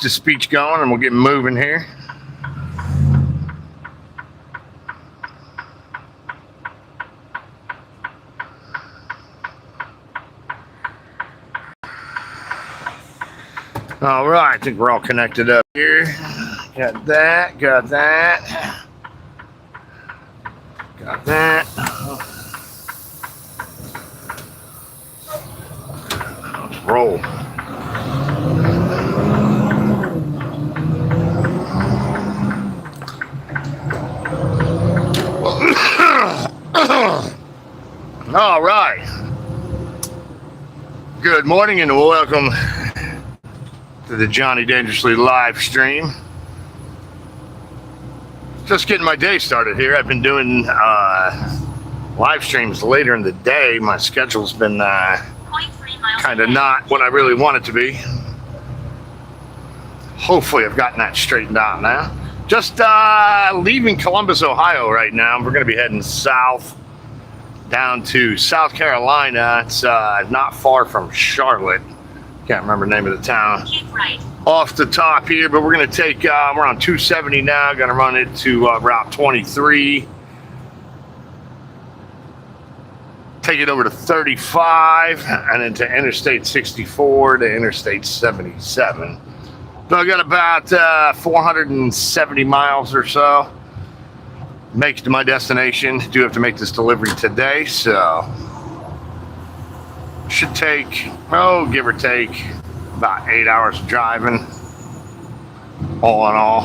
the speech going and we'll get moving here. All right, I think we're all connected up here. Got that, got that. Got that. Let's roll. All right. Good morning and welcome to the Johnny Dangerously live stream. Just getting my day started here. I've been doing live streams later in the day. My schedule's been kind of not what I really want it to be. Hopefully I've gotten that straightened out now. Just leaving Columbus, Ohio right now. We're going to be heading south down to South Carolina. It's not far from Charlotte. Can't remember the name of the town. Keep right. Off the top here, but we're going to take, we're on 270 now. Going to run it to Route 23. Take it over to 35 and then to Interstate 64 to Interstate 77. So I got about 470 miles or so. Make it to my destination. Do have to make this delivery today, so should take, give or take, about 8 hours of driving, all in all.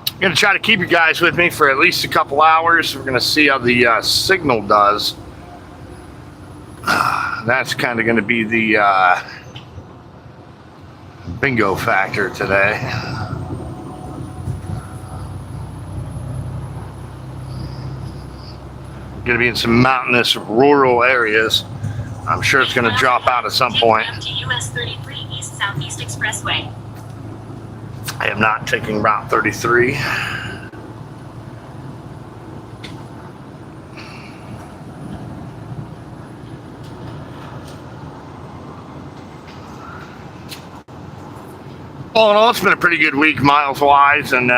I'm going to try to keep you guys with me for at least a couple hours. We're going to see how the signal does. That's kind of going to be the bingo factor today. Going to be in some mountainous rural areas. I'm sure it's going to drop out at some point. To US 33 East Southeast Expressway. I am not taking Route 33. All in all, it's been a pretty good week miles-wise and,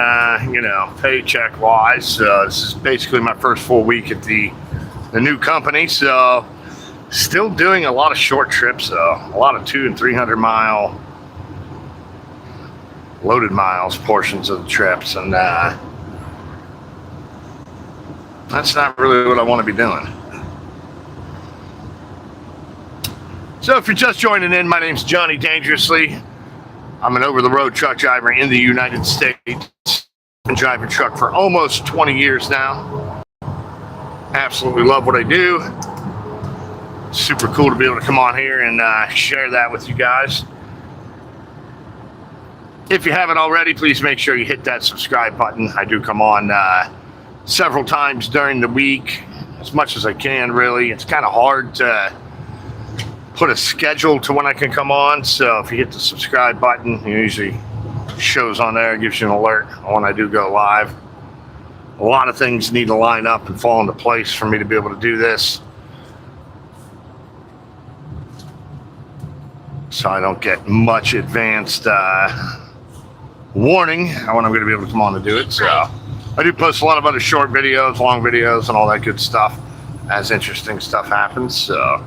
paycheck-wise. So this is basically my first full week at the new company. So still doing a lot of short trips, though. A lot of 200 and 300 mile loaded miles portions of the trips. And that's not really what I want to be doing. So if you're just joining in, my name's Johnny Dangerously. I'm an over-the-road truck driver in the United States. Been driving truck for almost 20 years now. Absolutely love what I do. Super cool to be able to come on here and share that with you guys. If you haven't already, please make sure you hit that subscribe button. I do come on several times during the week, as much as I can, really. It's kind of hard to put a schedule to when I can come on, so if you hit the subscribe button, it usually shows on there, gives you an alert when I do go live. A lot of things need to line up and fall into place for me to be able to do this, so I don't get much advanced warning when I'm going to be able to come on to do it. So I do post a lot of other short videos, long videos, and all that good stuff as interesting stuff happens. So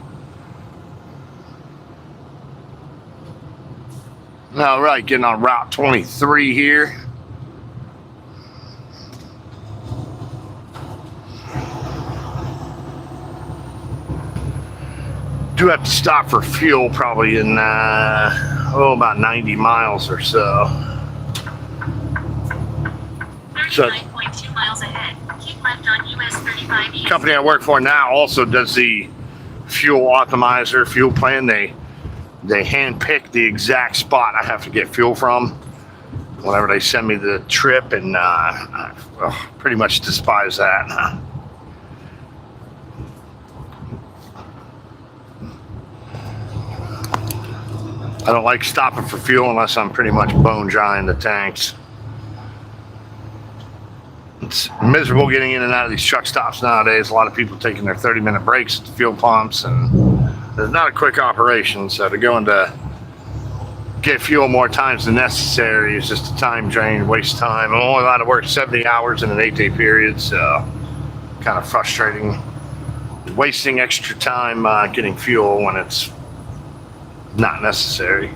all right, getting on Route 23 here. Do have to stop for fuel probably in, about 90 miles or so. 39.2 miles ahead. Keep left on US 35 East. The company I work for now also does the fuel optimizer, fuel plan. They hand-pick the exact spot I have to get fuel from whenever they send me the trip, and I pretty much despise that. I don't like stopping for fuel unless I'm pretty much bone dry in the tanks. It's miserable getting in and out of these truck stops nowadays. A lot of people taking their 30-minute breaks at the fuel pumps, and there's not a quick operation. So to go into get fuel more times than necessary. It's just a time drain, waste time. I'm only allowed to work 70 hours in an 8-day period, so kind of frustrating. Wasting extra time getting fuel when it's not necessary.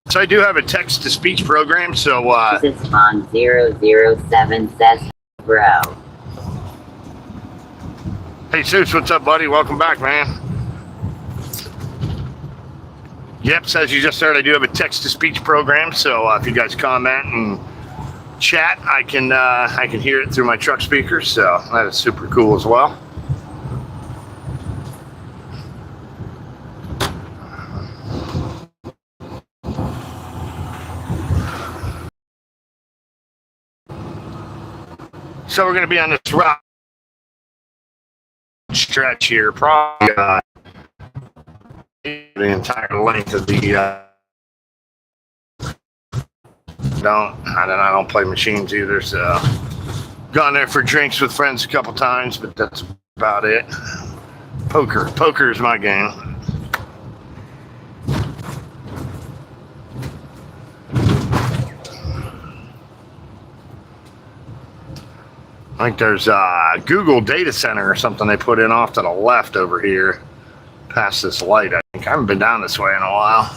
So I do have a text-to-speech program, so This is on 007 says, bro. Hey Seuss, what's up, buddy? Welcome back, man. Yep, says you just heard I do have a text-to-speech program, so if you guys comment and chat, I can hear it through my truck speakers, so that is super cool as well. So we're going to be on this route stretch here, probably the entire length of the. I don't play machines either, so gone there for drinks with friends a couple times, but that's about it. Poker is my game. I think there's a Google data center or something they put in off to the left over here, past this light. I think I haven't been down this way in a while.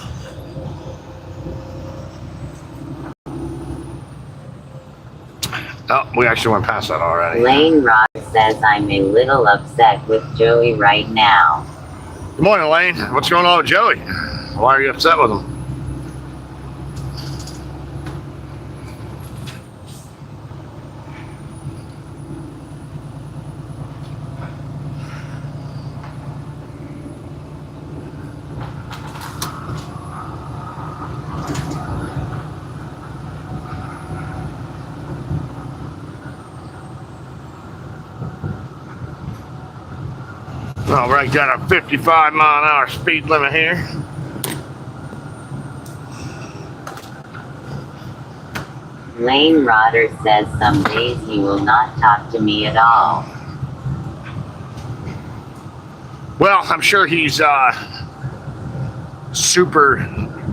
Oh, we actually went past that already. Lane Rod says I'm a little upset with Joey right now. Good morning, Lane. What's going on with Joey? Why are you upset with him? All right, got a 55-mile-an-hour speed limit here. Lane Rodder says some days he will not talk to me at all. Well, I'm sure he's super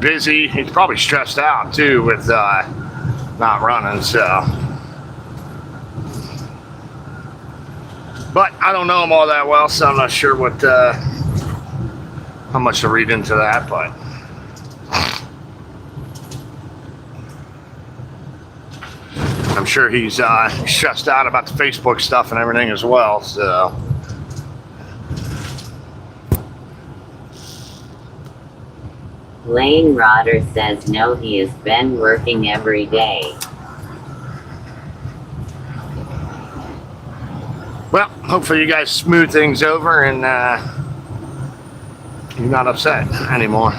busy. He's probably stressed out too with not running, so. But I don't know him all that well, so I'm not sure what how much to read into that, but I'm sure he's stressed out about the Facebook stuff and everything as well, so. Lane Rodder says no, he has been working every day. Well, hopefully you guys smooth things over and you're not upset anymore.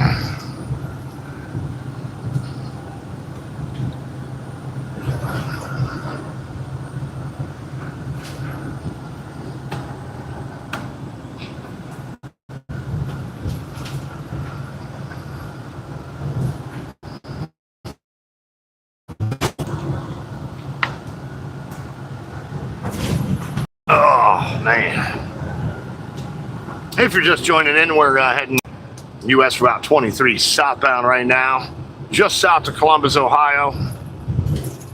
Oh, man. If you're just joining in, we're heading US Route 23 southbound right now, just south of Columbus, Ohio.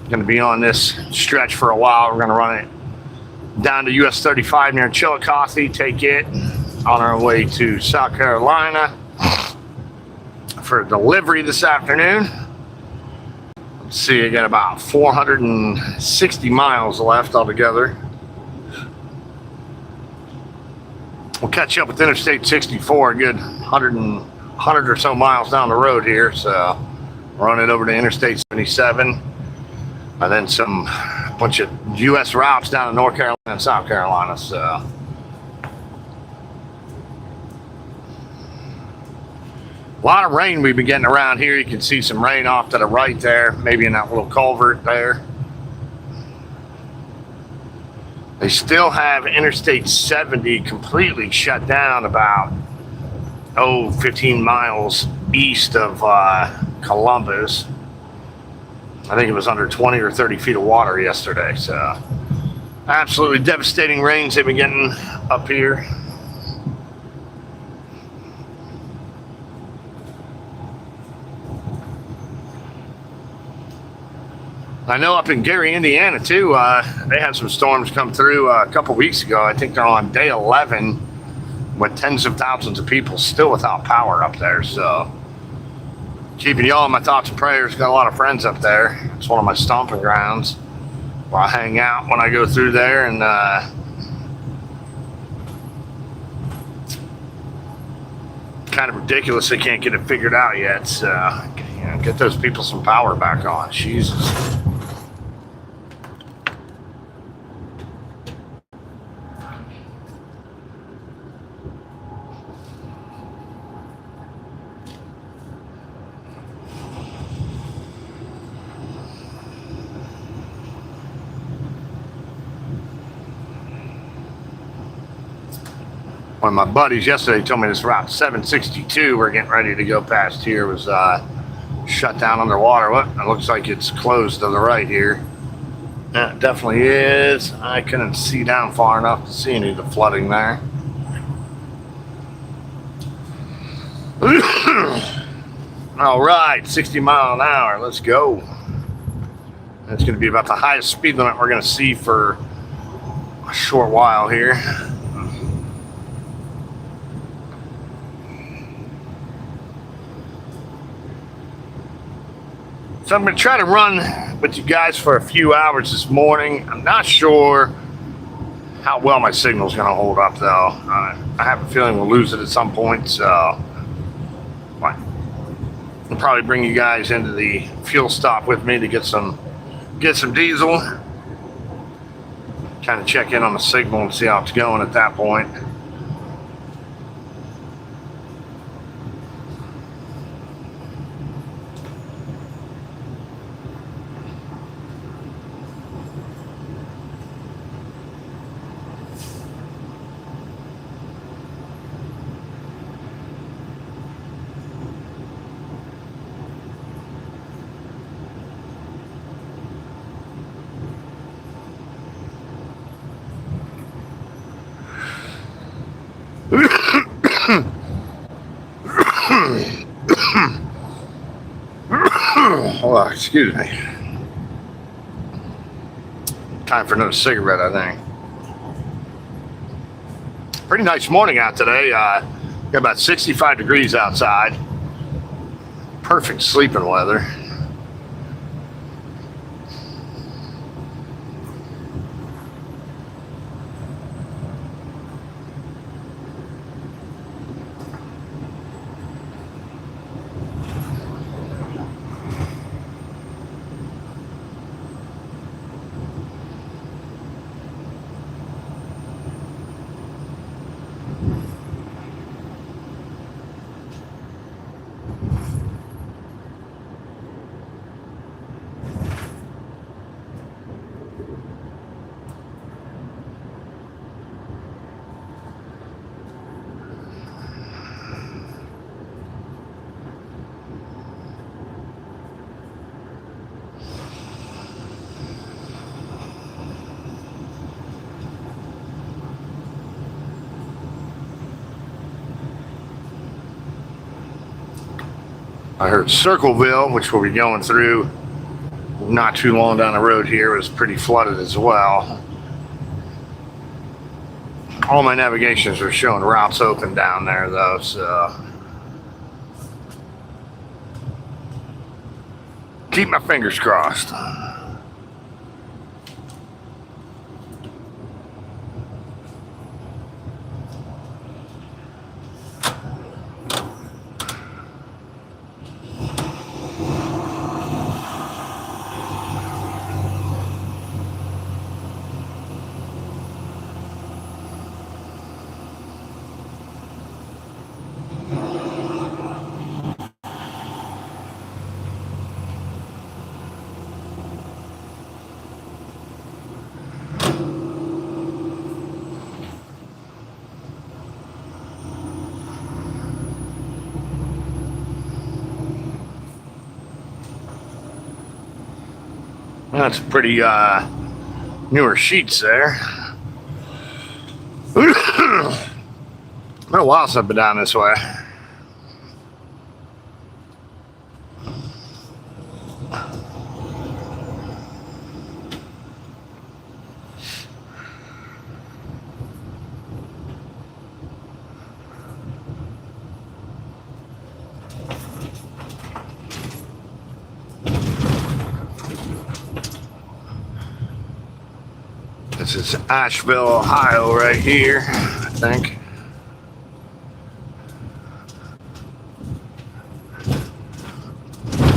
Going to be on this stretch for a while. We're going to run it down to US 35 near Chillicothe, take it on our way to South Carolina for delivery this afternoon. Let's see, I got about 460 miles left altogether. We'll catch up with Interstate 64, a good 100 or so miles down the road here. So run it over to Interstate 77, and then some bunch of U.S. routes down to North Carolina and South Carolina. So A lot of rain we've been getting around here. You can see some rain off to the right there, maybe in that little culvert there. They still have Interstate 70 completely shut down about, 15 miles east of Columbus. I think it was under 20 or 30 feet of water yesterday. So absolutely devastating rains they've been getting up here. I know up in Gary, Indiana, too, they had some storms come through a couple weeks ago. I think they're on day 11 with tens of thousands of people still without power up there. So keeping y'all in my thoughts and prayers. Got a lot of friends up there. It's one of my stomping grounds where I hang out when I go through there. And kind of ridiculous they can't get it figured out yet. So, get those people some power back on. Jesus. One of my buddies yesterday told me this route 762 we're getting ready to go past here was shut down underwater. What? It looks like it's closed to the right here. Yeah, it definitely is. I couldn't see down far enough to see any of the flooding there. All right, 60 mile an hour. Let's go. That's going to be about the highest speed limit we're going to see for a short while here. So I'm going to try to run with you guys for a few hours this morning. I'm not sure how well my signal is going to hold up, though. I have a feeling we'll lose it at some point, so I'll probably bring you guys into the fuel stop with me to get some diesel. Kind of check in on the signal and see how it's going at that point. Oh, excuse me. Time for another cigarette, I think. Pretty nice morning out today. Got about 65 degrees outside. Perfect sleeping weather. I heard Circleville, which we'll be going through not too long down the road here, was pretty flooded as well. All my navigations are showing routes open down there, though, so keep my fingers crossed. That's pretty newer sheets there. Been a while since I've been down this way. This is Asheville, Ohio, right here, I think.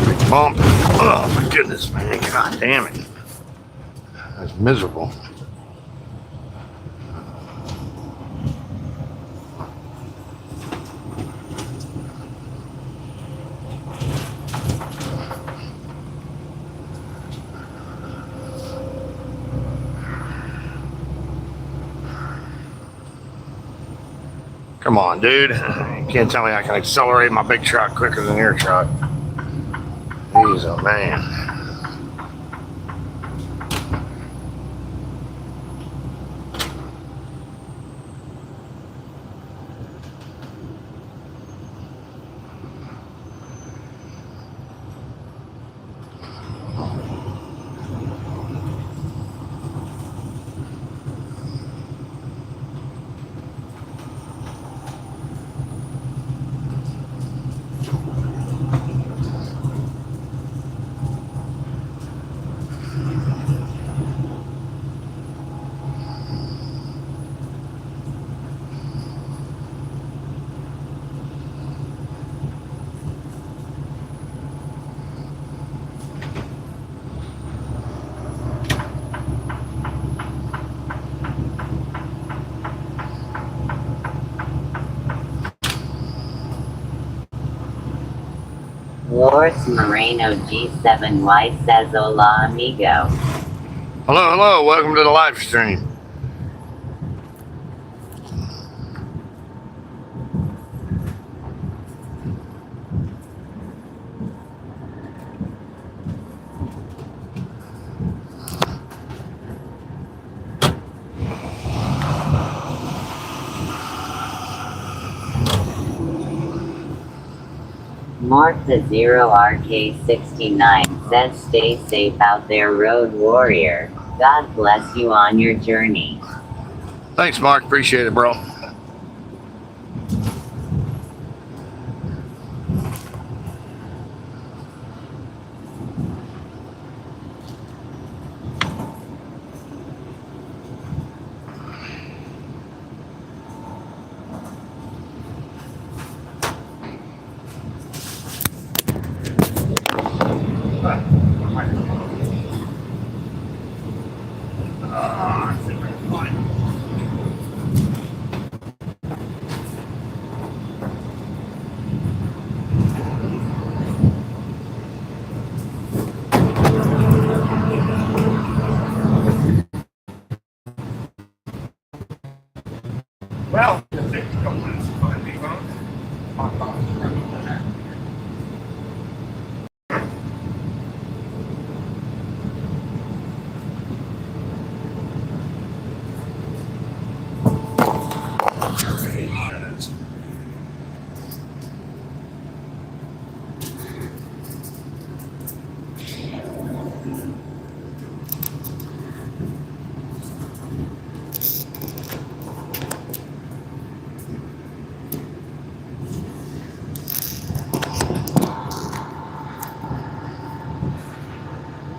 Big bump. Oh my goodness, man. God damn it. That's miserable. Come on, dude. You can't tell me I can accelerate my big truck quicker than your truck. Jeez, oh man. Wars Moreno G7Y says hola amigo. Hello, hello. Welcome to the live stream. Martha 0RK69 says stay safe out there, road warrior. God bless you on your journey. Thanks, Mark. Appreciate it, bro. Well,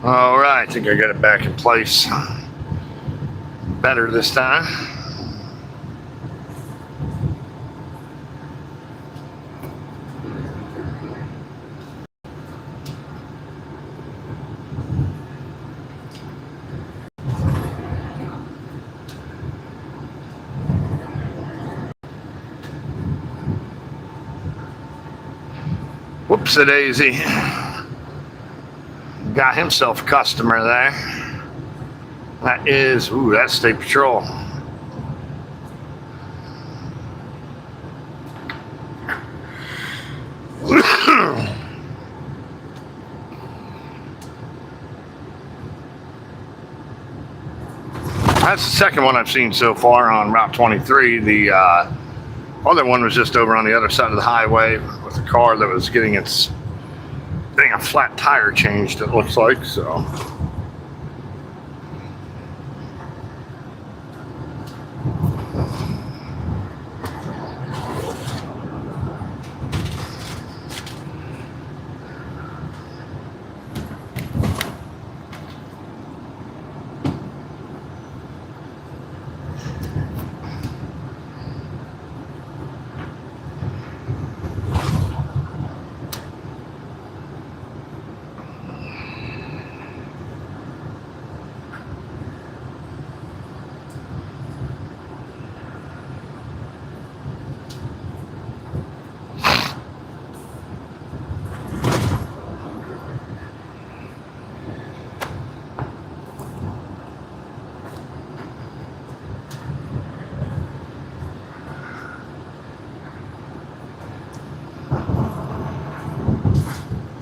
all right, I think I got it back in place better this time. Whoops-a-daisy. Got himself a customer there. That is, ooh, that's State Patrol. That's the second one I've seen so far on Route 23. The other one was just over on the other side of the highway with a car that was getting a flat tire changed, it looks like, so.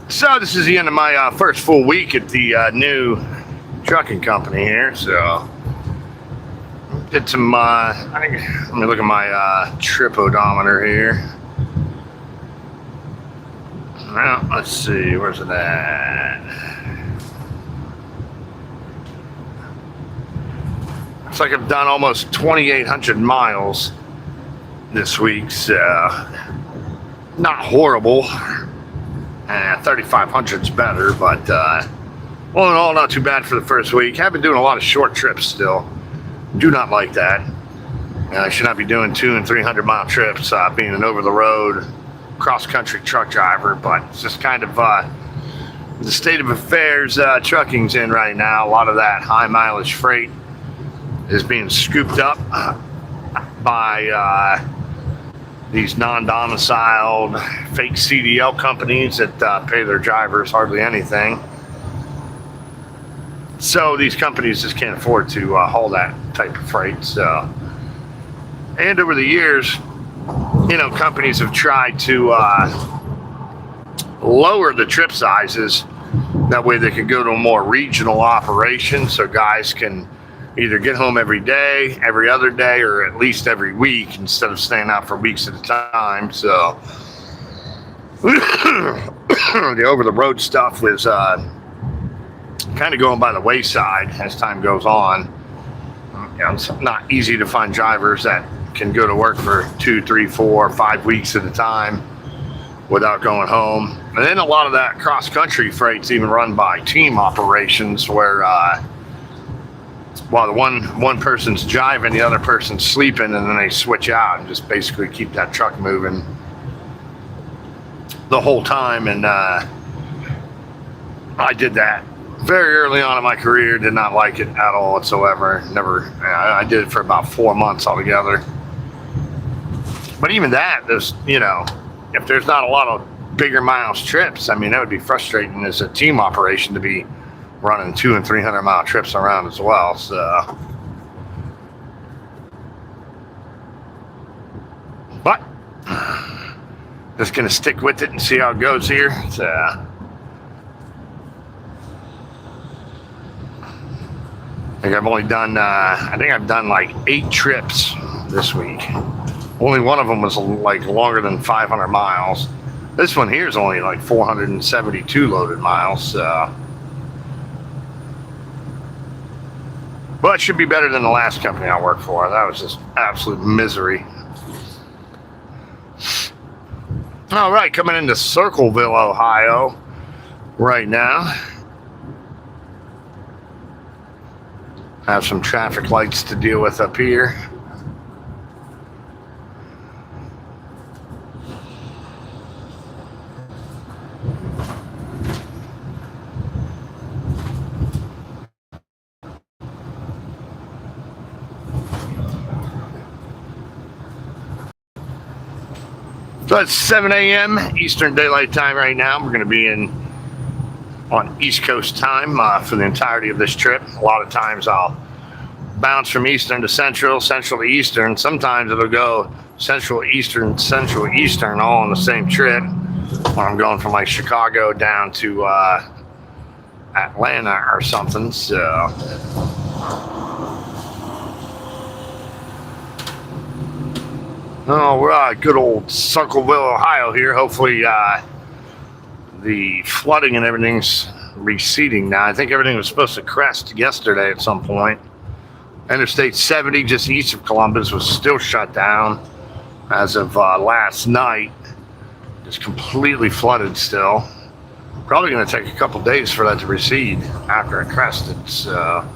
So this is the end of my first full week at the new trucking company here. So did some, let me look at my trip odometer here. Well, let's see, where's it at? Looks like I've done almost 2,800 miles this week, so not horrible. 3,500's better, but all in all, not too bad for the first week. I've been doing a lot of short trips still. Do not like that. I should not be doing 200 and 300 mile trips, being an over-the-road cross-country truck driver, but it's just kind of the state of affairs trucking's in right now. A lot of that high mileage freight is being scooped up by these non-domiciled fake CDL companies that pay their drivers hardly anything. So these companies just can't afford to haul that type of freight. So, and over the years, you know, companies have tried to lower the trip sizes. That way they can go to a more regional operation, so guys can either get home every day, every other day, or at least every week instead of staying out for weeks at a time. So the over-the-road stuff was kind of going by the wayside as time goes on. You know, it's not easy to find drivers that can go to work for 2, 3, 4, 5 weeks at a time without going home. And then a lot of that cross-country freight's even run by team operations where while the one person's driving, the other person's sleeping, and then they switch out and just basically keep that truck moving the whole time. And I did that very early on in my career. Did not like it at all whatsoever. Never. I did it for about 4 months altogether. But even that, there's, you know, if there's not a lot of bigger miles trips, I mean, that would be frustrating as a team operation to be running 200 and 300 mile trips around as well. So, but just gonna stick with it and see how it goes here. So, I think I've only done I've done like 8 trips this week. Only one of them was like longer than 500 miles. This one here is only like 472 loaded miles. So, but it should be better than the last company I worked for. That was just absolute misery. All right, coming into Circleville, Ohio right now. Have some traffic lights to deal with up here. So it's 7 a.m. Eastern Daylight Time right now. We're going to be on East Coast time for the entirety of this trip. A lot of times I'll bounce from Eastern to Central, Central to Eastern. Sometimes it'll go Central, Eastern, Central, Eastern all on the same trip. When I'm going from like Chicago down to Atlanta or something. So Oh, we're good old Circleville, Ohio here. Hopefully the flooding and everything's receding now. I think everything was supposed to crest yesterday at some point. Interstate 70 just east of Columbus was still shut down as of last night. Just completely flooded still. Probably going to take a couple days for that to recede after it crested. So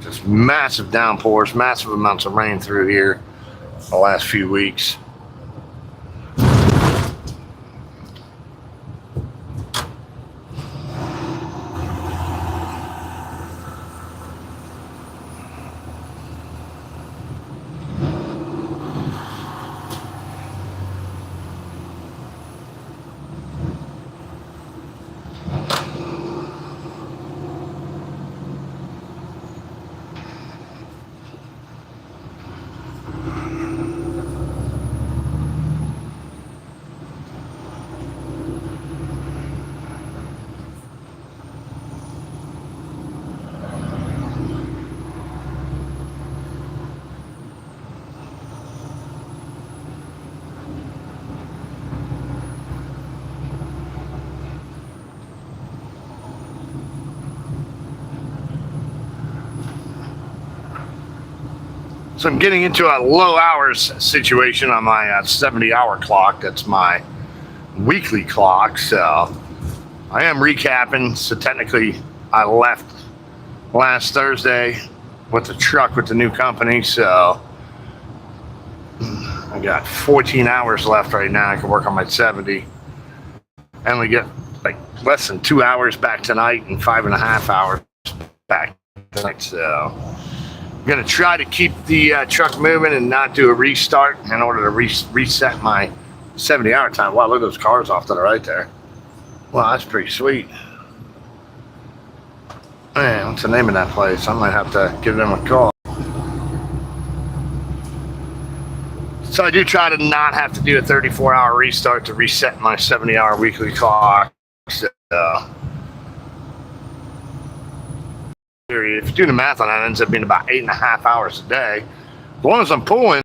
just massive downpours, massive amounts of rain through here the last few weeks. So I'm getting into a low hours situation on my 70-hour clock. That's my weekly clock. So I am recapping. So technically I left last Thursday with the truck with the new company. So I got 14 hours left right now. I can work on my 70. I only get like less than 2 hours back tonight and 5.5 hours back tonight. So I'm going to try to keep the truck moving and not do a restart in order to reset my 70-hour time. Wow, look at those cars off to the right there. Wow, that's pretty sweet. Man, what's the name of that place? I might have to give them a call. So I do try to not have to do a 34-hour restart to reset my 70-hour weekly clock. So, if you do the math on that, it ends up being about 8.5 hours a day. As long as I'm pulling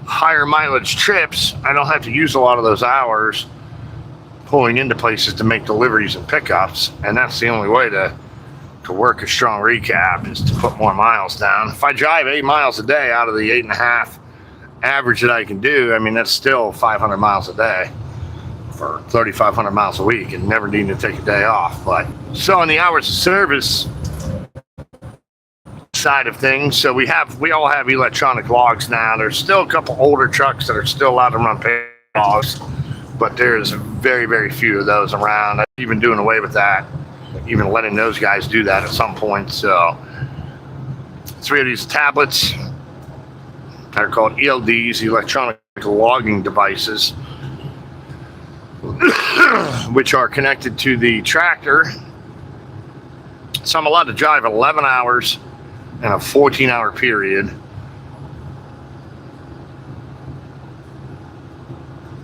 higher mileage trips, I don't have to use a lot of those hours pulling into places to make deliveries and pickups. And that's the only way to work a strong recap, is to put more miles down. If I drive 8 miles a day out of the 8.5 average that I can do, I mean, that's still 500 miles a day for 3,500 miles a week and never need to take a day off. But so on the hours of service side of things, so we all have electronic logs now. There's still a couple older trucks that are still allowed to run paper logs, but there's very, very few of those around. I'm even doing away with that, even letting those guys do that at some point. So we have these tablets that are called ELDs, electronic logging devices, which are connected to the tractor. So I'm allowed to drive 11 hours in a 14-hour period.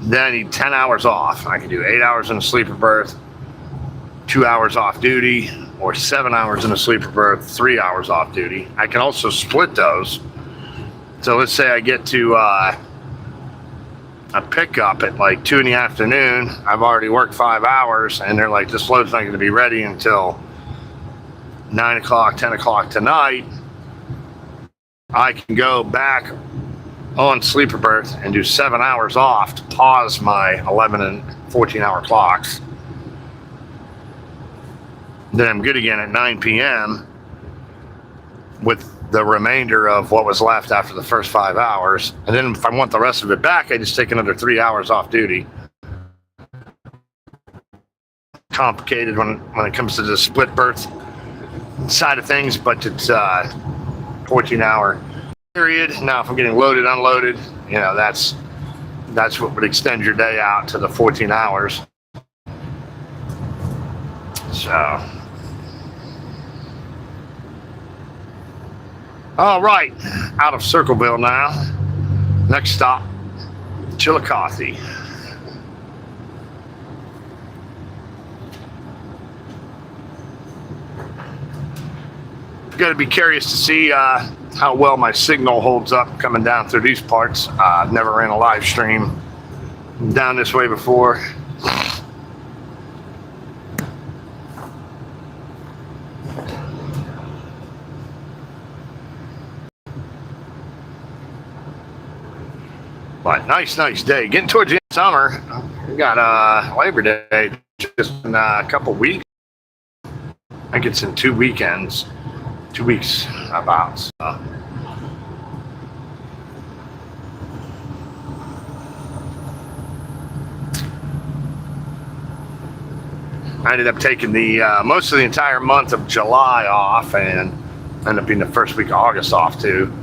Then I need 10 hours off. I can do 8 hours in a sleeper berth, 2 hours off duty, or 7 hours in a sleeper berth, 3 hours off duty. I can also split those. So let's say I get to a pickup at like 2 in the afternoon. I've already worked 5 hours, and they're like, this load's not going to be ready until 9 o'clock, 10 o'clock tonight. I can go back on sleeper berth and do 7 hours off to pause my 11 and 14-hour clocks. Then I'm good again at 9 p.m. with the remainder of what was left after the first 5 hours. And then if I want the rest of it back, I just take another 3 hours off duty. Complicated when it comes to the split berth side of things, but it's 14-hour period. Now if I'm getting loaded, unloaded, you know, that's what would extend your day out to the 14 hours. So all right, out of Circleville now. Next stop, Chillicothe. Going to be curious to see how well my signal holds up coming down through these parts. I've never ran a live stream down this way before. But nice day. Getting towards the end of summer. We got Labor Day just in a couple weeks. I think it's in 2 weekends. 2 weeks about. So. I ended up taking the most of the entire month of July off and ended up being the first week of August off too.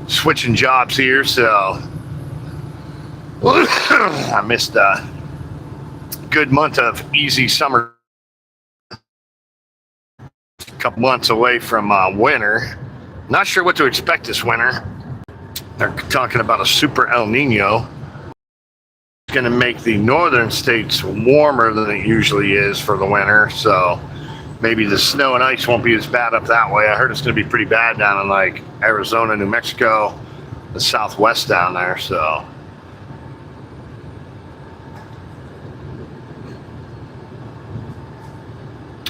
Switching jobs here, so I missed a good month of easy summer. A couple months away from winter. Not sure what to expect this winter. They're talking about a super El Nino. It's going to make the northern states warmer than it usually is for the winter, so maybe the snow and ice won't be as bad up that way. I heard it's going to be pretty bad down in like Arizona, New Mexico, the Southwest down there, so.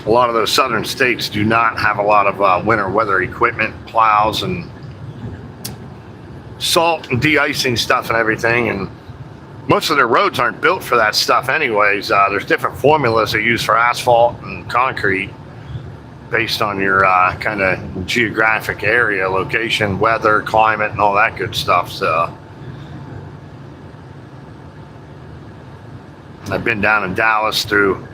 A lot of those southern states do not have a lot of winter weather equipment, plows and salt and de-icing stuff and everything, and most of their roads aren't built for that stuff anyways. There's different formulas they use for asphalt and concrete based on your kind of geographic area, location, weather, climate, and all that good stuff. So I've been down in Dallas through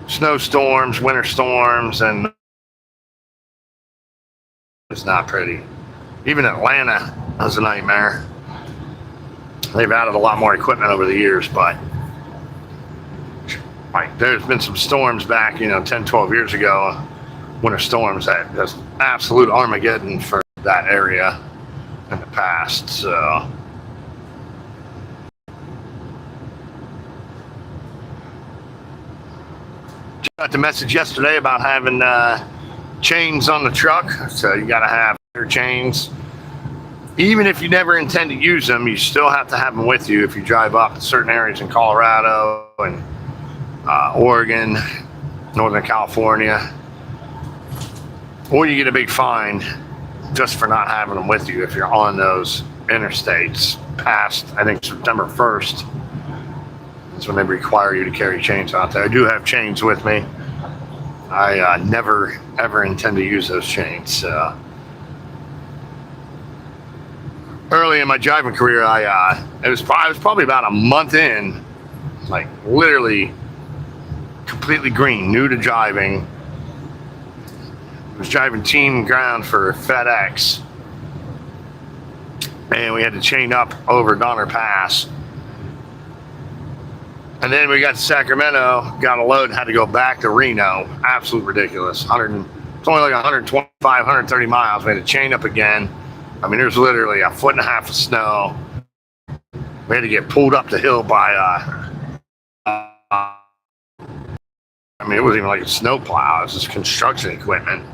snowstorms, winter storms, and it's not pretty. Even Atlanta was a nightmare. They've added a lot more equipment over the years, but like there's been some storms back, 10, 12 years ago, winter storms that just absolute Armageddon for that area in the past. So got the message yesterday about having chains on the truck, so you got to have chains. Even if you never intend to use them, you still have to have them with you if you drive up to certain areas in Colorado and Oregon, Northern California, or you get a big fine just for not having them with you if you're on those interstates past, I think, September 1st. That's when they require you to carry chains out there. I do have chains with me. I never, ever intend to use those chains. Early in my driving career, I was probably about a month in, like literally completely green, new to driving. I was driving team ground for FedEx, and we had to chain up over Donner Pass. And then we got to Sacramento, got a load, and had to go back to Reno. Absolute ridiculous. It's only like 125, 130 miles. We had to chain up again. I mean, there's literally 1.5 feet of snow. We had to get pulled up the hill by, I mean, it wasn't even like a snow plow. It was just construction equipment.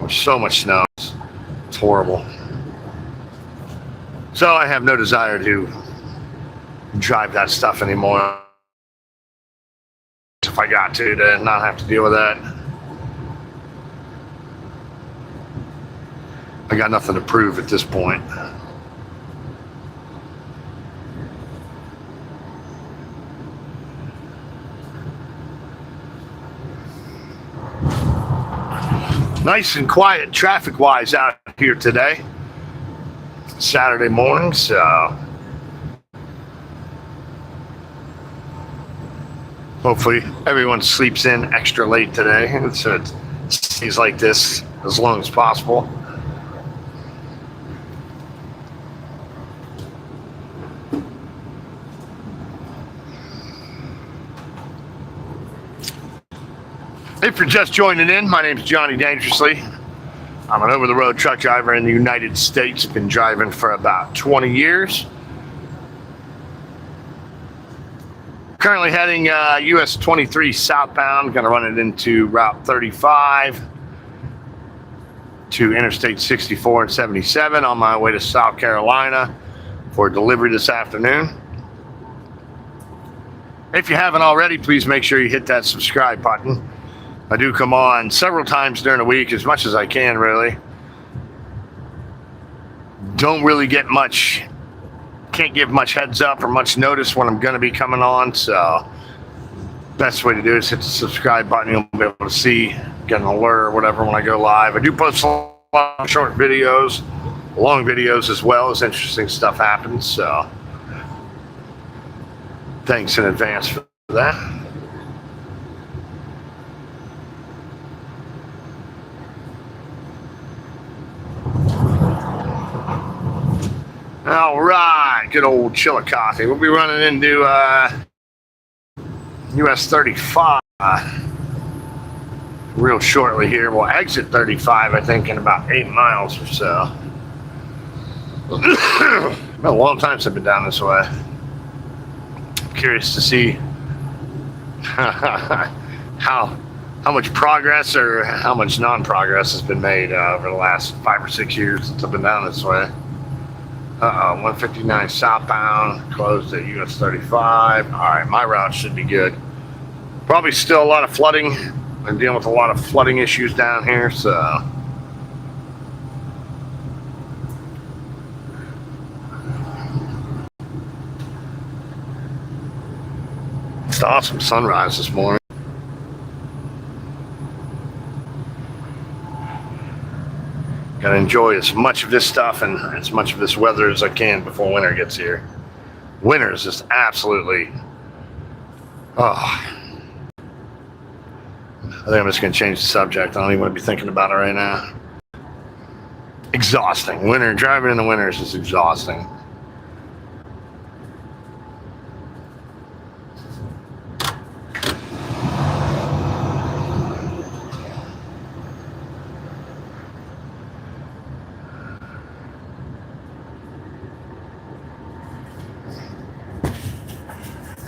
There's so much snow. It's horrible. So I have no desire to drive that stuff anymore. If I got to not have to deal with that. I got nothing to prove at this point. Nice and quiet traffic-wise out here today. Saturday morning, so hopefully everyone sleeps in extra late today, so it stays like this as long as possible. If you're just joining in, my name is Johnny Dangerously. I'm an over-the-road truck driver in the United States. Been driving for about 20 years. Currently heading US 23 southbound. Going to run it into Route 35. to Interstate 64 and 77 on my way to South Carolina for delivery this afternoon. If you haven't already, please make sure you hit that subscribe button. I do come on several times during the week, as much as I can, really. Don't really get much, can't give much heads up or much notice when I'm going to be coming on, so best way to do it is hit the subscribe button. You'll be able to see, get an alert or whatever when I go live. I do post a lot of short videos, long videos as well, as interesting stuff happens, so thanks in advance for that. All right, good old Chillicothe. We'll be running into US 35 real shortly here. We'll exit 35, I think, in about 8 miles or so. Been a long time since I've been down this way. Curious to see how much progress or how much non-progress has been made over the last 5 or 6 years since I've been down this way. 159 southbound, closed at US 35. All right, my route should be good. Probably still a lot of flooding. I'm dealing with a lot of flooding issues down here, so it's an awesome sunrise this morning. Gotta enjoy as much of this stuff and as much of this weather as I can before winter gets here. Winter is just absolutely, I think I'm just gonna change the subject. I don't even want to be thinking about it right now. Exhausting. Winter, driving in the winter is just exhausting.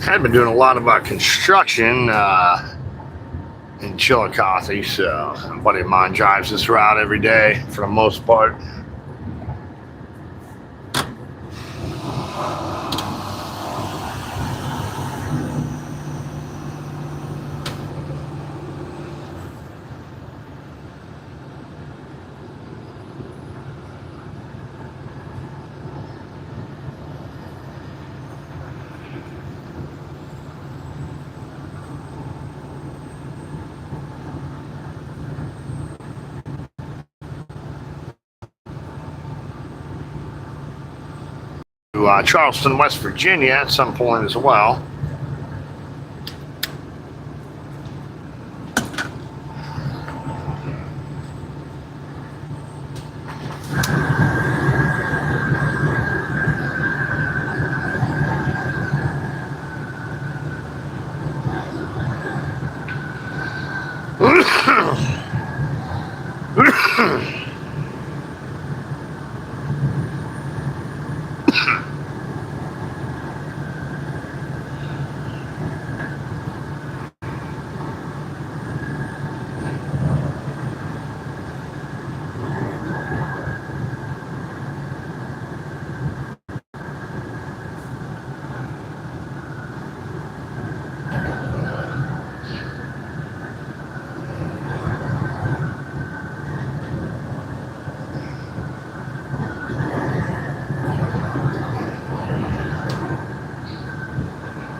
I've been doing a lot of construction in Chillicothe, so a buddy of mine drives this route every day for the most part. Charleston, West Virginia at some point as well.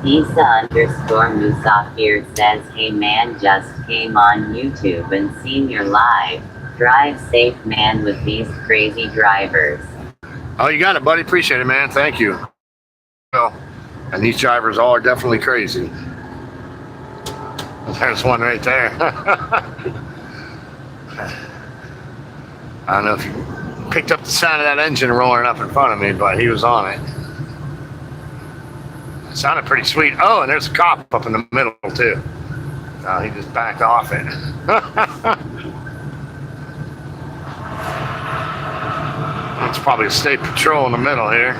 Isa_Musafir says, hey man, just came on YouTube and seen your live. Drive safe, man, with these crazy drivers. Oh, you got it, buddy. Appreciate it, man. Thank you. Well, and these drivers all are definitely crazy. There's one right there. I don't know if you picked up the sound of that engine roaring up in front of me, but he was on it. It sounded pretty sweet. Oh, and there's a cop up in the middle, too. He just backed off it. It's probably a state patrol in the middle here.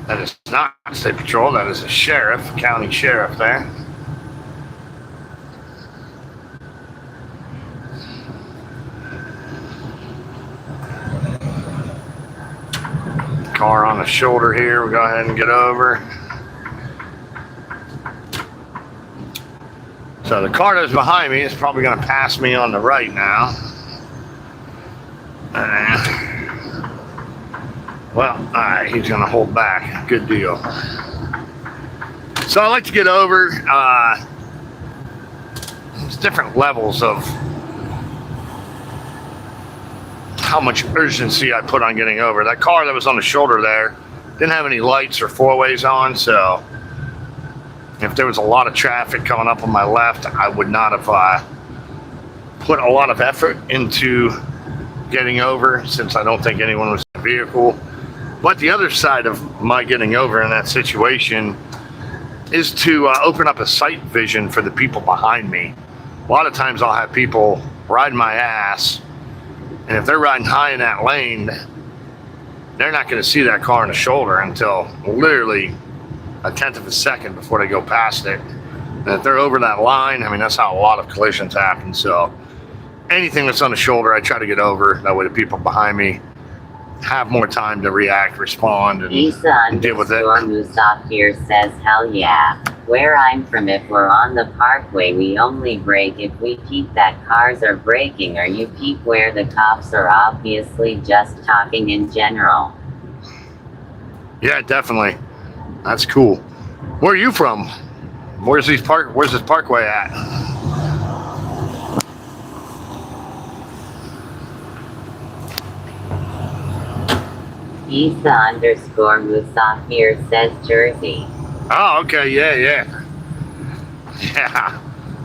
That is not state patrol. That is a sheriff, county sheriff there. Car on the shoulder here. We'll go ahead and get over. So the car that's behind me is probably going to pass me on the right now. Well, all right, he's going to hold back. Good deal. So I like to get over. There's different levels of how much urgency I put on getting over. That car that was on the shoulder there didn't have any lights or four-ways on, so if there was a lot of traffic coming up on my left, I would not have put a lot of effort into getting over, since I don't think anyone was in the vehicle. But the other side of my getting over in that situation is to open up a sight vision for the people behind me. A lot of times I'll have people ride my ass, and if they're riding high in that lane, they're not going to see that car in the shoulder until literally a tenth of a second before they go past it. And if they're over that line, I mean, that's how a lot of collisions happen. So anything that's on the shoulder, I try to get over. That way the people behind me have more time to react, respond, and deal with it. Musaf here says, hell yeah. Where I'm from, if we're on the parkway, we only brake if we peep that cars are braking, or you peep where the cops are obviously just talking in general. Yeah, definitely. That's cool. Where are you from? Where's this parkway at? Isa_Musaf here says Jersey. Oh, okay, yeah. Yeah.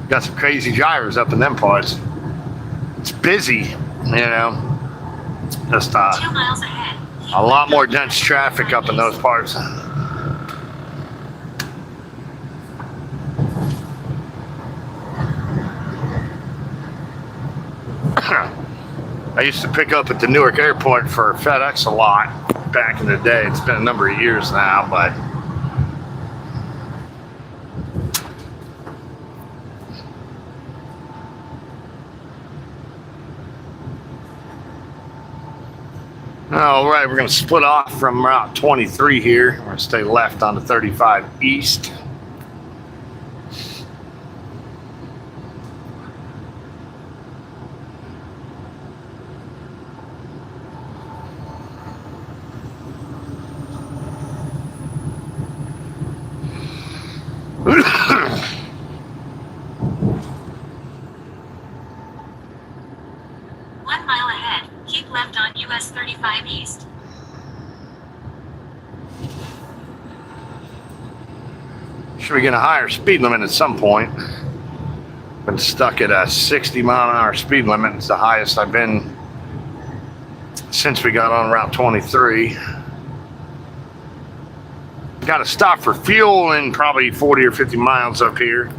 Got some crazy drivers up in them parts. It's busy, you know. Just 2 miles ahead. a lot more dense traffic up in those parts. I used to pick up at the Newark airport for FedEx a lot back in the day. It's been a number of years now, but all right, we're going to split off from Route 23 here. We're going to stay left on the 35 East. US 35 East. Should we get a higher speed limit at some point? Been stuck at a 60-mile-an-hour speed limit. It's the highest I've been since we got on Route 23. Got to stop for fuel in probably 40 or 50 miles up here.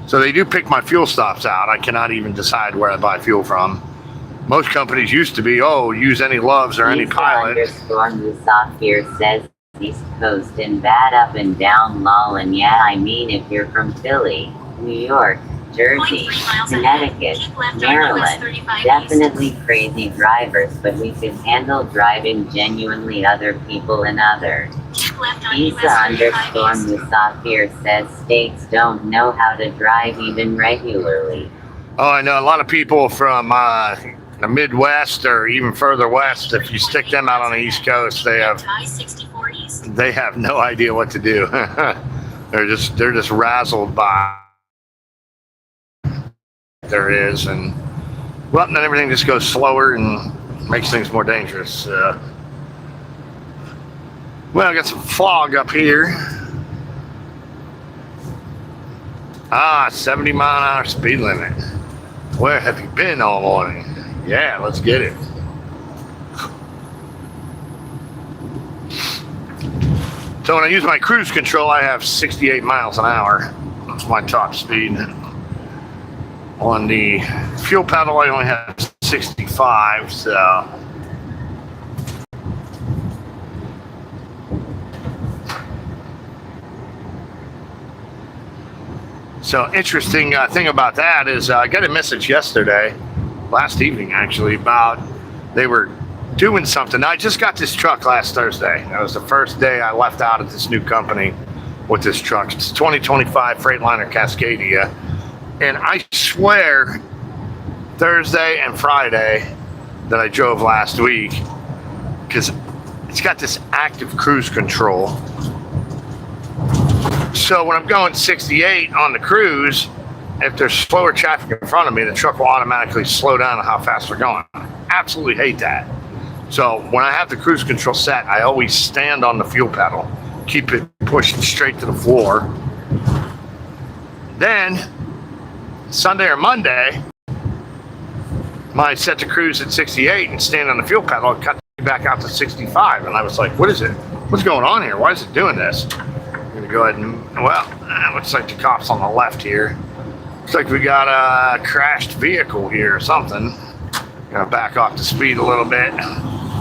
So they do pick my fuel stops out. I cannot even decide where I buy fuel from. Most companies used to be, oh, use any Loves or any Pilot. Musaf here says East Coast and bad up and down lol, and yeah, I mean if you're from Philly, New York, Jersey, Connecticut, Maryland, definitely crazy drivers, but we could handle driving genuinely other people and other. Isa_Musaf here says states don't know how to drive even regularly. Oh, I know a lot of people from the Midwest or even further west. If you stick them out on the East Coast, they have no idea what to do. they're just razzled by there is, and well, then everything just goes slower and makes things more dangerous. Well, I got some fog up here. 70-mile-an-hour speed limit. Where have you been all morning? Yeah, let's get it. So when I use my cruise control, I have 68 miles an hour. That's my top speed. On the fuel pedal, I only have 65, so So interesting thing about that is I got a message yesterday, last evening actually, about they were doing something. I just got this truck last Thursday. That was the first day I left out at this new company with this truck. It's 2025 Freightliner Cascadia. And I swear Thursday and Friday that I drove last week, because it's got this active cruise control. So when I'm going 68 on the cruise, if there's slower traffic in front of me, the truck will automatically slow down on how fast we're going. I absolutely hate that. So when I have the cruise control set, I always stand on the fuel pedal, keep it pushed straight to the floor. Then Sunday or Monday, I set the cruise at 68 and stand on the fuel pedal and cut back out to 65. And I was like, what is it? What's going on here? Why is it doing this? I'm gonna go ahead and, well, looks like the cop's on the left here. Looks like we got a crashed vehicle here or something. Gonna back off the speed a little bit.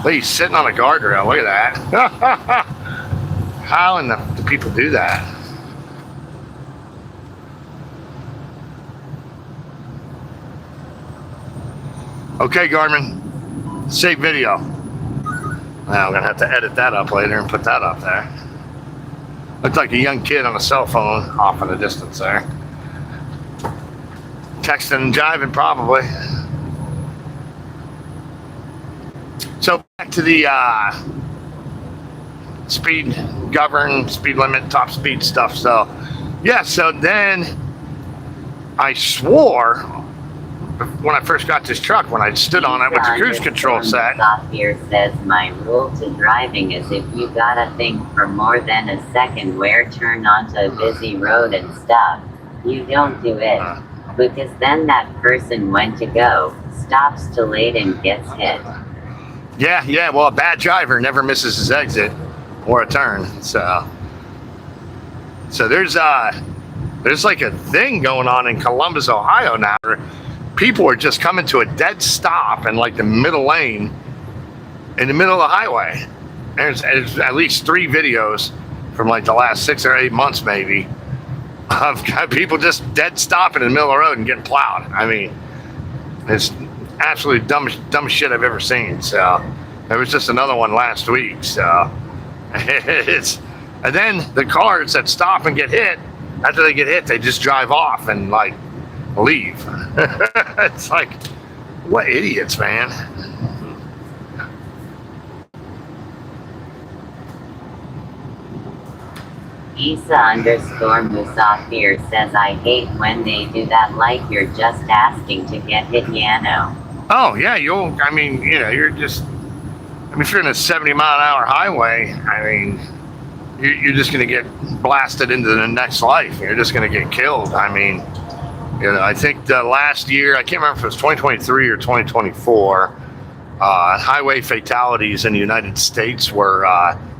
He's sitting on a guardrail, look at that. How in the do people do that? Okay, Garmin, save video. Now I'm gonna have to edit that up later and put that up there. Looked like a young kid on a cell phone off in the distance there. Texting and jiving probably. So back to the speed govern, speed limit, top speed stuff. So yeah, so then I swore when I first got this truck, when I stood on it with the cruise control set. Software says my rule to driving is if you gotta think for more than a second where turn onto a busy road and stuff, you don't do it. Because then that person went to go, stops too late and gets hit. Yeah, well, a bad driver never misses his exit or a turn. So there's like a thing going on in Columbus, Ohio now. People are just coming to a dead stop in like the middle lane in the middle of the highway. There's at least 3 videos from like the last 6 or 8 months maybe of people just dead stopping in the middle of the road and getting plowed. I mean, it's absolutely dumbest shit I've ever seen. So there was just another one last week. So and then the cars that stop and get hit, after they get hit, they just drive off and like leave. It's like, what idiots, man. Isa_Musafir says I hate when they do that, like you're just asking to get hit, Yano. Oh yeah, I mean, you know, you're just, I mean, if you're in a 70-mile-an-hour highway, I mean, you're just going to get blasted into the next life. You're just going to get killed. I mean, you know, I think the last year, I can't remember if it was 2023 or 2024, highway fatalities in the United States were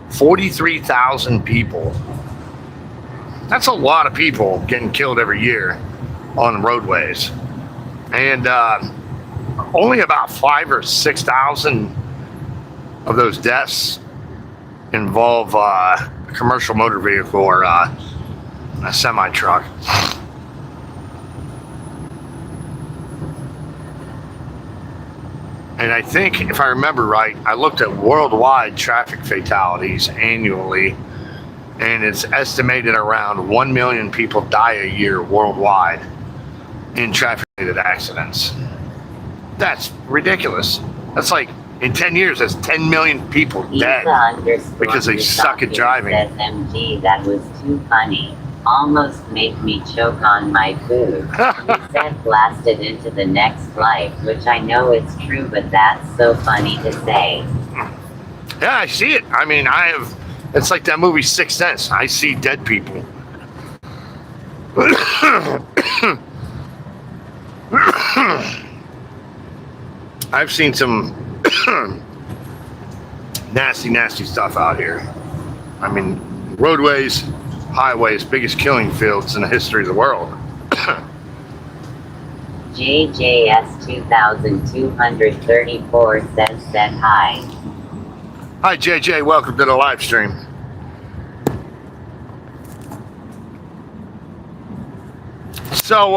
43,000 people. That's a lot of people getting killed every year on roadways. And only about 5,000 or 6,000 of those deaths involve a commercial motor vehicle or a semi-truck. And I think, if I remember right, I looked at worldwide traffic fatalities annually, and it's estimated around 1 million people die a year worldwide in traffic-related accidents. That's ridiculous. That's like, in 10 years, that's 10 million people dead because they suck at driving. SMG, that was too funny. Almost made me choke on my food. You said blasted into the next life, which I know it's true, but that's so funny to say. Yeah, I see it. I mean, it's like that movie Sixth Sense. I see dead people. I've seen some nasty stuff out here. I mean, roadways, highways, biggest killing fields in the history of the world. JJS 2234 said hi. Hi JJ, welcome to the live stream. So,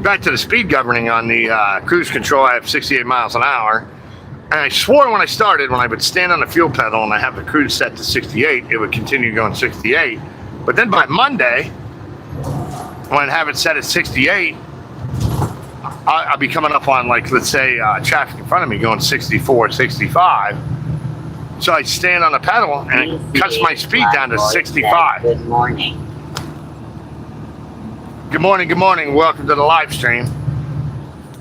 back to the speed governing on the cruise control. I have 68 miles an hour. And I swore when I started, when I would stand on the fuel pedal and I have the cruise set to 68, it would continue going 68. But then by Monday, when I have it set at 68, I'll be coming up on, like, let's say, traffic in front of me going 64, 65. So I stand on the pedal and it cuts my speed down to 65. Good morning. Good morning, good morning. Welcome to the live stream.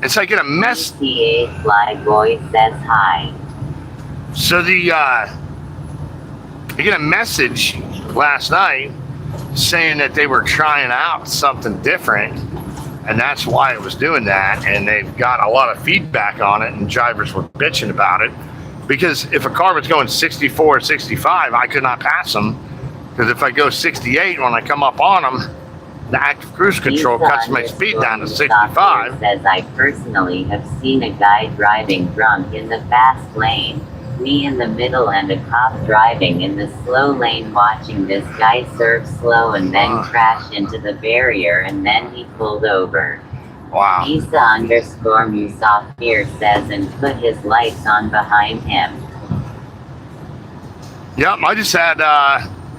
It's like in a mess. DCA Fly Boy says hi. So I get a message last night saying that they were trying out something different, and that's why it was doing that. And they've got a lot of feedback on it, and drivers were bitching about it. Because if a car was going 64 or 65, I could not pass them. Because if I go 68, when I come up on them, the active cruise control cuts my speed down to 65. Says I personally have seen a guy driving drunk in the fast lane, me in the middle and a cop driving in the slow lane watching this guy serve slow and then crash into the barrier and then he pulled over. Wow. Isa_Musafir says and put his lights on behind him. Yep, I just had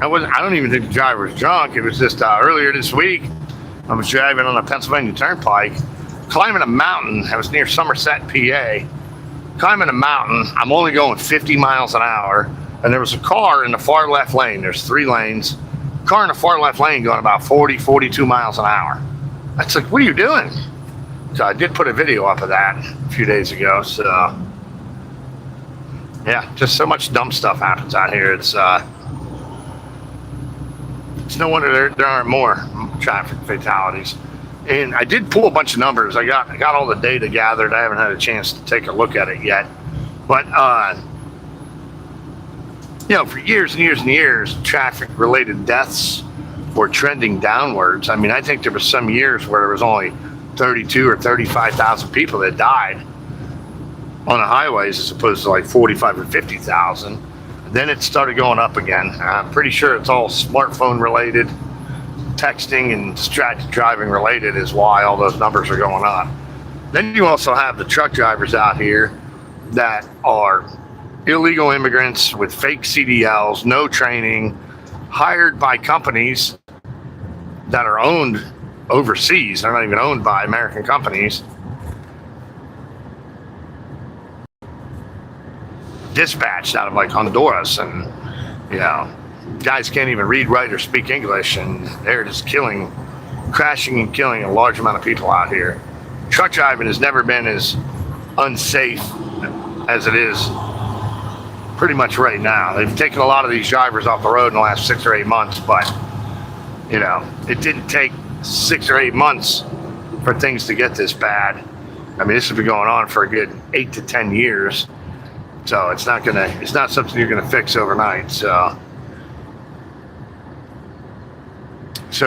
I don't even think the driver was drunk. It was just earlier this week, I was driving on the Pennsylvania Turnpike, climbing a mountain. I was near Somerset, PA. Climbing a mountain, I'm only going 50 miles an hour, and there was a car in the far left lane. There's 3 lanes. Car in the far left lane going about 40, 42 miles an hour. That's like, what are you doing? So I did put a video up of that a few days ago. So yeah, just so much dumb stuff happens out here. It's no wonder there aren't more traffic fatalities. And I did pull a bunch of numbers. I got all the data gathered. I haven't had a chance to take a look at it yet. But for years and years and years, traffic-related deaths were trending downwards. I mean, I think there was some years where there was only 32 or 35,000 people that died on the highways as opposed to like 45 or 50,000. Then it started going up again. I'm pretty sure it's all smartphone related. Texting and distracted driving related is why all those numbers are going up. Then you also have the truck drivers out here that are illegal immigrants with fake CDLs, no training, hired by companies that are owned overseas. They're not even owned by American companies. Dispatched out of like Honduras, and guys can't even read, write, or speak English, and they're just crashing and killing a large amount of people out here. Truck driving has never been as unsafe as it is pretty much right now. They've taken a lot of these drivers off the road in the last 6 or 8 months, but it didn't take 6 or 8 months for things to get this bad. I mean, this has been going on for a good 8 to 10 years. So it's not something you're gonna fix overnight. So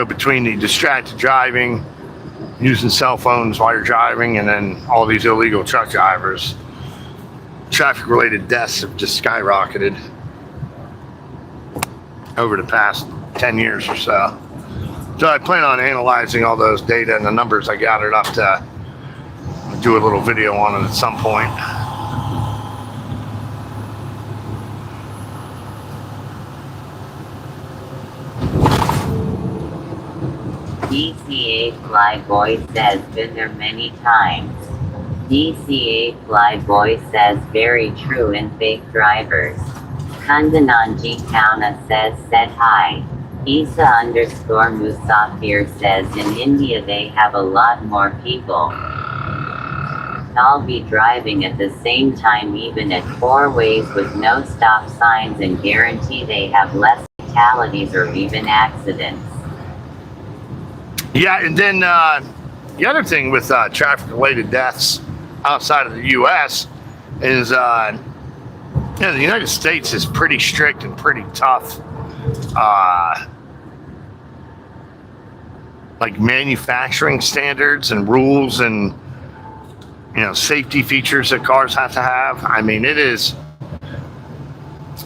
between the distracted driving, using cell phones while you're driving, and then all these illegal truck drivers, traffic-related deaths have just skyrocketed over the past 10 years or so. So I plan on analyzing all those data and the numbers I gathered up to do a little video on it at some point. DCA Flyboy says been there many times. DCA Flyboy says very true and fake drivers. Kundananji Kauna said hi. Isa_Musafir says in India they have a lot more people. I'll be driving at the same time even at 4 ways with no stop signs and guarantee they have less fatalities or even accidents. Yeah, and then the other thing with traffic-related deaths outside of the U.S. is, the United States is pretty strict and pretty tough, like manufacturing standards and rules and, safety features that cars have to have. I mean, it is,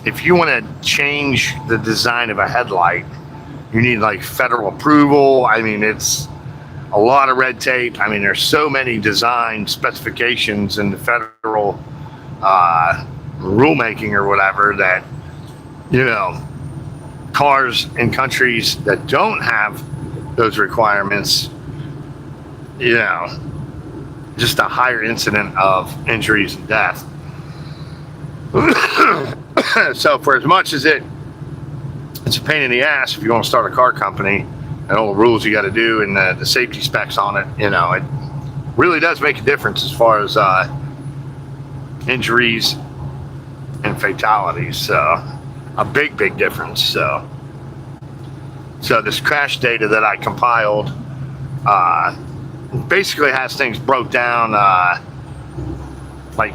if you want to change the design of a headlight, You need like federal approval. I mean, it's a lot of red tape. I mean, there's so many design specifications in the federal rulemaking or whatever that, you know, cars in countries that don't have those requirements, you know, just a higher incident of injuries and death. So for as much as it's a pain in the ass if you want to start a car company and all the rules you got to do and the safety specs on it, you know, it really does make a difference as far as injuries and fatalities. So a big difference. So this crash data that I compiled basically has things broke down like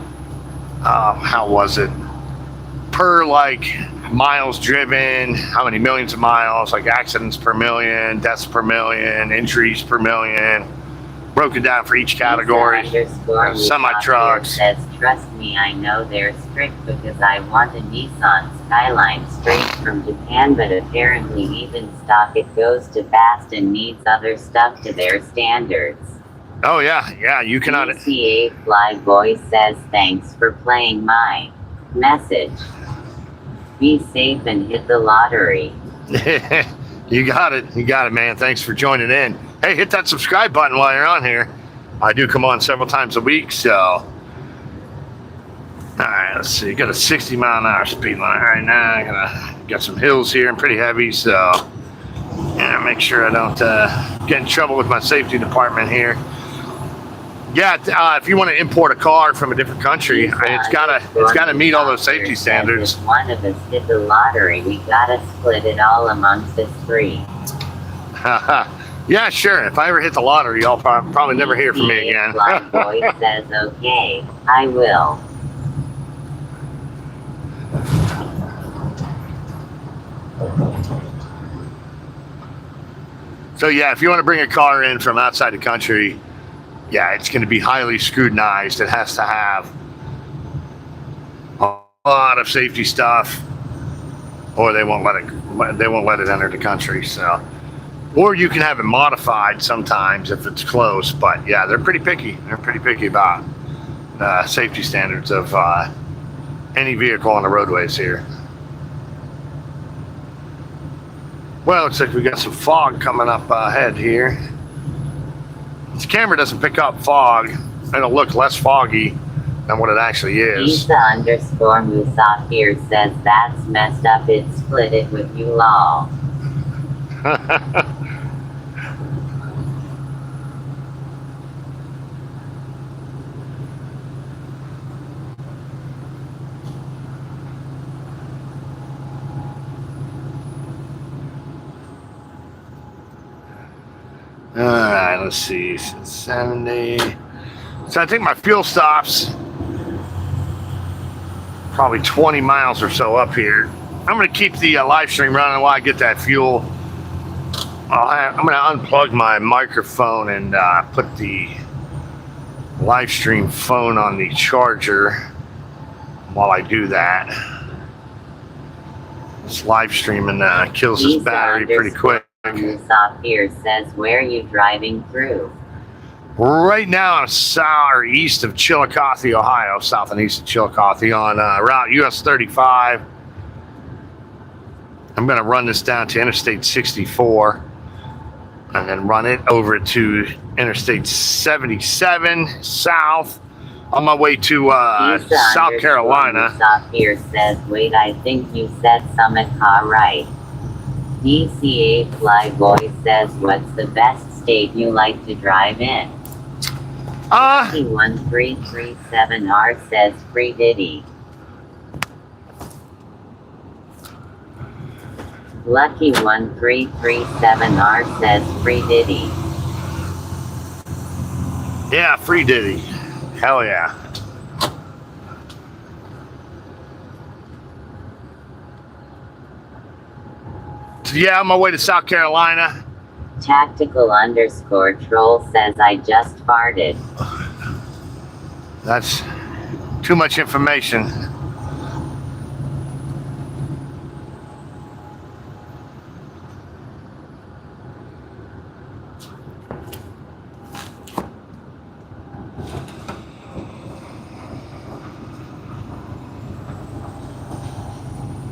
how was it per like miles driven, how many millions of miles, like accidents per million, deaths per million, injuries per million, broken down for each category. Semi trucks says, trust me, I know they're strict because I want a Nissan Skyline straight from Japan, but apparently even stock it goes too fast and needs other stuff to their standards. Oh yeah, you cannot. DCA Flyboy says, thanks for playing my message. Be safe and hit the lottery. You got it, man. Thanks for joining in. Hey, hit that subscribe button while you're on here. I do come on several times a week, so. All right, let's see. Got a 60-mile-an-hour speed limit right now. Got some hills here and pretty heavy, so yeah, make sure I don't get in trouble with my safety department here. Yeah, if you want to import a car from a different country, it's gotta meet all those safety standards. If one of us hit the lottery, we gotta split it all amongst us three. Yeah, sure. If I ever hit the lottery, y'all probably never hear from me again. Boy says, okay, I will. So yeah, if you want to bring a car in from outside the country, yeah, it's going to be highly scrutinized. It has to have a lot of safety stuff, or they won't let it enter the country. So, or you can have it modified sometimes if it's close. But yeah, they're pretty picky. They're pretty picky about safety standards of any vehicle on the roadways here. Well, looks like we got some fog coming up ahead here. This camera doesn't pick up fog. It'll look less foggy than what it actually is. Isa_Musafir says, that's messed up. It split it with you, lol. All right, let's see, 70. So I think my fuel stops probably 20 miles or so up here. I'm going to keep the live stream running while I get that fuel. I'm going to unplug my microphone and put the live stream phone on the charger while I do that. This live streaming kills this battery pretty quick. Musafir says, where are you driving through? Right now I'm east of Chillicothe, Ohio, south and east of Chillicothe on Route US 35. I'm going to run this down to Interstate 64 and then run it over to Interstate 77 south on my way to South Carolina. Musafir says, wait, I think you said Summit car right. DCA Flyboy says, what's the best state you like to drive in? 1337R says, free Diddy. Lucky 1337R says, free Diddy. Yeah, free Diddy. Hell yeah. Yeah, on my way to South Carolina. Tactical_troll says, I just farted. That's too much information.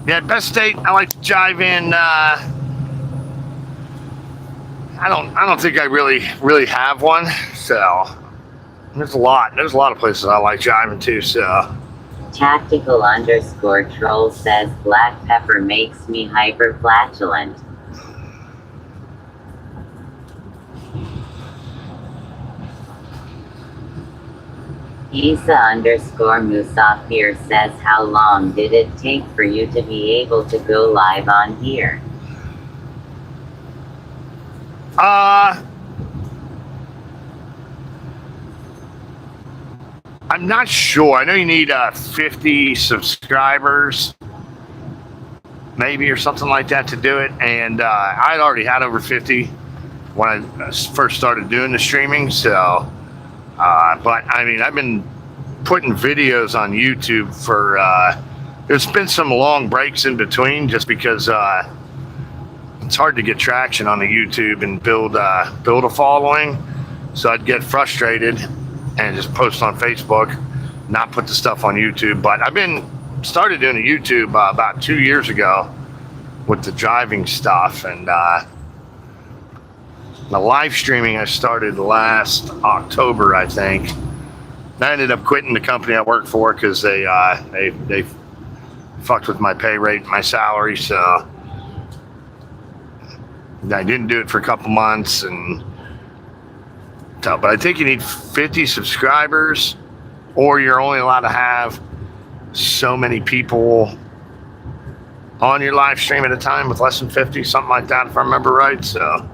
Yeah, best state I like to drive in. I don't think I really have one. So there's a lot of places I like driving to. So Tactical_troll says black pepper makes me hyperflatulent. Isa_Musafir says how long did it take for you to be able to go live on here? I'm not sure. I know you need 50 subscribers, maybe, or something like that to do it. And I'd already had over 50 when I first started doing the streaming. So, but I mean, I've been putting videos on YouTube for. There's been some long breaks in between, just because it's hard to get traction on the YouTube and build a following. So I'd get frustrated and just post on Facebook, not put the stuff on YouTube. But I've been started doing a YouTube about 2 years ago with the driving stuff, and the live streaming I started last October, I think. I ended up quitting the company I worked for because they fucked with my pay rate, my salary. So I didn't do it for a couple months, but I think you need 50 subscribers, or you're only allowed to have so many people on your live stream at a time with less than 50, something like that, if I remember right. So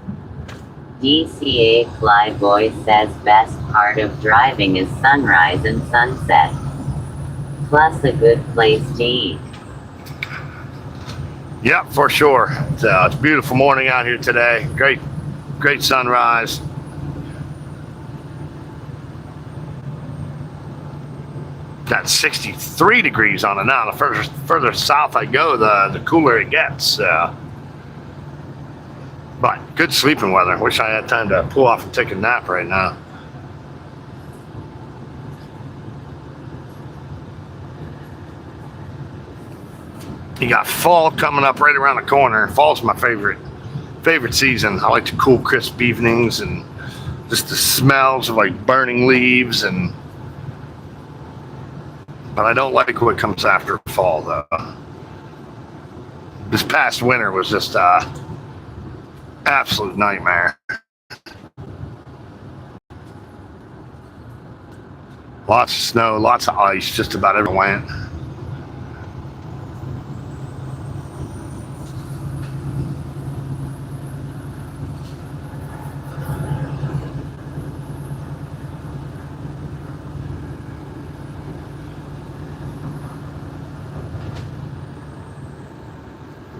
DCA Flyboy says best part of driving is sunrise and sunset, plus a good place to eat. Yep, for sure. So it's a beautiful morning out here today. Great sunrise. Got 63 degrees on it now. The further south I go, the cooler it gets. But good sleeping weather. Wish I had time to pull off and take a nap right now. You got fall coming up right around the corner. Fall's my favorite season. I like the cool, crisp evenings and just the smells of like burning leaves but I don't like what comes after fall, though. This past winter was just absolute nightmare. Lots of snow, lots of ice, just about everywhere went.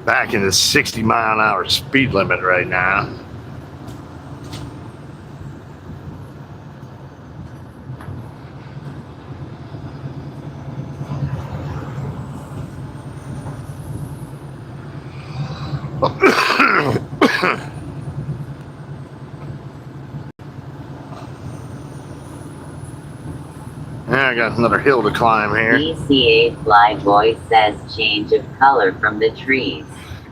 Back in the 60-mile-an-hour speed limit right now. Yeah, I got another hill to climb here. DCA Flyboy says change of color from the trees.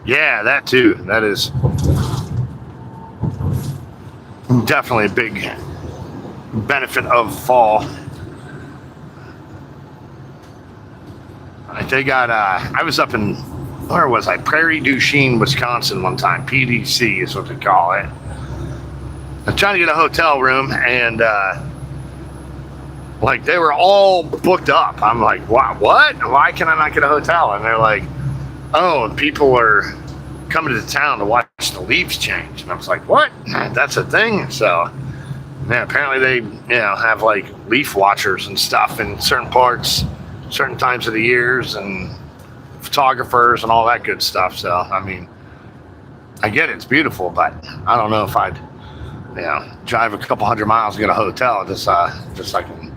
Yeah, that too. That is definitely a big benefit of fall. They got, I was up in, where was I? Prairie du Chien, Wisconsin one time. PDC is what they call it. I'm trying to get a hotel room, and like they were all booked up. I'm like, what? Why can I not get a hotel? And they're like, oh, people are coming to town to watch the leaves change. And I was like, what? That's a thing? So, yeah, apparently they, have like leaf watchers and stuff in certain parts, certain times of the years, and photographers and all that good stuff. So, I mean, I get it. It's beautiful, but I don't know if I'd, drive a couple hundred miles to get a hotel just so I can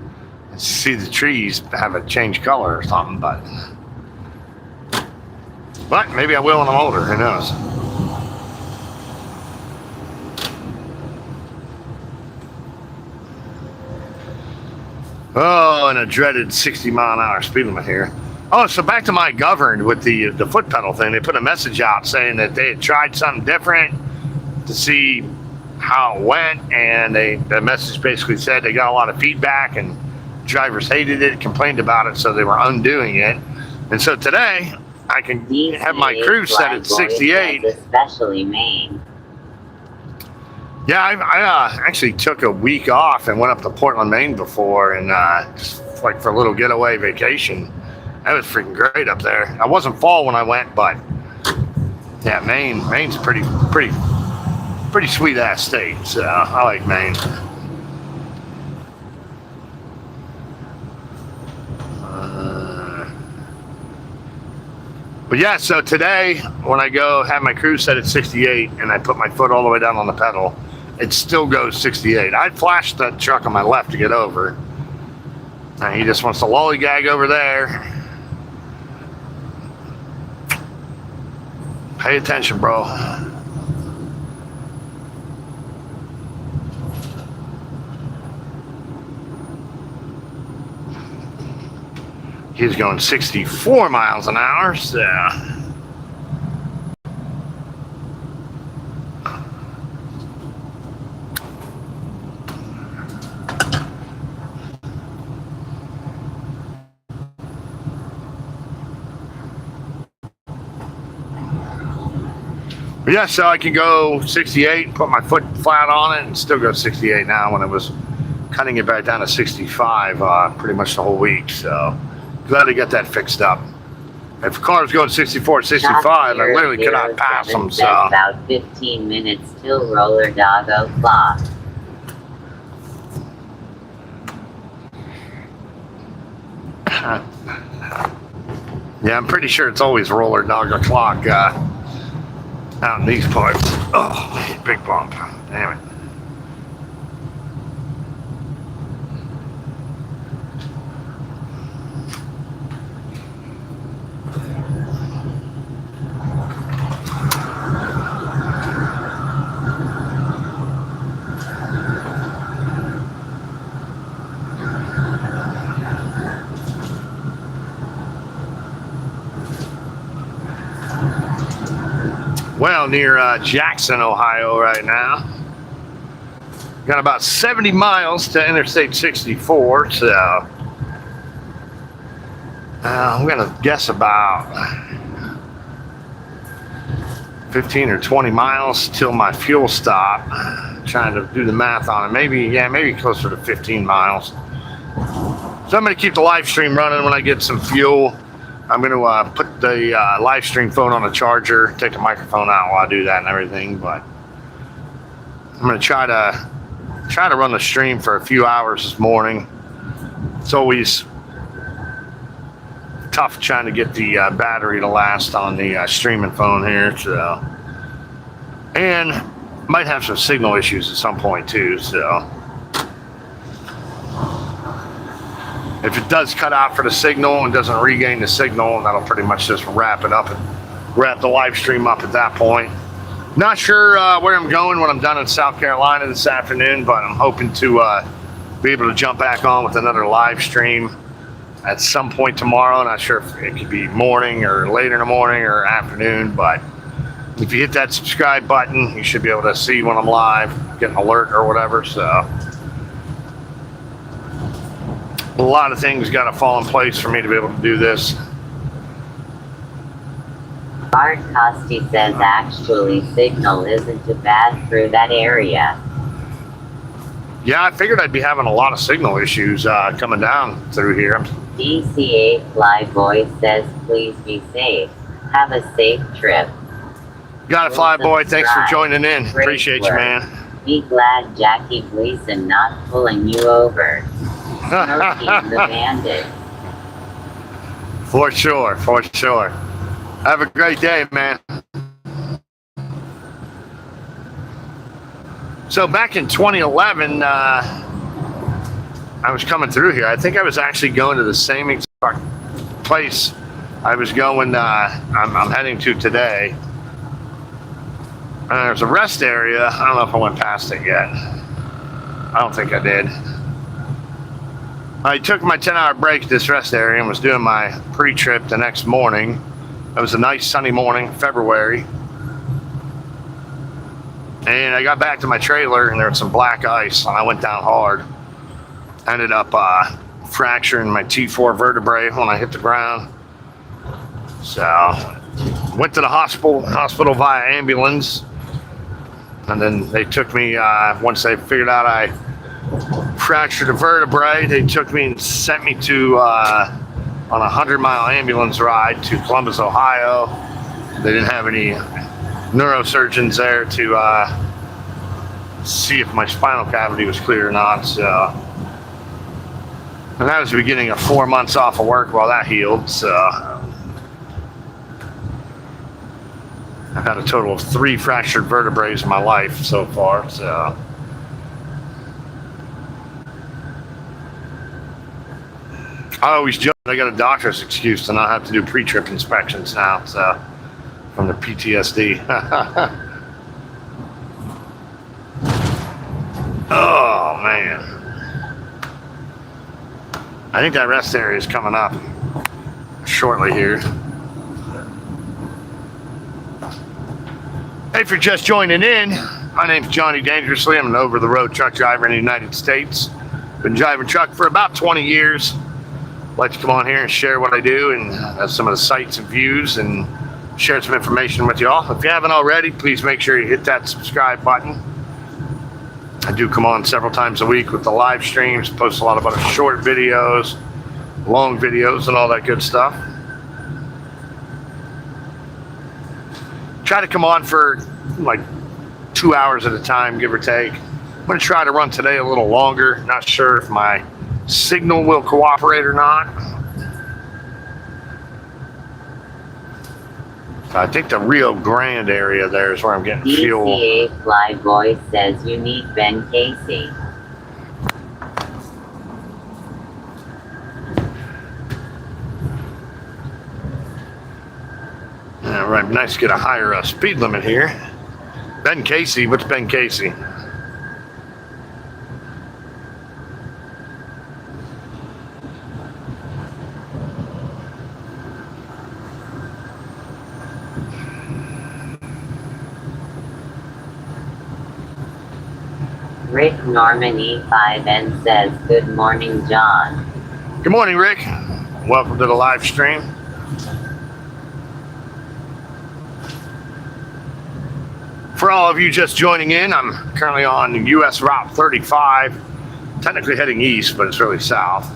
see the trees have a change color or something. But maybe I will when I'm older. Who knows? Oh, and a dreaded 60-mile-an-hour speed limit here. Oh, so back to my governed with the foot pedal thing. They put a message out saying that they had tried something different to see how it went, and the message basically said they got a lot of feedback and drivers hated it, complained about it, so they were undoing it. And so today I can have my cruise set at 68. Especially Maine. Yeah, I actually took a week off and went up to Portland, Maine before, and just like for a little getaway vacation. That was freaking great up there. I wasn't fall when I went, but yeah, Maine's a pretty sweet ass state. So I like Maine. But yeah, so today when I go have my cruise set at 68 and I put my foot all the way down on the pedal, it still goes 68. I flashed that truck on my left to get over. And he just wants to lollygag over there. Pay attention, bro. He's going 64 miles an hour, so. But yeah, so I can go 68, put my foot flat on it, and still go 68 now when I was cutting it back down to 65 pretty much the whole week. So glad to get that fixed up. If a car's going 64, 65, I literally cannot pass them. So about 15 minutes till roller dog o'clock. Yeah, I'm pretty sure it's always roller dog o'clock out in these parts. Oh, big bump. Damn it. Well, near Jackson, Ohio right now. Got about 70 miles to Interstate 64, so I'm going to guess about 15 or 20 miles till my fuel stop. Trying to do the math on it. Maybe closer to 15 miles. So I'm going to keep the live stream running when I get some fuel. I'm going to put the live stream phone on a charger, take the microphone out while I do that and everything. But I'm going to try to run the stream for a few hours this morning. It's always tough trying to get the battery to last on the streaming phone here. So, and might have some signal issues at some point too. So if it does cut out for the signal and doesn't regain the signal, that'll pretty much just wrap it up and wrap the live stream up at that point. Not sure where I'm going when I'm done in South Carolina this afternoon, but I'm hoping to be able to jump back on with another live stream at some point tomorrow. Not sure if it could be morning or later in the morning or afternoon, but if you hit that subscribe button, you should be able to see when I'm live, get an alert or whatever. So a lot of things got to fall in place for me to be able to do this. Bart Costi says actually signal isn't too bad through that area. Yeah, I figured I'd be having a lot of signal issues coming down through here. DCA Flyboy says please be safe. Have a safe trip. Got it, Flyboy. Thanks for joining in. Great Appreciate work. you, man. Be glad Jackie Gleason not pulling you over. Smokey the Bandit. For sure, for sure. Have a great day, man. So back in 2011, I was coming through here. I think I was actually going to the same exact place I was going, I'm heading to today. There's a rest area. I don't know if I went past it yet. I don't think I did. I took my 10-hour break at this rest area and was doing my pre-trip the next morning. It was a nice sunny morning, February. And I got back to my trailer and there was some black ice and I went down hard. Ended up fracturing my T4 vertebrae when I hit the ground. So, went to the hospital via ambulance. And then they took me, once they figured out I fractured a vertebrae, they took me and sent me to on a 100-mile ambulance ride to Columbus, Ohio. They didn't have any neurosurgeons there to see if my spinal cavity was clear or not. So, and that was the beginning of 4 months off of work while that healed. So I've had a total of 3 fractured vertebrae in my life so far. So I always joke I got a doctor's excuse to not have to do pre-trip inspections now. So from the PTSD. Oh man. I think that rest area is coming up shortly here. Hey, if you're just joining in, my name's Johnny Dangerously. I'm an over-the-road truck driver in the United States. Been driving truck for about 20 years. Like to come on here and share what I do and some of the sights and views and share some information with you all. If you haven't already, please make sure you hit that subscribe button. I do come on several times a week with the live streams, post a lot of other short videos, long videos, and all that good stuff. Try to come on for like 2 hours at a time, give or take. I'm going to try to run today a little longer. Not sure if my signal will cooperate or not. I think the Rio Grande area there is where I'm getting fuel. DCA Flyboy says you need Ben Casey. All right, nice to get a higher speed limit here. Ben Casey, what's Ben Casey? Rick Norman E5N says, good morning, John. Good morning, Rick. Welcome to the live stream. For all of you just joining in, I'm currently on US Route 35, technically heading east, but it's really south.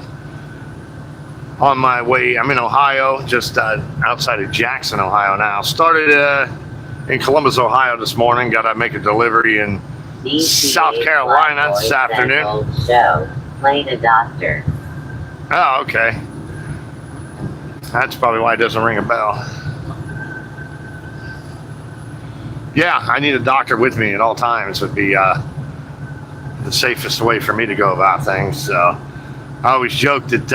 On my way, I'm in Ohio, just outside of Jackson, Ohio now. Started in Columbus, Ohio this morning, got to make a delivery in South Carolina this afternoon. Old show. Played a doctor. Oh, okay. That's probably why it doesn't ring a bell. Yeah, I need a doctor with me at all times would be the safest way for me to go about things. So I always joke that,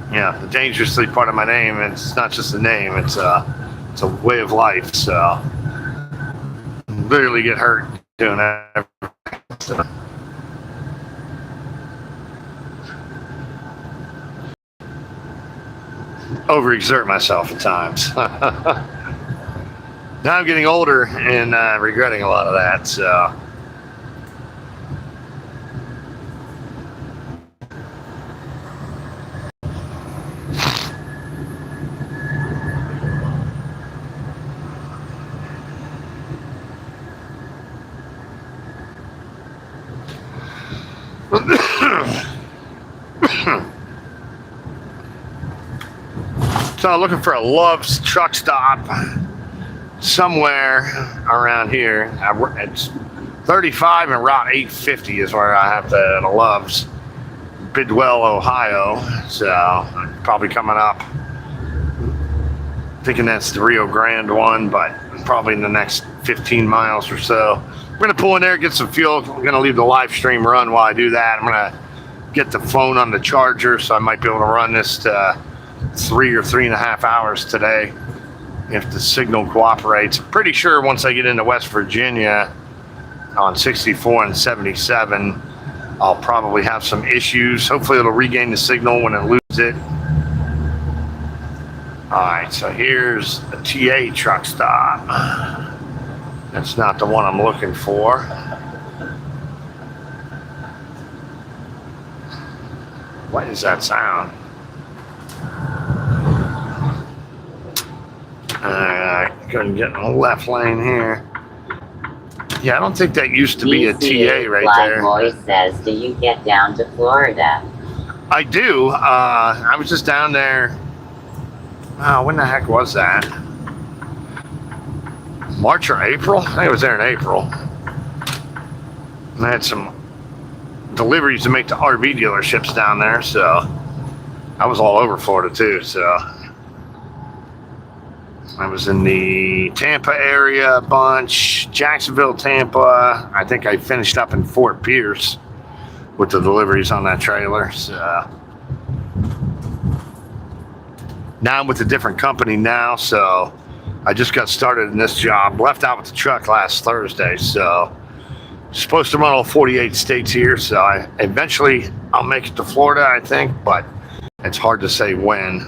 the dangerously part of my name, it's not just a name, it's a way of life. So literally get hurt doing that. So. Overexert myself at times. Now I'm getting older and regretting a lot of that, so. So looking for a Love's truck stop somewhere around here. It's 35 and Route 850 is where I have to Love's, Bidwell, Ohio. So probably coming up. Thinking that's the Rio Grande one, but probably in the next 15 miles or so. We're gonna pull in there, get some fuel. I'm gonna leave the live stream run while I do that. I'm gonna get the phone on the charger, so I might be able to run this to 3 or 3.5 hours today if the signal cooperates. Pretty sure once I get into West Virginia on 64 and 77, I'll probably have some issues. Hopefully it'll regain the signal when it loses it. Alright, so here's a TA truck stop. That's not the one I'm looking for. What is that sound? Alright, go and get in the left lane here. Yeah, I don't think that used to be a TA right there. Boy says, do you get down to Florida? I do. I was just down there. Oh, when the heck was that? March or April? I think I was there in April. And I had some deliveries to make to RV dealerships down there, so I was all over Florida too. So I was in the Tampa area a bunch, Jacksonville, Tampa. I think I finished up in Fort Pierce with the deliveries on that trailer. So now I'm with a different company now, so I just got started in this job. Left out with the truck last Thursday, so supposed to run all 48 states here. So eventually I'll make it to Florida, I think, but it's hard to say when.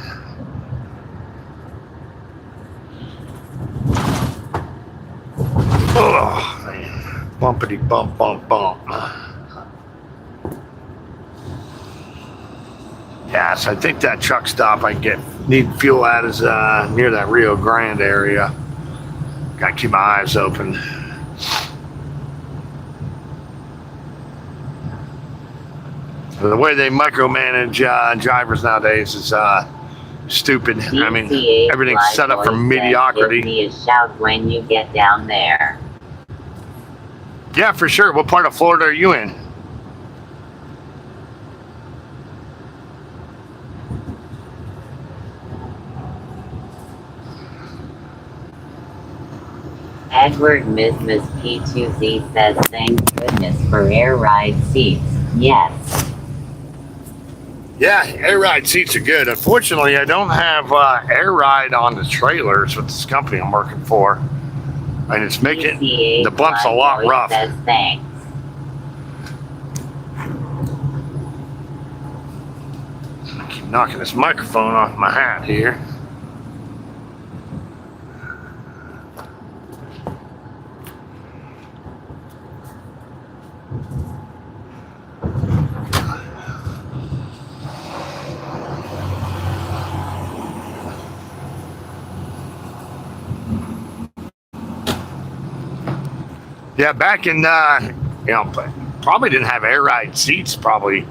Oh, man. Bumpity bump, bump, bump. Yes, I think that truck stop I need fuel at is near that Rio Grande area. Gotta keep my eyes open. The way they micromanage drivers nowadays is stupid. I mean, everything's set up for mediocrity. Give me a shout when you get down there. Yeah, for sure. What part of Florida are you in? Edward Mismas P2Z says thank goodness for air ride seats. Yes. Yeah, air ride seats are good. Unfortunately, I don't have air ride on the trailers with this company I'm working for. And it's making the bumps a lot rough. Says thanks. I keep knocking this microphone off my hat here. Yeah, back in, probably didn't have air ride seats, probably.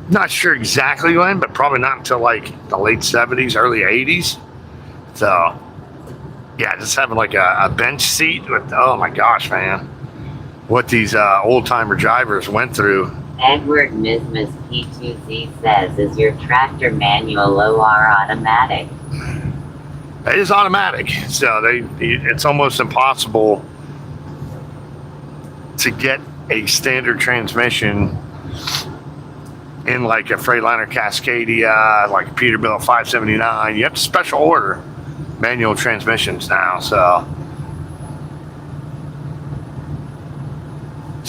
Not sure exactly when, but probably not until like the late 70s, early 80s. So, yeah, just having like a bench seat with, oh my gosh, man. What these old-timer drivers went through. Edward Mismas P2Z says, is your tractor manual or automatic? It is automatic, so it's almost impossible to get a standard transmission in like a Freightliner Cascadia, like a Peterbilt 579. You have to special order manual transmissions now. So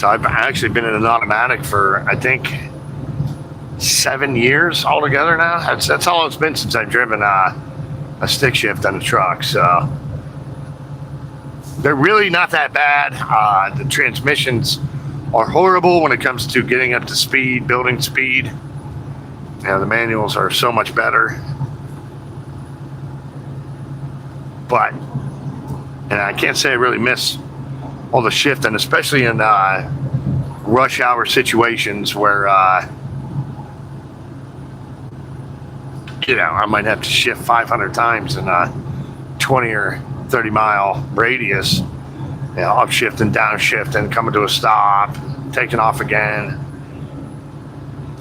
I've actually been in an automatic for, I think, 7 years altogether now. That's all it's been since I've driven a stick shift on a truck. So they're really not that bad. The transmissions are horrible when it comes to getting up to speed, building speed. The manuals are so much better. But, and I can't say I really miss all the shifting, especially in rush hour situations where, I might have to shift 500 times in a 20 or 30 mile radius, upshifting, downshifting, coming to a stop, taking off again.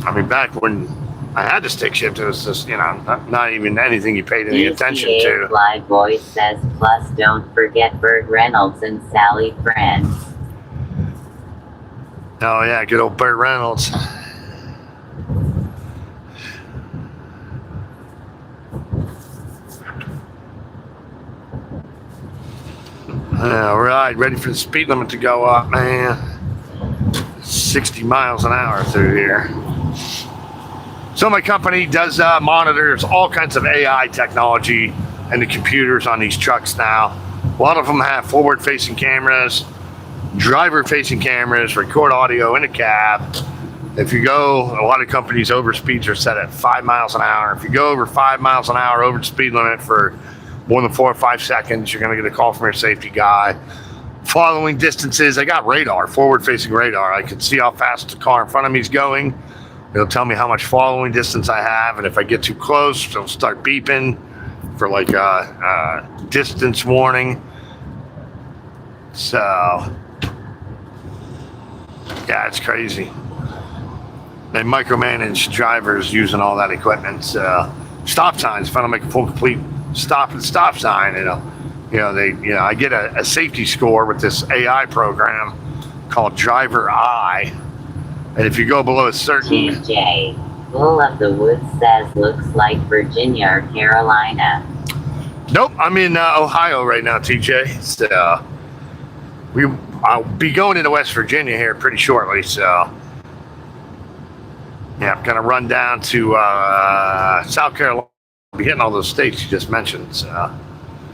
I mean, back when I had to stick shift, it was just, not even anything you paid any attention to. Fly Boy says, plus don't forget Burt Reynolds and Sally Friends. Oh yeah, good old Burt Reynolds. All right, ready for the speed limit to go up, man. 60 miles an hour through here. So my company does monitors all kinds of AI technology and the computers on these trucks now. A lot of them have forward-facing cameras, driver-facing cameras, record audio in the cab. If you go, a lot of companies' overspeeds are set at 5 miles an hour. If you go over 5 miles an hour over the speed limit for more than 4 or 5 seconds, you're going to get a call from your safety guy. Following distances, I got radar, forward-facing radar. I can see how fast the car in front of me is going. It'll tell me how much following distance I have, and if I get too close, it'll start beeping for like a distance warning. So, yeah, it's crazy. They micromanage drivers using all that equipment. So, stop signs, if I don't make a full complete stop and stop sign, I get a safety score with this AI program called Driver Eye. And if you go below a certain... TJ, Bull of the Woods says looks like Virginia or Carolina. Nope, I'm in Ohio right now, TJ. So I'll be going into West Virginia here pretty shortly. So yeah, I'm gonna run down to South Carolina. I'll be hitting all those states you just mentioned. So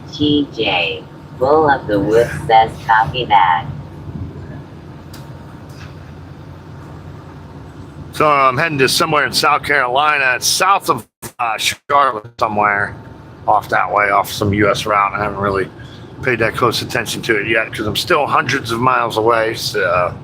TJ, Bull of the Woods says copy that. So I'm heading to somewhere in South Carolina. It's south of Charlotte somewhere, off that way, off some U.S. route. I haven't really paid that close attention to it yet because I'm still hundreds of miles away. So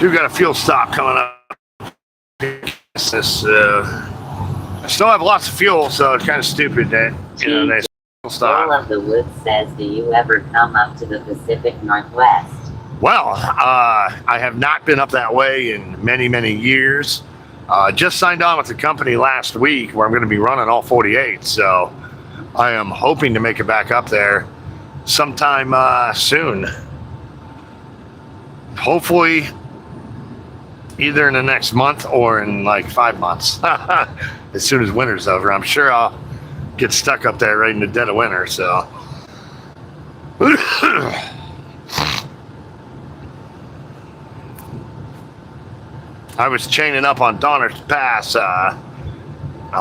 do got a fuel stop coming up. I still have lots of fuel, so it's kind of stupid that they stop. Bull of the Woods says, do you ever come up to the Pacific Northwest? Well, I have not been up that way in many, many years. Just signed on with the company last week where I'm going to be running all 48. So I am hoping to make it back up there sometime soon. Hopefully either in the next month or in like 5 months. As soon as winter's over. I'm sure I'll get stuck up there right in the dead of winter. So I was chaining up on Donner's Pass a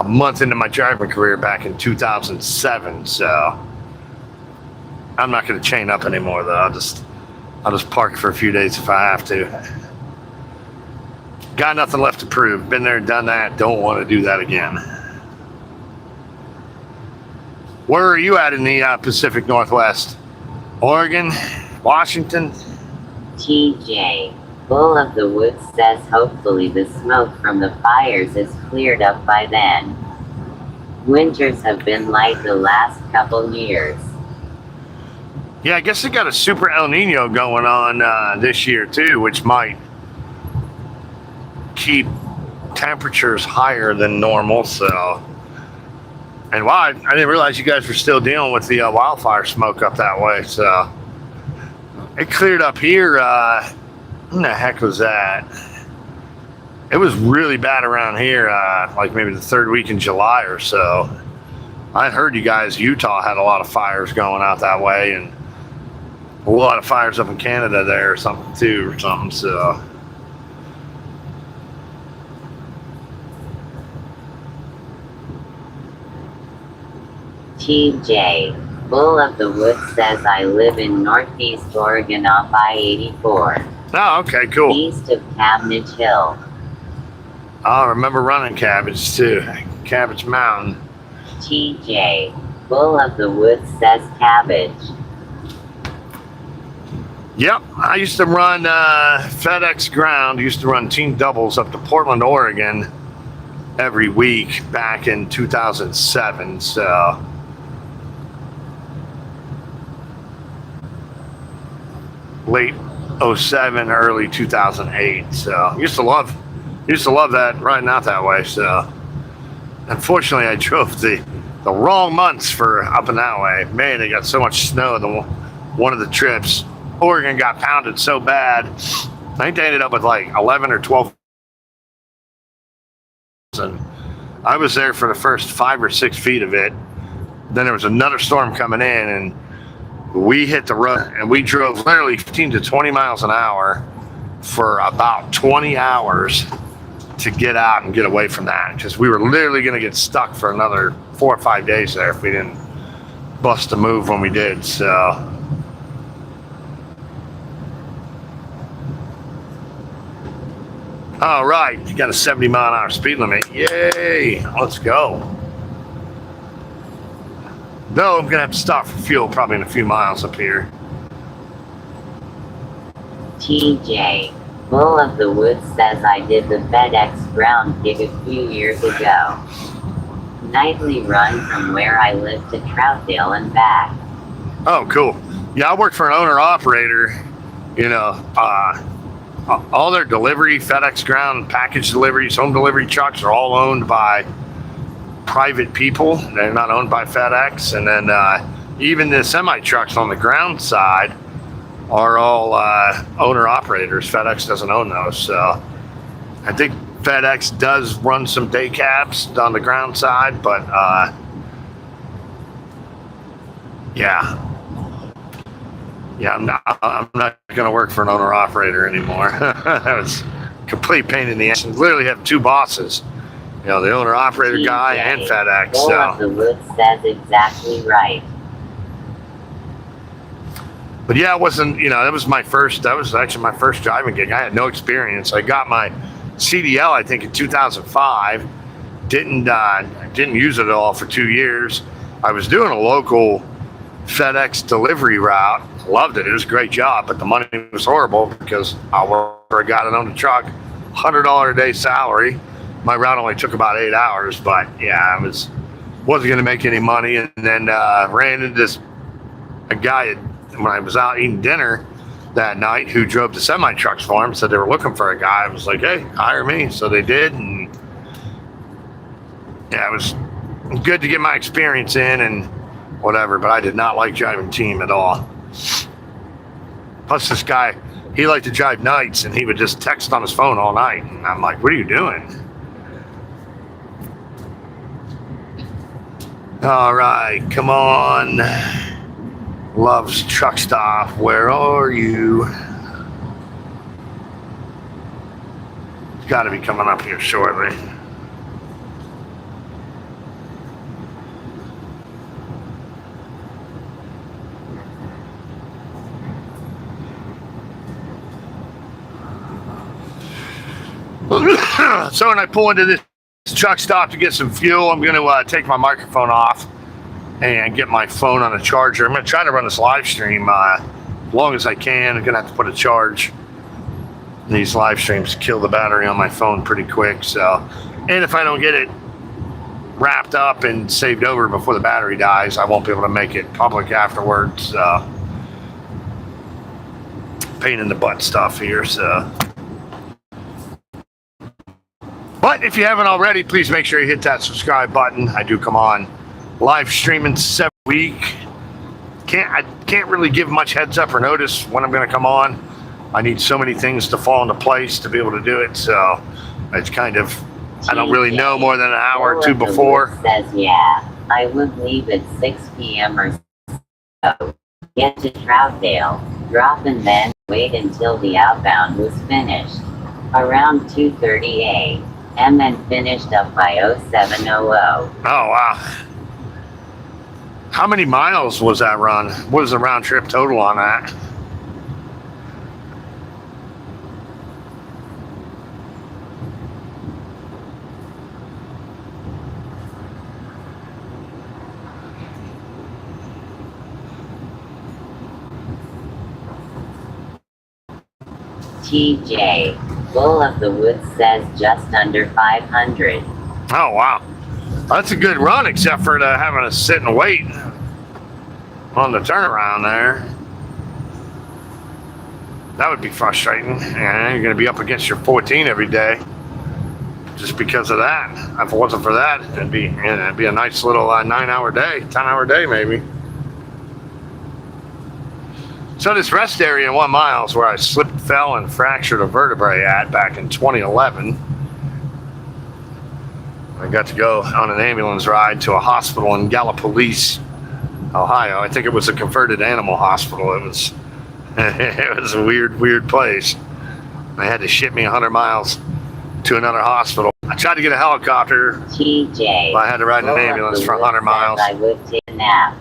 month into my driving career back in 2007. So I'm not going to chain up anymore, though. I'll just park for a few days if I have to. Got nothing left to prove. Been there, done that. Don't want to do that again. Where are you at in the Pacific Northwest? Oregon? Washington? TJ, Bull of the Woods says hopefully the smoke from the fires is cleared up by then. Winters have been like the last couple years. Yeah, I guess they got a super El Nino going on this year too, which might keep temperatures higher than normal. So, and wow, I didn't realize you guys were still dealing with the wildfire smoke up that way. So it cleared up here. When the heck was that? It was really bad around here, like maybe the third week in July or so. I heard you guys, Utah had a lot of fires going out that way, and a lot of fires up in Canada there or something too, or something. So TJ, Bull of the Woods says I live in Northeast Oregon off I-84. oh, okay, cool. East of Cabbage Hill. I remember running Cabbage too, Cabbage Mountain. TJ, Bull of the Woods says Cabbage. Yep, I used to run FedEx Ground, used to run team doubles up to Portland, Oregon every week back in 2007, so late 07, early 2008. So used to love that riding out that way. So unfortunately, I drove the wrong months for up and that way. Man, they got so much snow. One of the trips, Oregon got pounded so bad. I think they ended up with like 11 or 12 and I was there for the first 5 or 6 feet of it. Then there was another storm coming in, and we hit the road, and we drove literally 15 to 20 miles an hour for about 20 hours to get out and get away from that, because we were literally going to get stuck for another 4 or 5 days there if we didn't bust a move when we did. So all right, you got a 70 mile an hour speed limit. Yay, let's go. Though I'm gonna have to stop for fuel probably in a few miles up here. TJ, Bull of the Woods says I did the FedEx ground gig a few years ago. Nightly run from where I live to Troutdale and back. Oh, cool. Yeah, I worked for an owner-operator. You know, all their delivery, FedEx ground, package deliveries, home delivery trucks are all owned by private people. They're not owned by FedEx. And then even the semi-trucks on the ground side are all owner-operators. FedEx doesn't own those. So I think FedEx does run some day cabs on the ground side, but yeah, I'm not going to work for an owner-operator anymore. That was a complete pain in the ass. You literally have 2 bosses, you know, the owner-operator guy and FedEx. Bull of the Woods says exactly right. But yeah, it wasn't, you know, that was actually my first driving gig. I had no experience. I got my CDL, I think, in 2005. Didn't use it at all for 2 years. I was doing a local FedEx delivery route. Loved it. It was a great job, but the money was horrible because I worked for a guy that owned a truck, $100 a day salary. My route only took about 8 hours, but yeah, I wasn't going to make any money. And then ran into a guy when I was out eating dinner that night who drove the semi trucks for him. Said they were looking for a guy. I was like, hey, hire me. So they did, and yeah, it was good to get my experience in and whatever. But I did not like driving team at all. Plus, this guy, he liked to drive nights, and he would just text on his phone all night. And I'm like, what are you doing? All right, come on. Love's truck stop. Where are you? It's got to be coming up here shortly. So when I pull into this truck stop to get some fuel, I'm going to take my microphone off and get my phone on a charger. I'm going to try to run this live stream as long as I can. I'm going to have to put a charge. These live streams kill the battery on my phone pretty quick. So, and if I don't get it wrapped up and saved over before the battery dies, I won't be able to make it public afterwards. Pain in the butt stuff here. So, but if you haven't already, please make sure you hit that subscribe button. I do come on live streaming every week. I can't really give much heads up or notice when I'm going to come on. I need so many things to fall into place to be able to do it. So it's kind of, I don't really know more than an hour or two before. Says, yeah, I would leave at 6 p.m. or so. Get to Troutdale, drop and then wait until the outbound was finished. Around 2:30 a.m. and then finished up by 0700. Oh, wow. How many miles was that run? What was the round trip total on that? TJ, Bull of the Woods says just under 500. Oh, wow. That's a good run, except for having to sit and wait on the turnaround there. That would be frustrating. And you're going to be up against your 14 every day just because of that. If it wasn't for that, it'd be a nice little 9-hour day, 10-hour day maybe. So this rest area in 1 mile is where I slipped, fell, and fractured a vertebrae at back in 2011. I got to go on an ambulance ride to a hospital in Gallipolis, Ohio. I think it was a converted animal hospital. It was it was a weird place. They had to ship me 100 miles to another hospital. I tried to get a helicopter. TJ. But I had to ride in an ambulance for 100 miles. I would take a nap.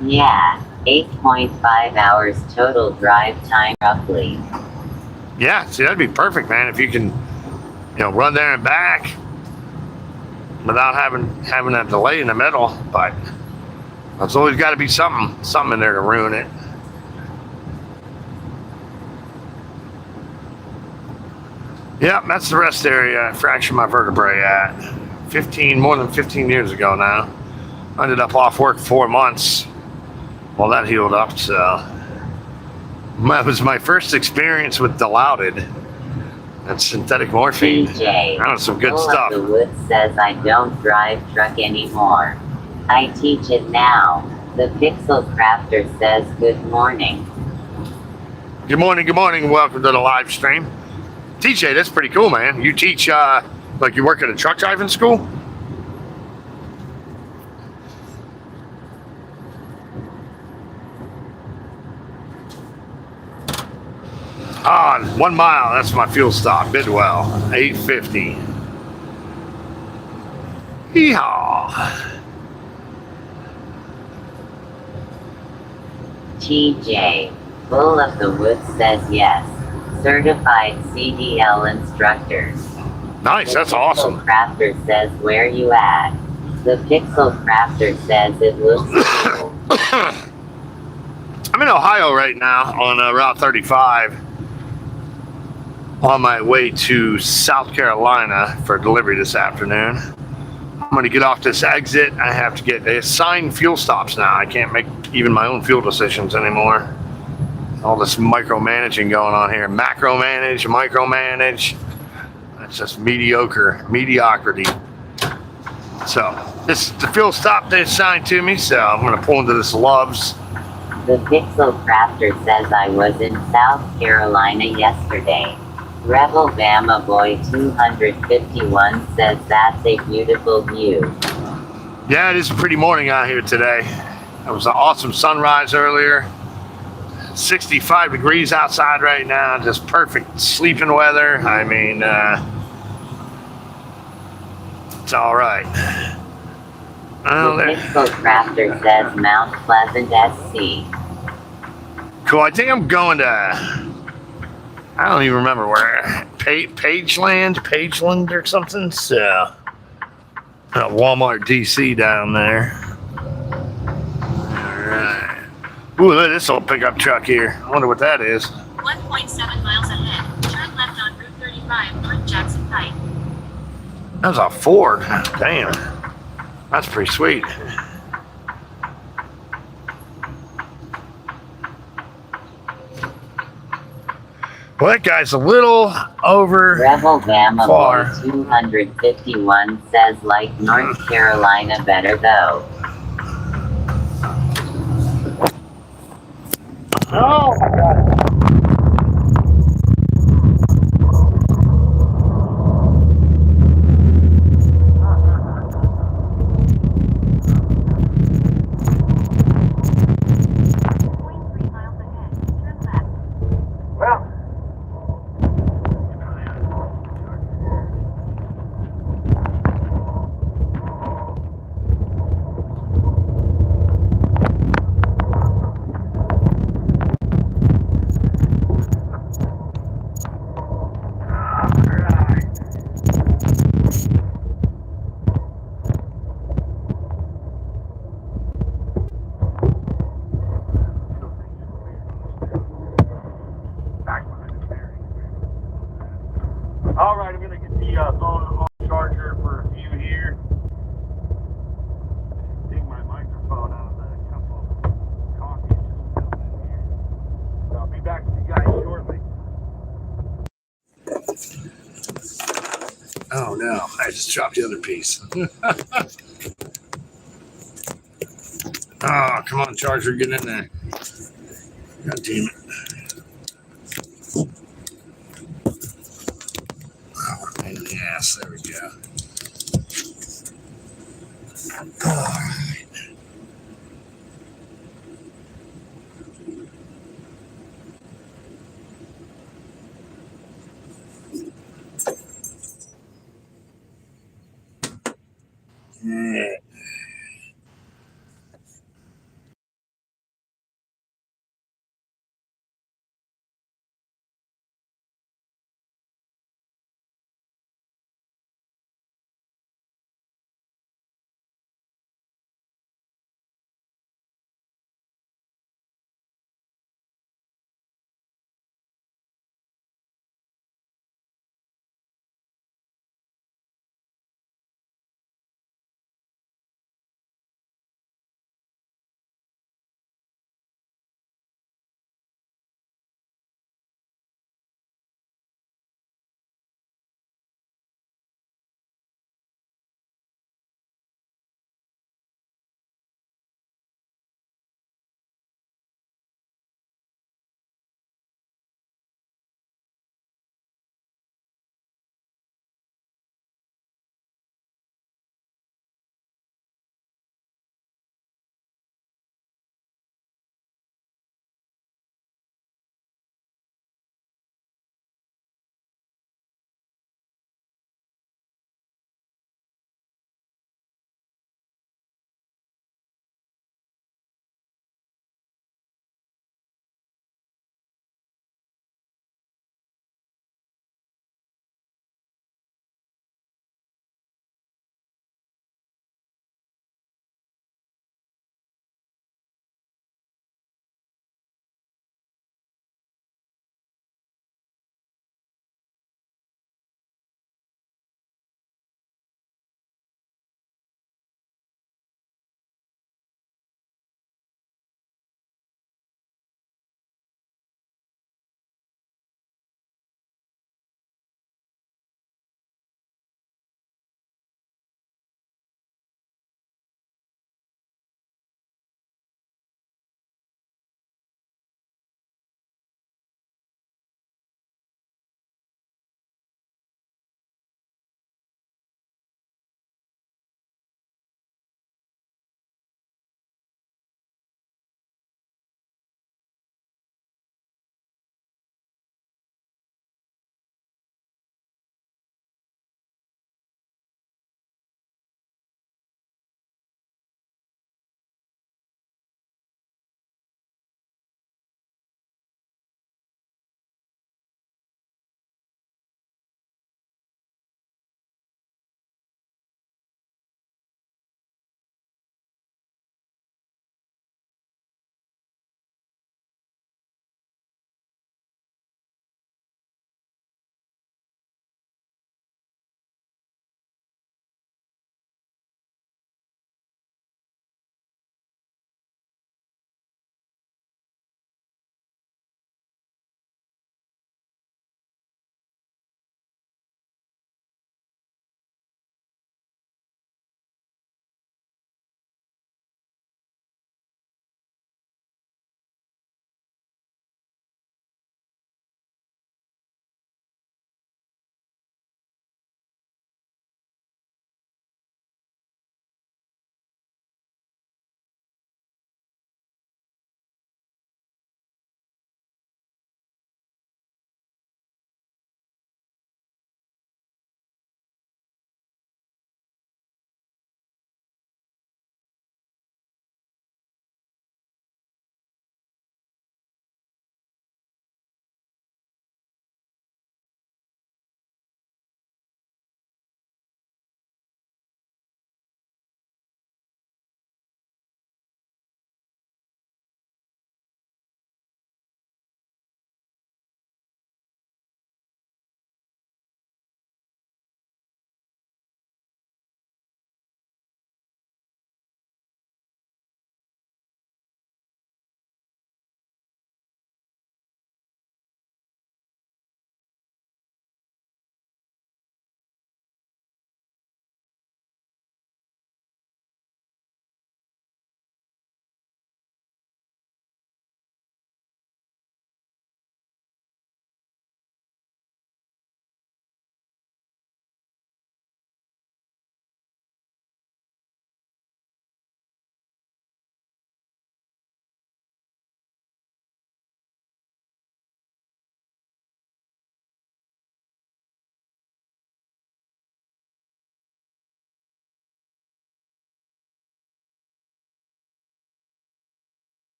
Yeah, 8.5 hours total drive time roughly. Yeah, see, that'd be perfect, man. If you can, run there and back without having that delay in the middle. But there's always got to be something in there to ruin it. Yep, that's the rest area I fractured my vertebrae at. More than 15 years ago now. I ended up off work 4 months while that healed up, so that was my first experience with Dilaudid. That's synthetic morphine. TJ, that was some good Bull stuff. Of the Woods says I don't drive truck anymore. I teach it now. The Pixel Crafter says good morning. Good morning. Welcome to the live stream. TJ, that's pretty cool, man. You teach, like you work at a truck driving school? Ah, 1 mile, that's my fuel stop, Bidwell, 850. Yeehaw. TJ, Bull of the Woods says yes. Certified CDL instructor. Nice, that's awesome. The Pixel Crafter says where you at? The Pixel Crafter says it looks cool. I'm in Ohio right now on Route 35 on my way to South Carolina for delivery this afternoon. I'm going to get off this exit. I have to get assigned fuel stops now. I can't make even my own fuel decisions anymore. All this micromanaging going on here. Macromanage, micromanage. That's just mediocrity. So this is the fuel stop they assigned to me, so I'm going to pull into this Love's. The Pixel Crafter says I was in South Carolina yesterday. Rebel Bama Boy 251 says that's a beautiful view. Yeah, it is a pretty morning out here today. It was an awesome sunrise earlier. 65 degrees outside right now, just perfect sleeping weather. I mean, it's all right. The Pixel Crafter says Mount Pleasant SC. Cool, I think I'm going to, I don't even remember where, Pageland or something, so, Walmart DC down there. All right. Ooh, look at this old pickup truck here. I wonder what that is. 1.7 miles ahead. Turn left on Route 35 toward Jackson Pike. That was a Ford. Damn. That's pretty sweet. Well, that guy's a little over Rebel Bama far. Boy 251 says like North Carolina better though. Oh my God. All right, I'm going to get the phone on charger for a few here. Take my microphone out of the cup of coffee just in here. So I'll be back with you guys shortly. Oh no, I just dropped the other piece. Oh, come on, charger, get in there. God damn it. Oh, pain in the ass. There we go.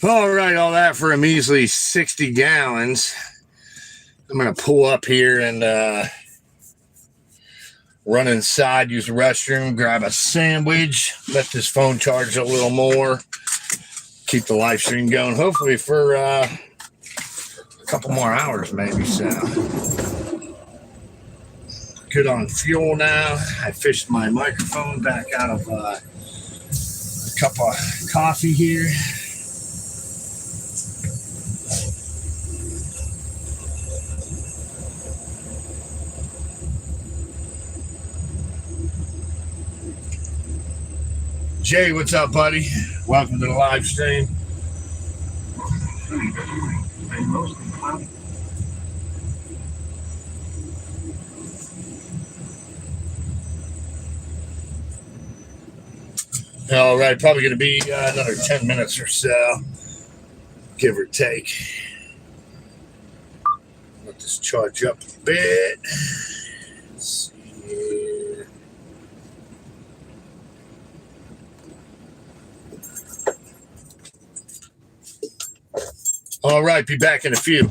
All right, all that for a measly 60 gallons. I'm going to pull up here and run inside, use the restroom, grab a sandwich, let this phone charge a little more, keep the live stream going, hopefully for a couple more hours maybe. So good on fuel now. I fished my microphone back out of a cup of coffee here. Jay, what's up, buddy? Welcome to the live stream. All right, probably going to be another 10 minutes or so, give or take. Let this charge up a bit. Let's see here. All right, be back in a few.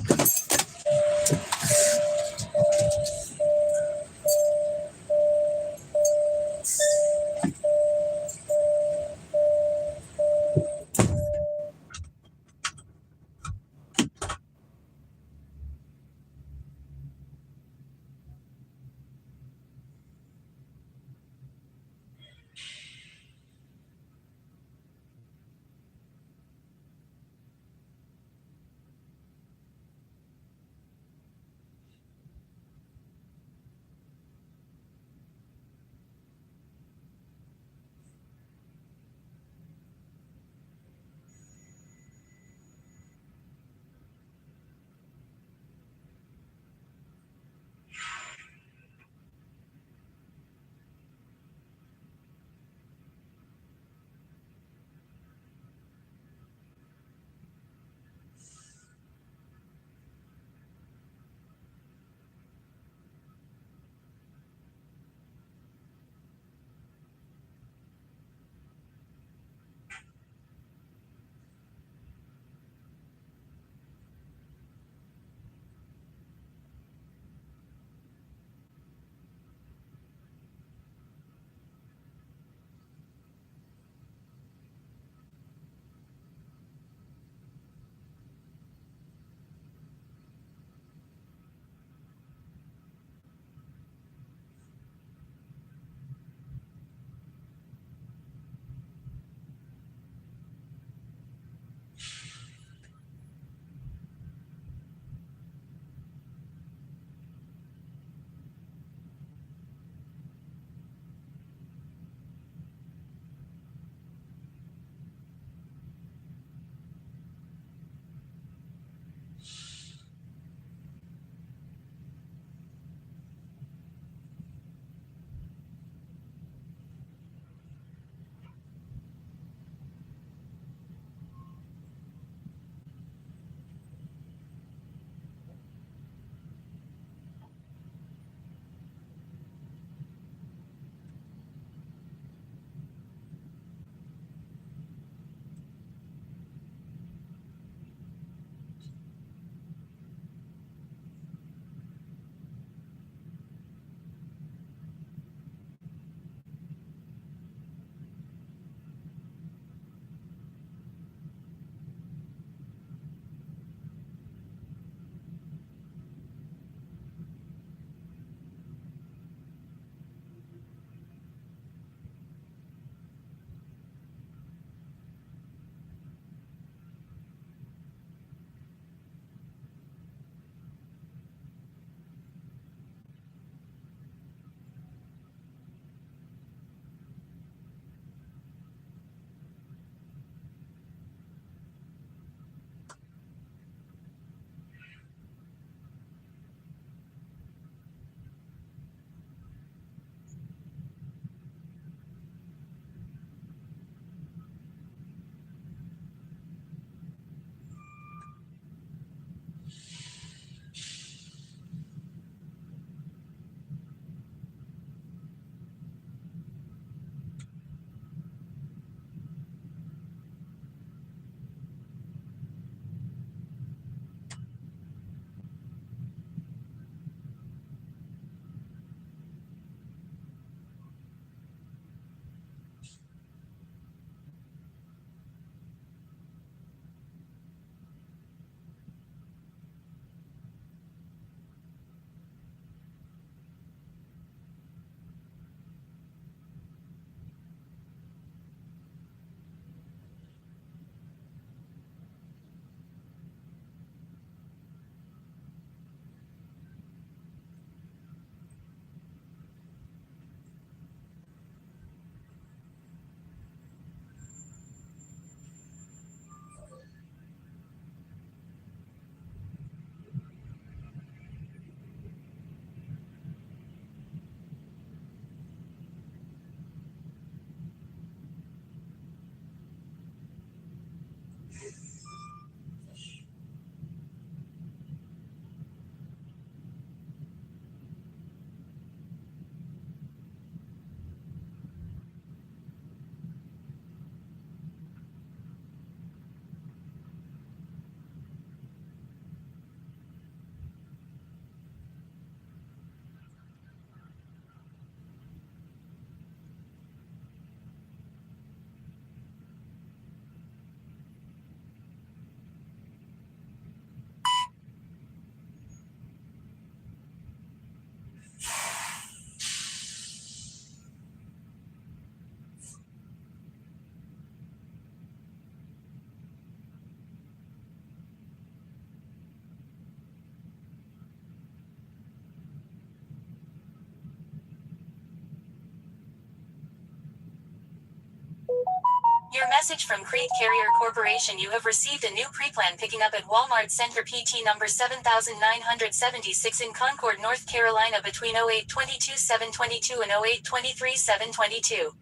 Message from Crate Carrier Corporation. You have received a new pre-plan picking up at Walmart Center PT number 7976 in Concord, North Carolina between 08/22/722 and 08/23/722.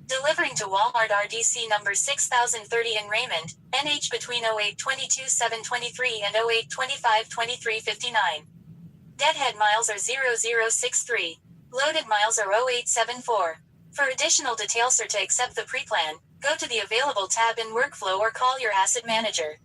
Delivering to Walmart RDC number 6030 in Raymond, NH between 08/22/723 and 08/25/2359. Deadhead miles are 0063. Loaded miles are 0874. For additional details or to accept the pre-plan, go to the Available tab in Workflow or call your asset manager.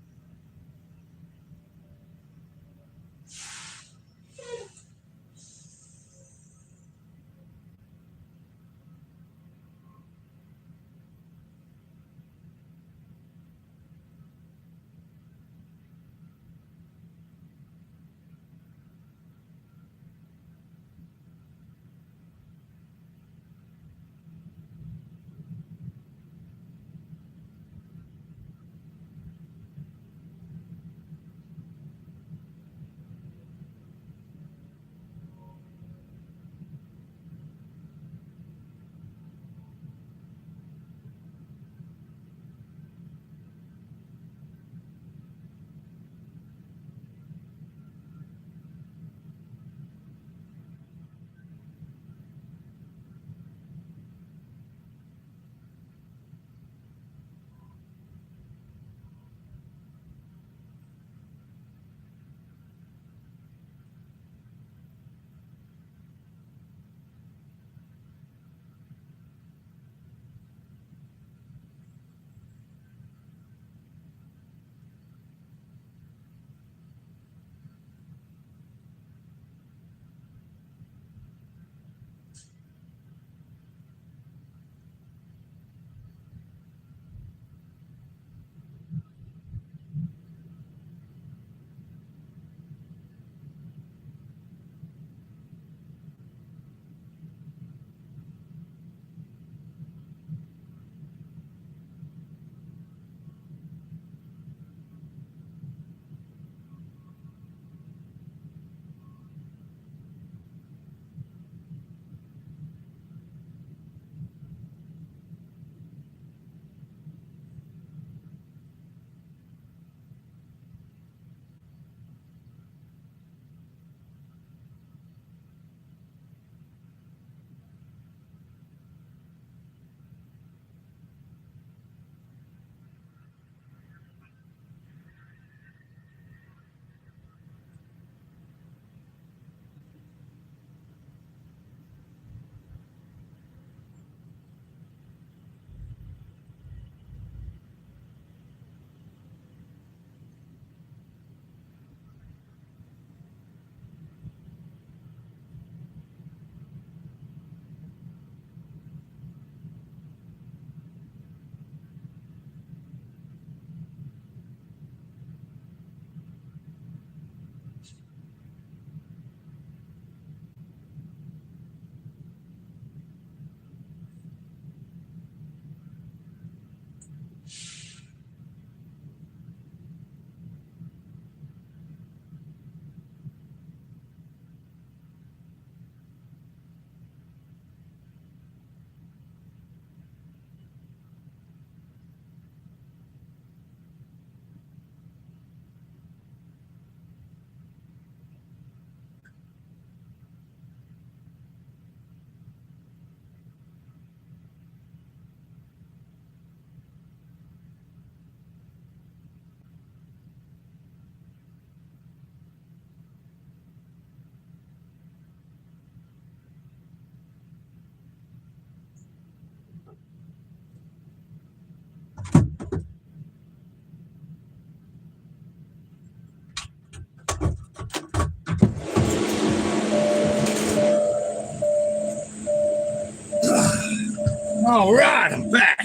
All right, I'm back.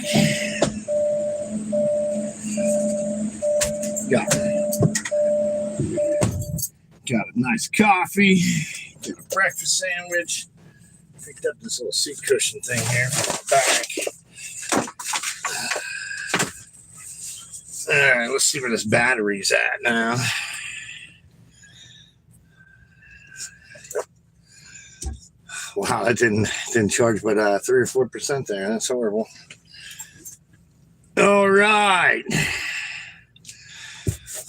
Got a nice coffee, got a breakfast sandwich, picked up this little seat cushion thing here for my back. All right, let's see where this battery's at now. Wow, that didn't charge but 3 or 4% there. That's horrible. All right.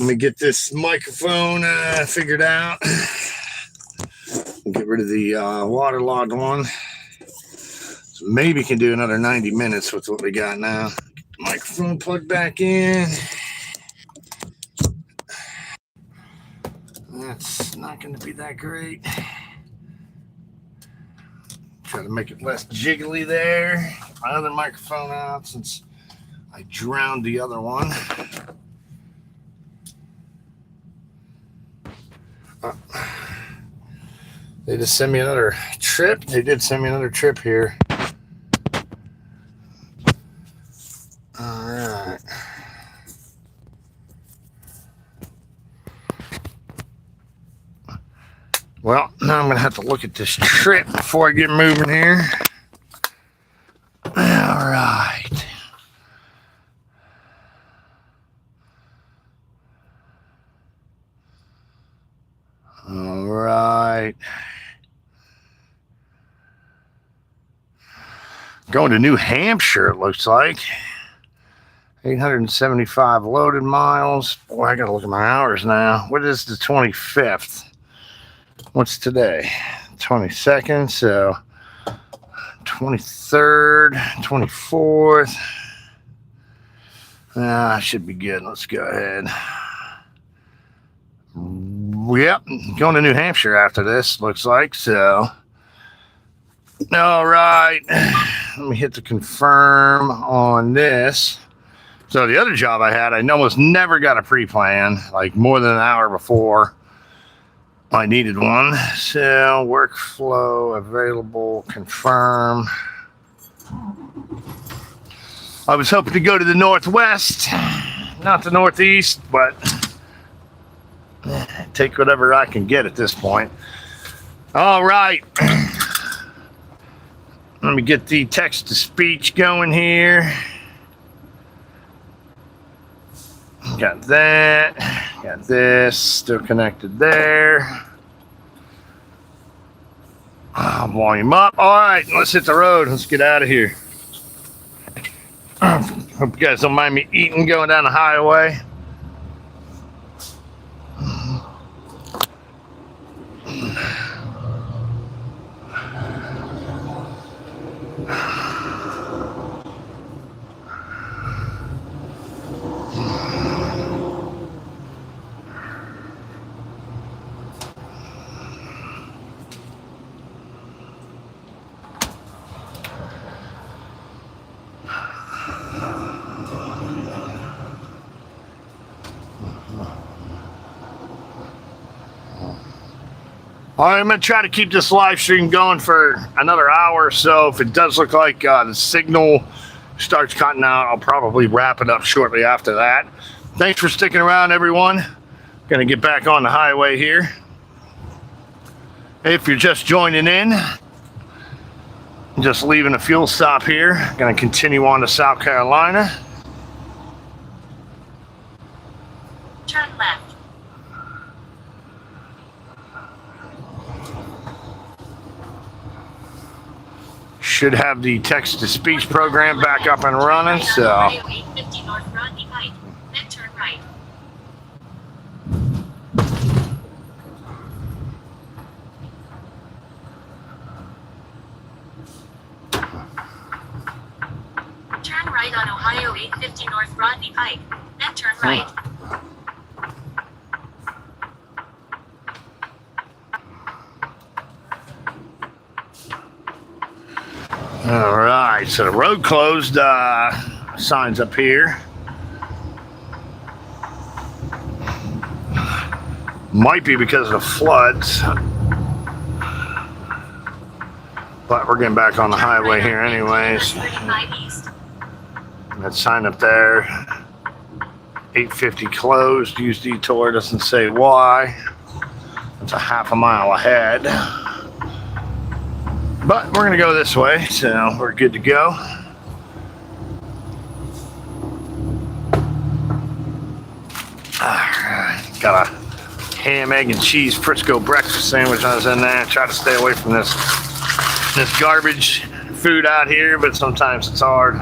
Let me get this microphone figured out. Get rid of the waterlogged one. So maybe can do another 90 minutes with what we got now. Microphone plugged back in. That's not going to be that great. Try to make it less jiggly there. Get my other microphone out since I drowned the other one. They just sent me another trip. They did send me another trip here. All right. Well, now I'm going to have to look at this trip before I get moving here. All right. All right. Going to New Hampshire, it looks like. 875 loaded miles. Boy, I got to look at my hours now. What is the 25th? What's today? 22nd, so 23rd, 24th. Should be good. Let's go ahead. Yep, going to New Hampshire after this, looks like, so. All right, let me hit the confirm on this. So the other job I had, I almost never got a pre-plan, like more than an hour before I needed one. So workflow available, confirm. I was hoping to go to the Northwest, not the Northeast, but take whatever I can get at this point. All right. Let me get the text-to-speech going here. Got that. Got this. Still connected there. Volume up. All right, let's hit the road. Let's get out of here. Hope you guys don't mind me eating going down the highway. All right, I'm going to try to keep this live stream going for another hour or so. If it does look like the signal starts cutting out, I'll probably wrap it up shortly after that. Thanks for sticking around, everyone. Going to get back on the highway here. If you're just joining in, just leaving a fuel stop here. Going to continue on to South Carolina. Turn left. Should have the text-to-speech program back up and running, so. Highway 850 North Rodney Pike, then turn right. Turn right on Ohio 850 North Rodney Pike, then turn right. All right, so the road closed, signs up here. Might be because of the floods. But we're getting back on the highway here anyways. That sign up there, 850 closed, use detour, doesn't say why. It's a half a mile ahead. But we're gonna go this way, so we're good to go. Alright, got a ham, egg, and cheese Frisco breakfast sandwich I was in there. Try to stay away from this garbage food out here, but sometimes it's hard.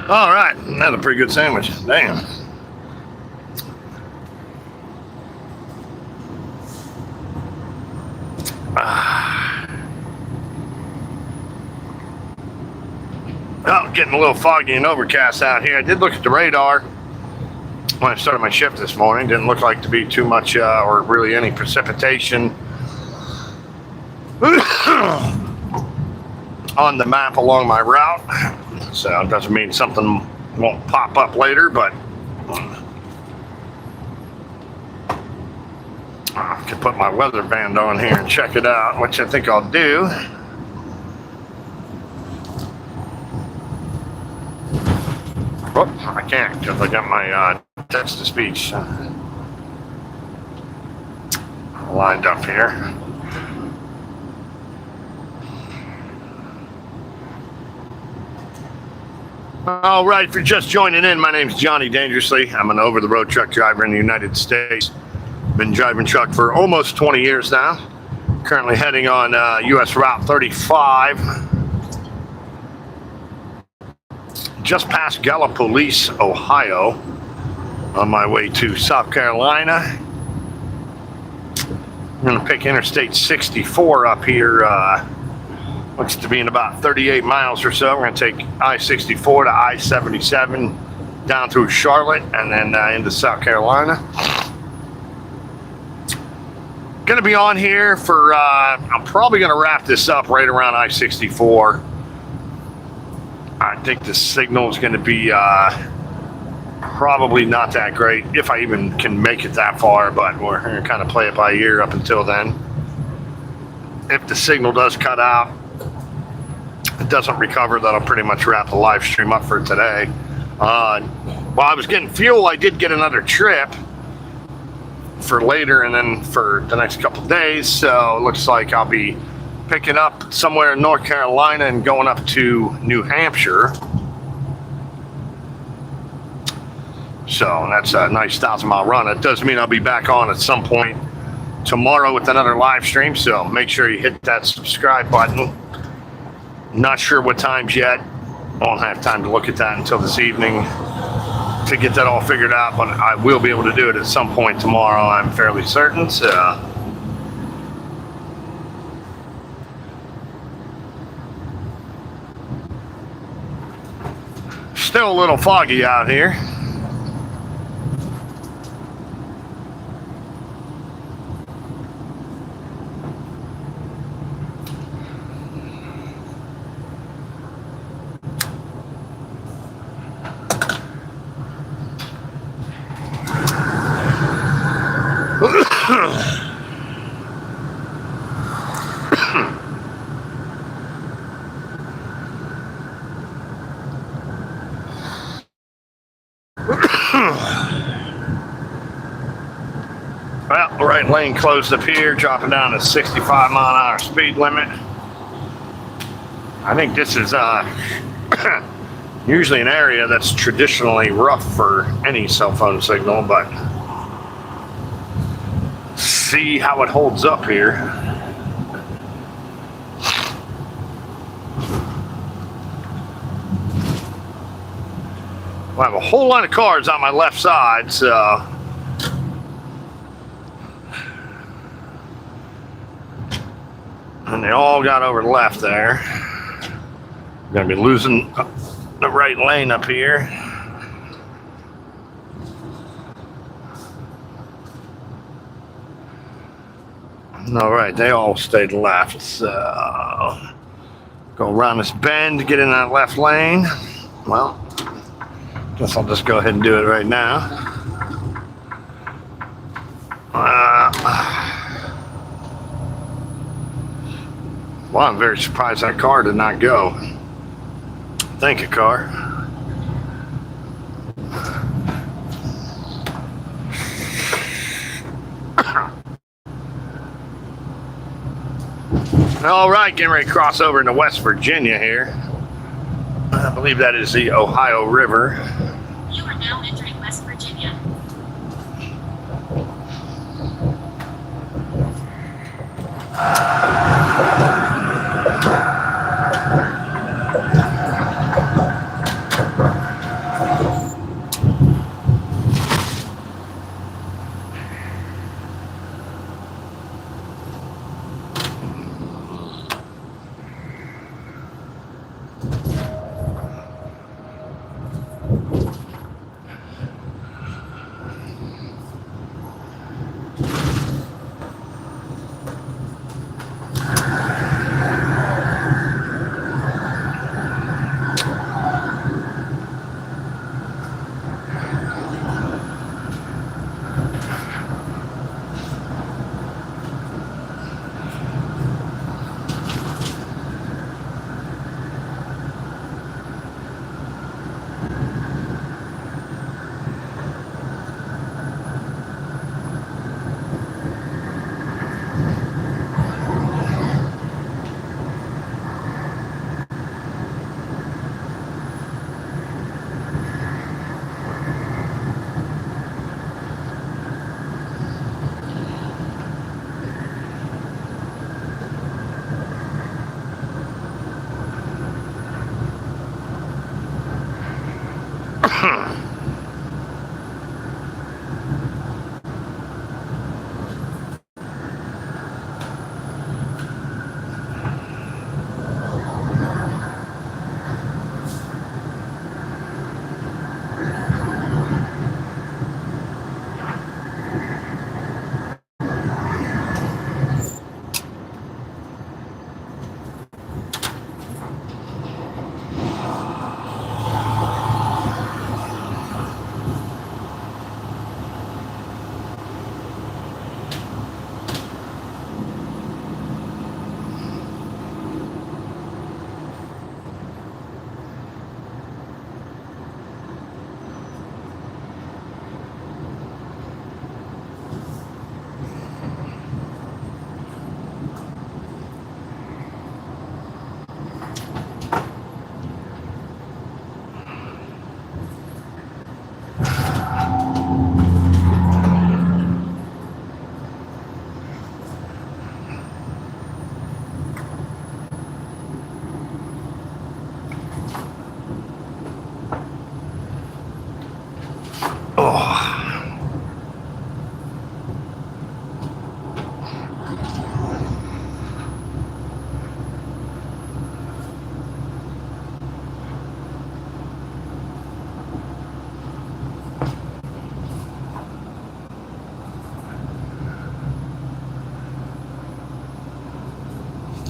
All right, that's a pretty good sandwich. Damn. Oh, getting a little foggy and overcast out here. I did look at the radar when I started my shift this morning. Didn't look like to be too much or really any precipitation on the map along my route. So it doesn't mean something won't pop up later, but I can put my weather band on here and check it out, which I think I'll do. Oh, I can't because I got my text-to-speech lined up here. All right, if you're just joining in, my name's Johnny Dangerously. I'm an over-the-road truck driver in the United States. Been driving truck for almost 20 years now. Currently heading on US Route 35. Just past Gallipolis, Ohio, on my way to South Carolina. I'm going to pick Interstate 64 up here. Looks to be in about 38 miles or so. We're going to take I-64 to I-77 down through Charlotte and then into South Carolina. Going to be on here for, I'm probably going to wrap this up right around I-64. I think the signal is going to be probably not that great, if I even can make it that far, but we're going to kind of play it by ear up until then. If the signal does cut out, it doesn't recover, that'll pretty much wrap the live stream up for today. While I was getting fuel, I did get another trip for later and then for the next couple of days, so it looks like I'll be picking up somewhere in North Carolina and going up to New Hampshire. So that's a nice 1,000-mile run. It does mean I'll be back on at some point tomorrow with another live stream, so make sure you hit that subscribe button. Not sure what times yet. Won't have time to look at that until this evening to get that all figured out, but I will be able to do it at some point tomorrow, I'm fairly certain. So still a little foggy out here. Well, the right lane closed up here, dropping down to 65-mile-an-hour speed limit. I think this is usually an area that's traditionally rough for any cell phone signal, but see how it holds up here. I have a whole lot of cars on my left side, so and they all got over the left there. I'm gonna be losing the right lane up here. All right, they all stayed left, so go around this bend, get in that left lane. Well, guess I'll just go ahead and do it right now. Well, I'm very surprised that car did not go. Thank you, car. All right, getting ready to cross over into West Virginia here. I believe that is the Ohio River. You are now entering West Virginia.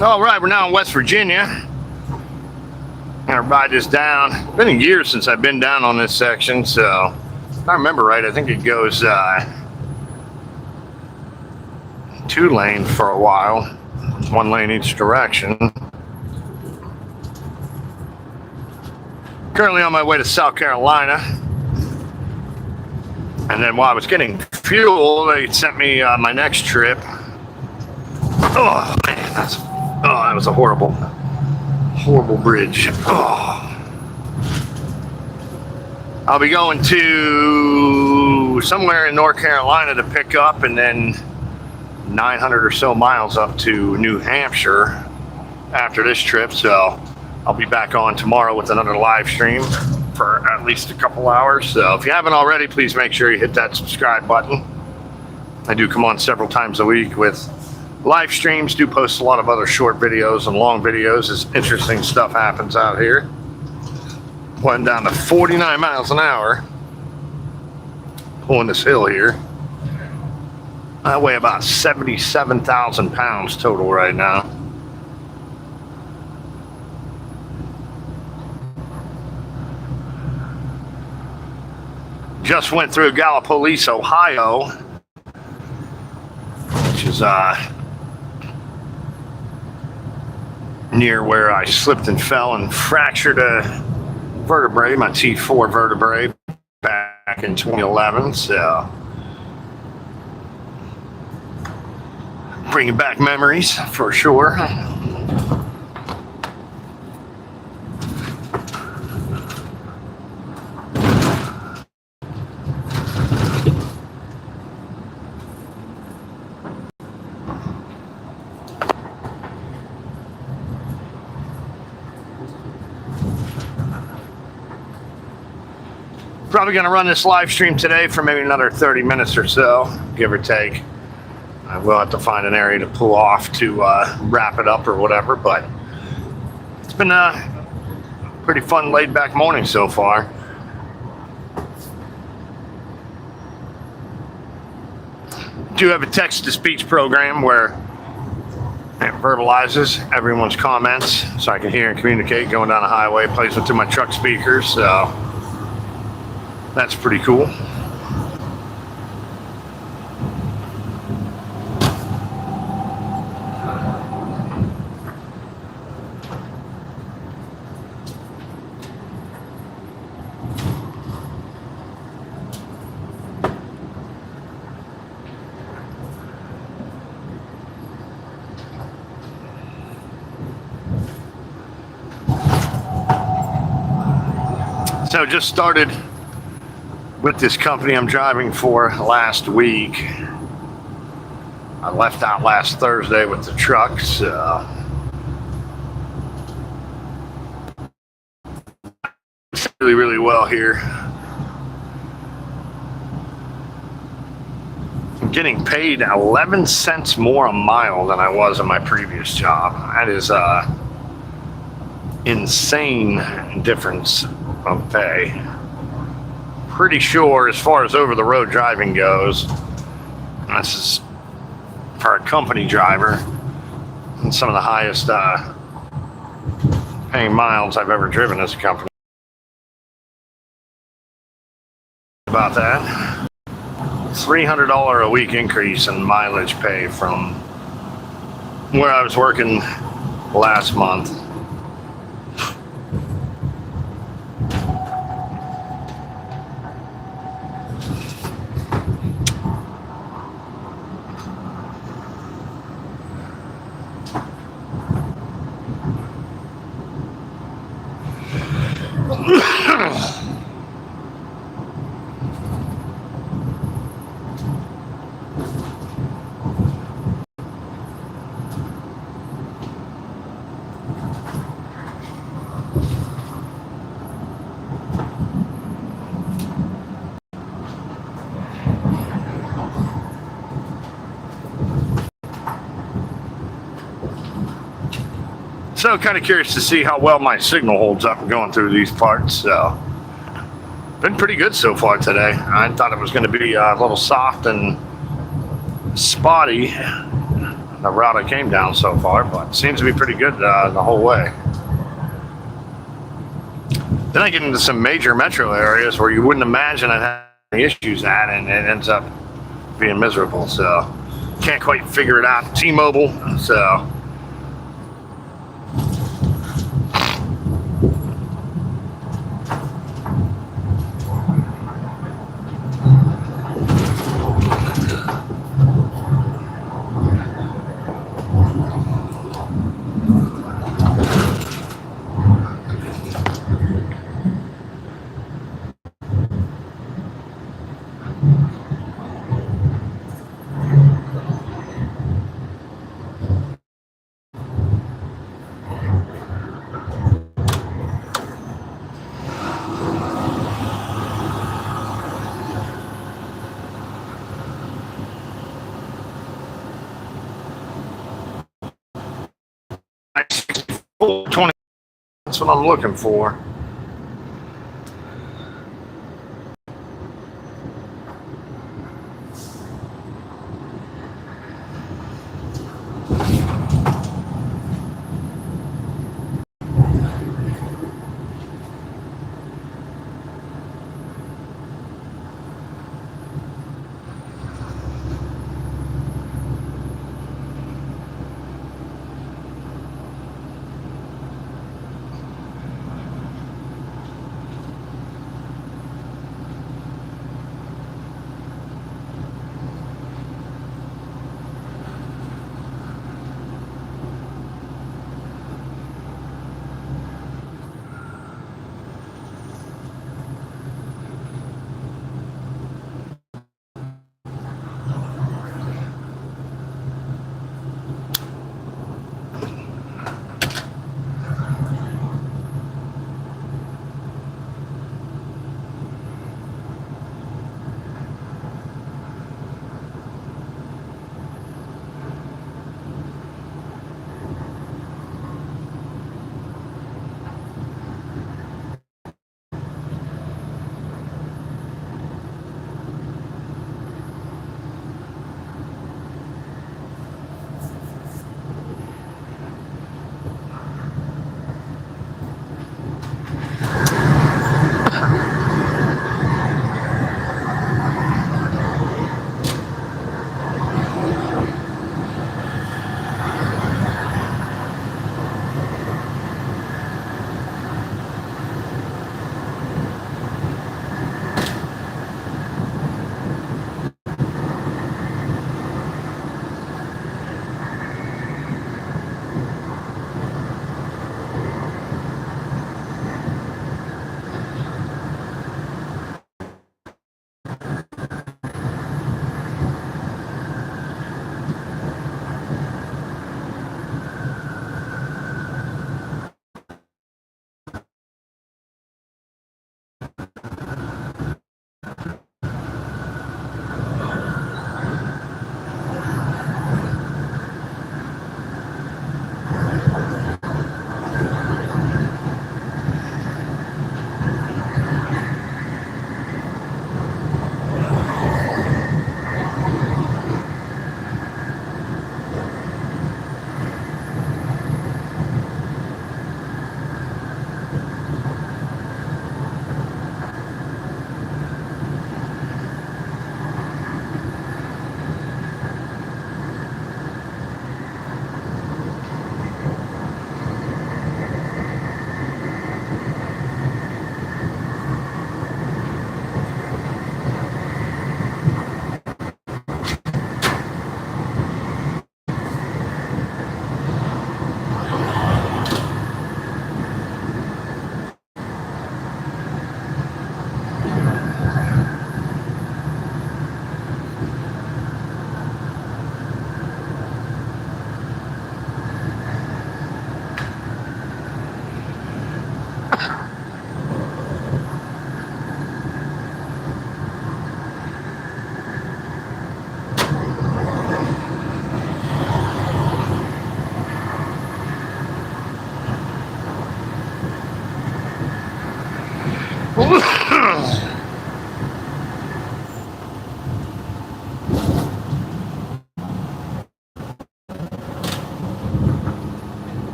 All right, we're now in West Virginia. Gonna ride this down. It's been a year since I've been down on this section, so if I remember right, I think it goes 2 lane for a while, 1 lane each direction. Currently on my way to South Carolina, and then while I was getting fuel, they sent me my next trip. Oh man, that was a horrible bridge. Oh. I'll be going to somewhere in North Carolina to pick up, and then 900 or so miles up to New Hampshire after this trip. So I'll be back on tomorrow with another live stream for at least a couple hours. So if you haven't already, please make sure you hit that subscribe button. I do come on several times a week with live streams, do post a lot of other short videos and long videos as interesting stuff happens out here. Went down to 49 miles an hour pulling this hill here. I weigh about 77,000 pounds total right now. Just went through Gallipolis, Ohio, which is near where I slipped and fell and fractured a vertebrae, my T4 vertebrae, back in 2011. So bringing back memories for sure. Probably going to run this live stream today for maybe another 30 minutes or so, give or take. I will have to find an area to pull off to wrap it up or whatever, but it's been a pretty fun laid back morning so far. Do have a text to speech program where it verbalizes everyone's comments so I can hear and communicate going down the highway. It plays into my truck speakers, so that's pretty cool. So just started with this company I'm driving for last week. I left out last Thursday with the truck, so really well here. I'm getting paid 11 cents more a mile than I was in my previous job. That is insane difference of pay. Pretty sure as far as over the road driving goes, this is for a company driver, and some of the highest paying miles I've ever driven as a company. About that, $300 a week increase in mileage pay from where I was working last month. So kind of curious to see how well my signal holds up going through these parts. So been pretty good so far today. I thought it was going to be a little soft and spotty, the route I came down so far, but it seems to be pretty good the whole way. Then I get into some major metro areas where you wouldn't imagine I'd have any issues at, and it ends up being miserable. So can't quite figure it out. T-Mobile, so full 20. That's what I'm looking for.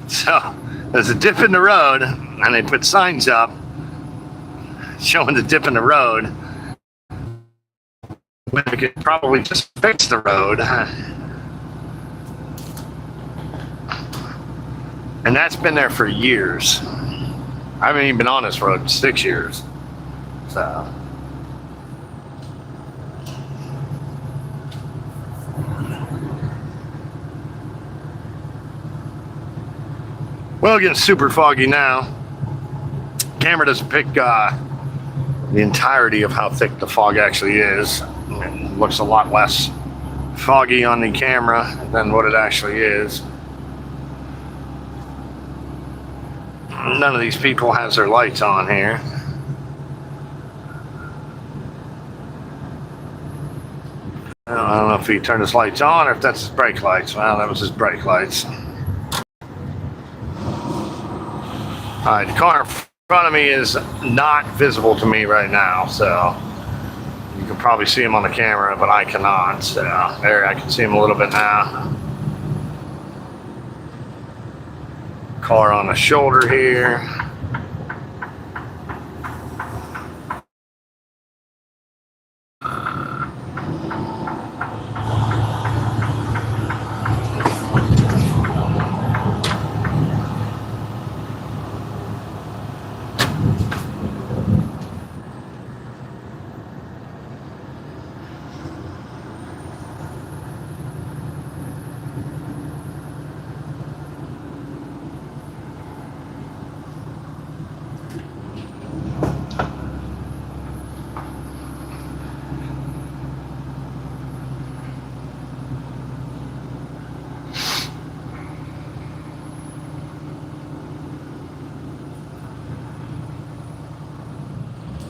So there's a dip in the road, and they put signs up showing the dip in the road. When they could probably just fix the road. And that's been there for years. I haven't even been on this road in 6 years. So. Well, getting super foggy now. Camera doesn't pick the entirety of how thick the fog actually is. It looks a lot less foggy on the camera than what it actually is. None of these people has their lights on here. I don't know if he turned his lights on or if that's his brake lights. Well, that was his brake lights. Alright, the car in front of me is not visible to me right now, so you can probably see him on the camera, but I cannot. So there, I can see him a little bit now. Car on the shoulder here.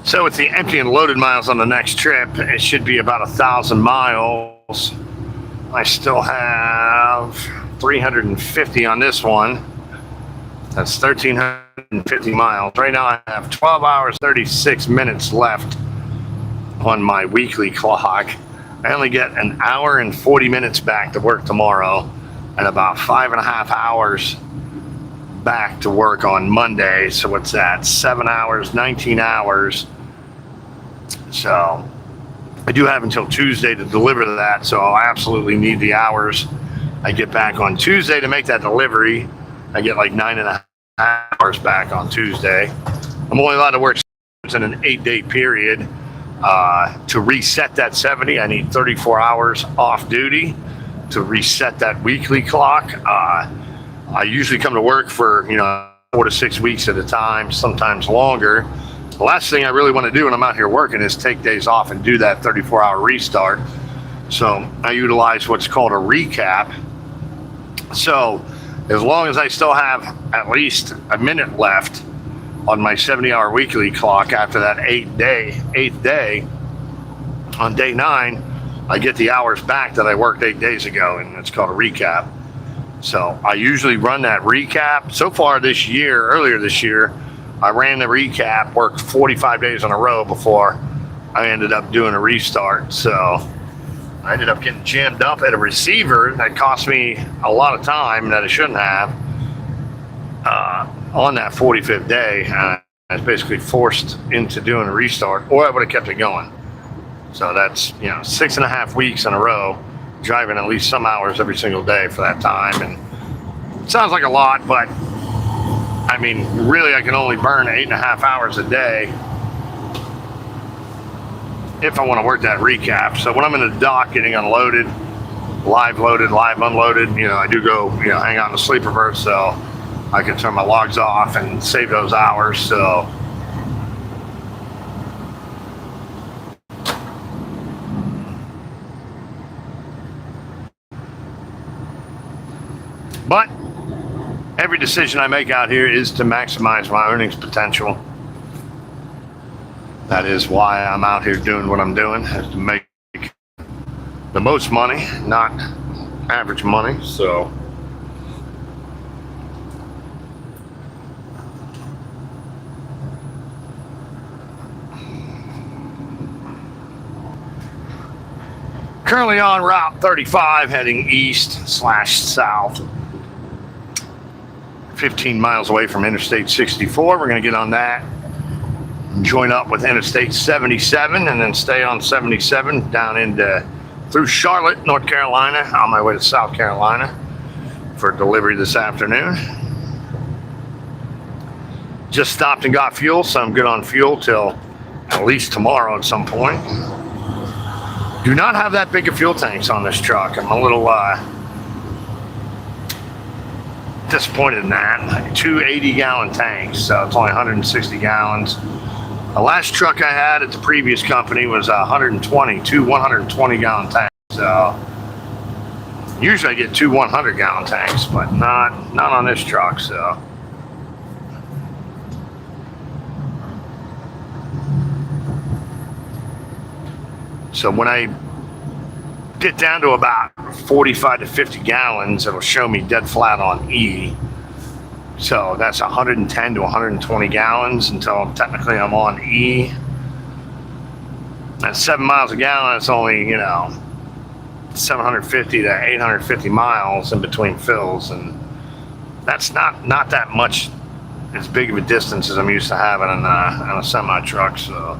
So with the empty and loaded miles on the next trip, it should be about 1,000 miles. I still have 350 on this one. That's 1,350 miles. Right now I have 12 hours, 36 minutes left on my weekly clock. I only get an hour and 40 minutes back to work tomorrow and about 5.5 hours back to work on Monday. So what's that? 7 hours, 19 hours. So I do have until Tuesday to deliver that. So I absolutely need the hours. I get back on Tuesday to make that delivery. I get like 9.5 hours back on Tuesday. I'm only allowed to work in an 8-day period. To reset that 70, I need 34 hours off duty to reset that weekly clock. I usually come to work for 4 to 6 weeks at a time, sometimes longer. The last thing I really want to do when I'm out here working is take days off and do that 34-hour restart. So I utilize what's called a recap. So as long as I still have at least a minute left on my 70-hour weekly clock after that eighth day, on day 9, I get the hours back that I worked 8 days ago, and it's called a recap. So I usually run that recap. So far this year, earlier this year, I ran the recap, worked 45 days in a row before I ended up doing a restart. So I ended up getting jammed up at a receiver that cost me a lot of time that I shouldn't have on that 45th day. I was basically forced into doing a restart, or I would have kept it going. So that's 6.5 weeks in a row, driving at least some hours every single day for that time. And it sounds like a lot, but I mean, really, I can only burn 8.5 hours a day if I want to work that recap. So when I'm in the dock getting unloaded, live loaded, live unloaded, I do go, hang out in the sleeper berth, so I can turn my logs off and save those hours. So but every decision I make out here is to maximize my earnings potential. That is why I'm out here doing what I'm doing, is to make the most money, not average money. So currently on Route 35 heading east/south. 15 miles away from Interstate 64. We're going to get on that, join up with Interstate 77, and then stay on 77 down through Charlotte, North Carolina, on my way to South Carolina for delivery this afternoon. Just stopped and got fuel, so I'm good on fuel till at least tomorrow at some point. Do not have that big of fuel tanks on this truck. I'm a little disappointed in that. 2 80-gallon tanks, so it's only 160 gallons. The last truck I had at the previous company was 2 120-gallon tanks. So usually I get 2 100-gallon tanks, but not on this truck. So when I get down to about 45 to 50 gallons, it'll show me dead flat on E. So that's 110 to 120 gallons until technically I'm on E. At 7 miles a gallon, it's only, 750 to 850 miles in between fills. And that's not that much, as big of a distance as I'm used to having in a semi-truck. So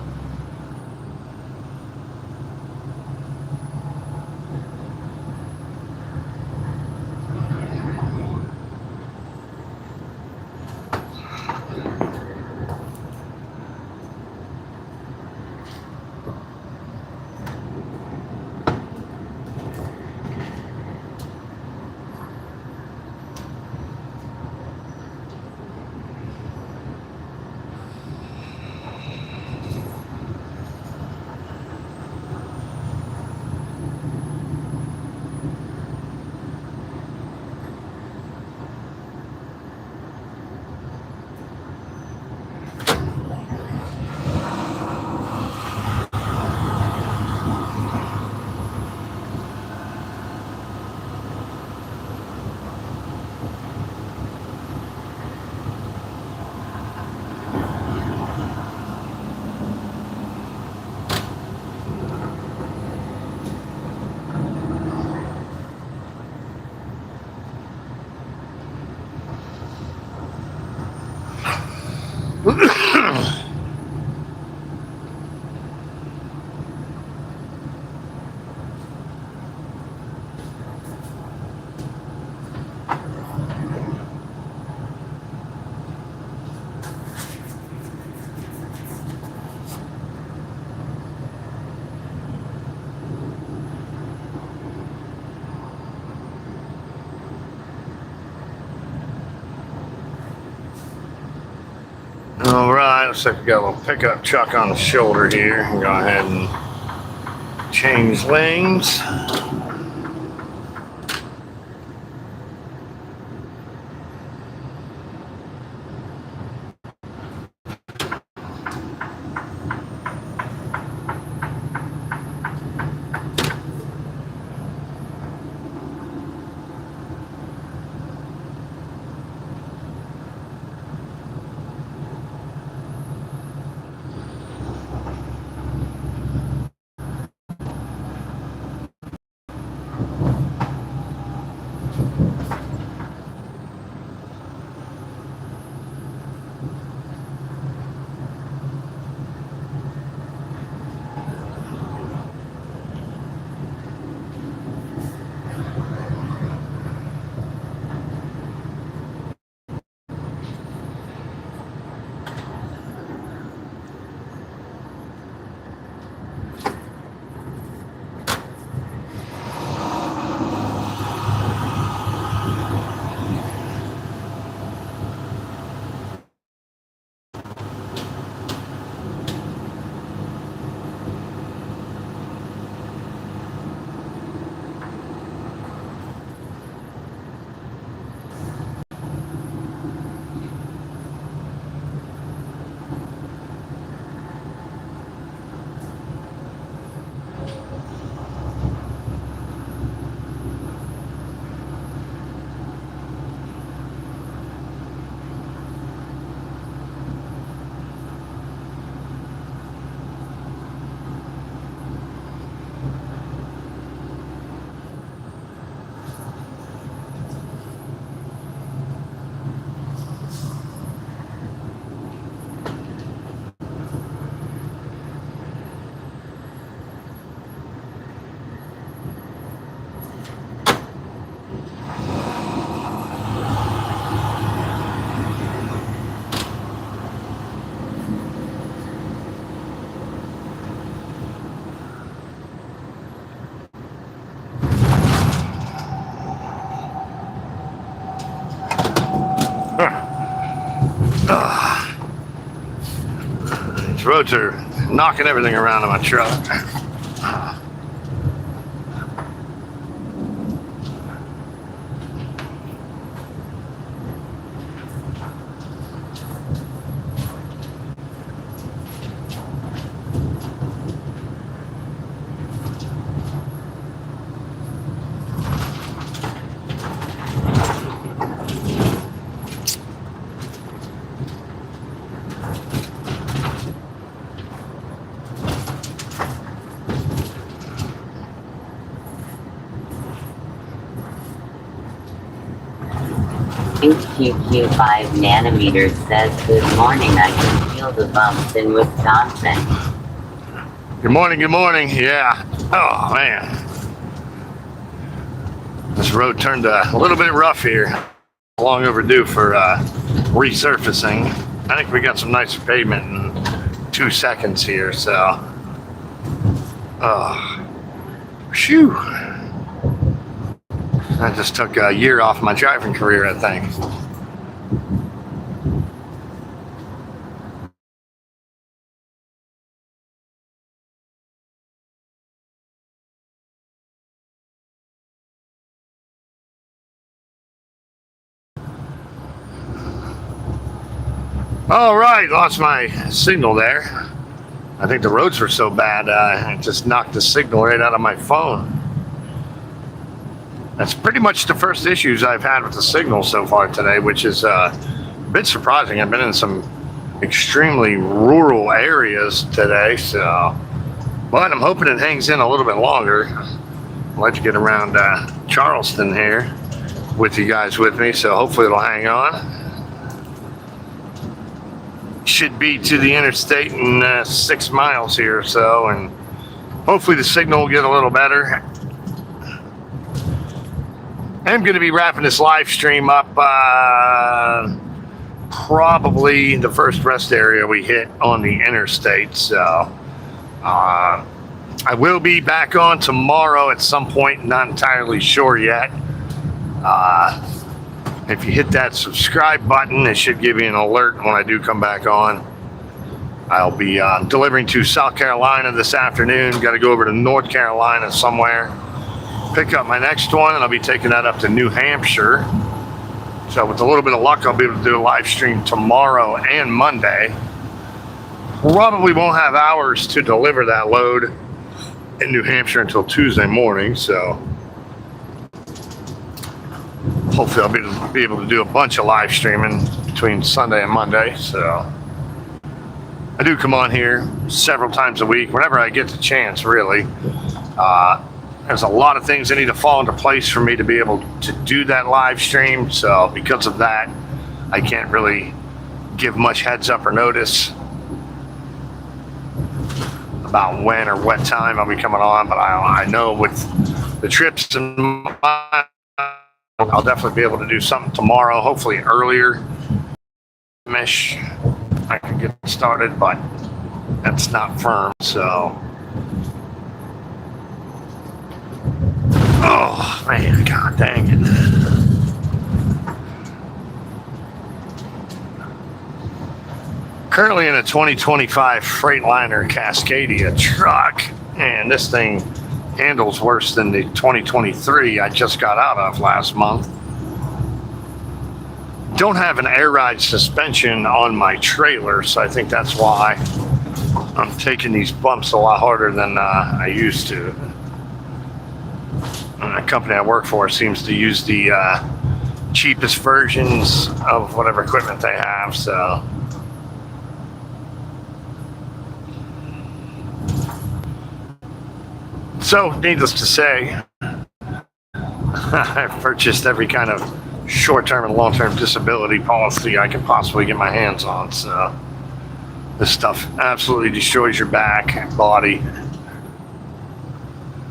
Alright, looks like we got a little pickup truck on the shoulder here. Go ahead and change lanes. These roads are knocking everything around in my truck. HQQ5 nanometers says, good morning, I can feel the bumps in Wisconsin. Good morning, good morning. Yeah. Oh, man. This road turned a little bit rough here. Long overdue for resurfacing. I think we got some nicer pavement in 2 seconds here, so. Oh. Phew. I just took a year off my driving career, I think. All right, lost my signal there. I think the roads were so bad, it just knocked the signal right out of my phone. That's pretty much the first issues I've had with the signal so far today, which is a bit surprising. I've been in some extremely rural areas today, so. But I'm hoping it hangs in a little bit longer. I'd like to get around Charleston here with you guys with me, so hopefully it'll hang on. Should be to the interstate in 6 miles here or so, and hopefully the signal will get a little better. I'm going to be wrapping this live stream up probably the first rest area we hit on the interstate, so I will be back on tomorrow at some point, not entirely sure yet. If you hit that subscribe button, it should give you an alert when I do come back on. I'll be delivering to South Carolina this afternoon. Got to go over to North Carolina somewhere, pick up my next one, and I'll be taking that up to New Hampshire. So with a little bit of luck, I'll be able to do a live stream tomorrow and Monday. Probably won't have hours to deliver that load in New Hampshire until Tuesday morning, so hopefully I'll be able to do a bunch of live streaming between Sunday and Monday. So I do come on here several times a week, whenever I get the chance, really. There's a lot of things that need to fall into place for me to be able to do that live stream. So because of that, I can't really give much heads up or notice about when or what time I'll be coming on. But I know with the trips in mind, I'll definitely be able to do something tomorrow, hopefully earlier. I can get started, but that's not firm, so. Oh, man, god dang it. Currently in a 2025 Freightliner Cascadia truck, and this thing handles worse than the 2023 I just got out of last month. Don't have an air ride suspension on my trailer, so I think that's why I'm taking these bumps a lot harder than I used to. And the company I work for seems to use the cheapest versions of whatever equipment they have, so. So, needless to say, I've purchased every kind of short-term and long-term disability policy I can possibly get my hands on. So, this stuff absolutely destroys your back and body.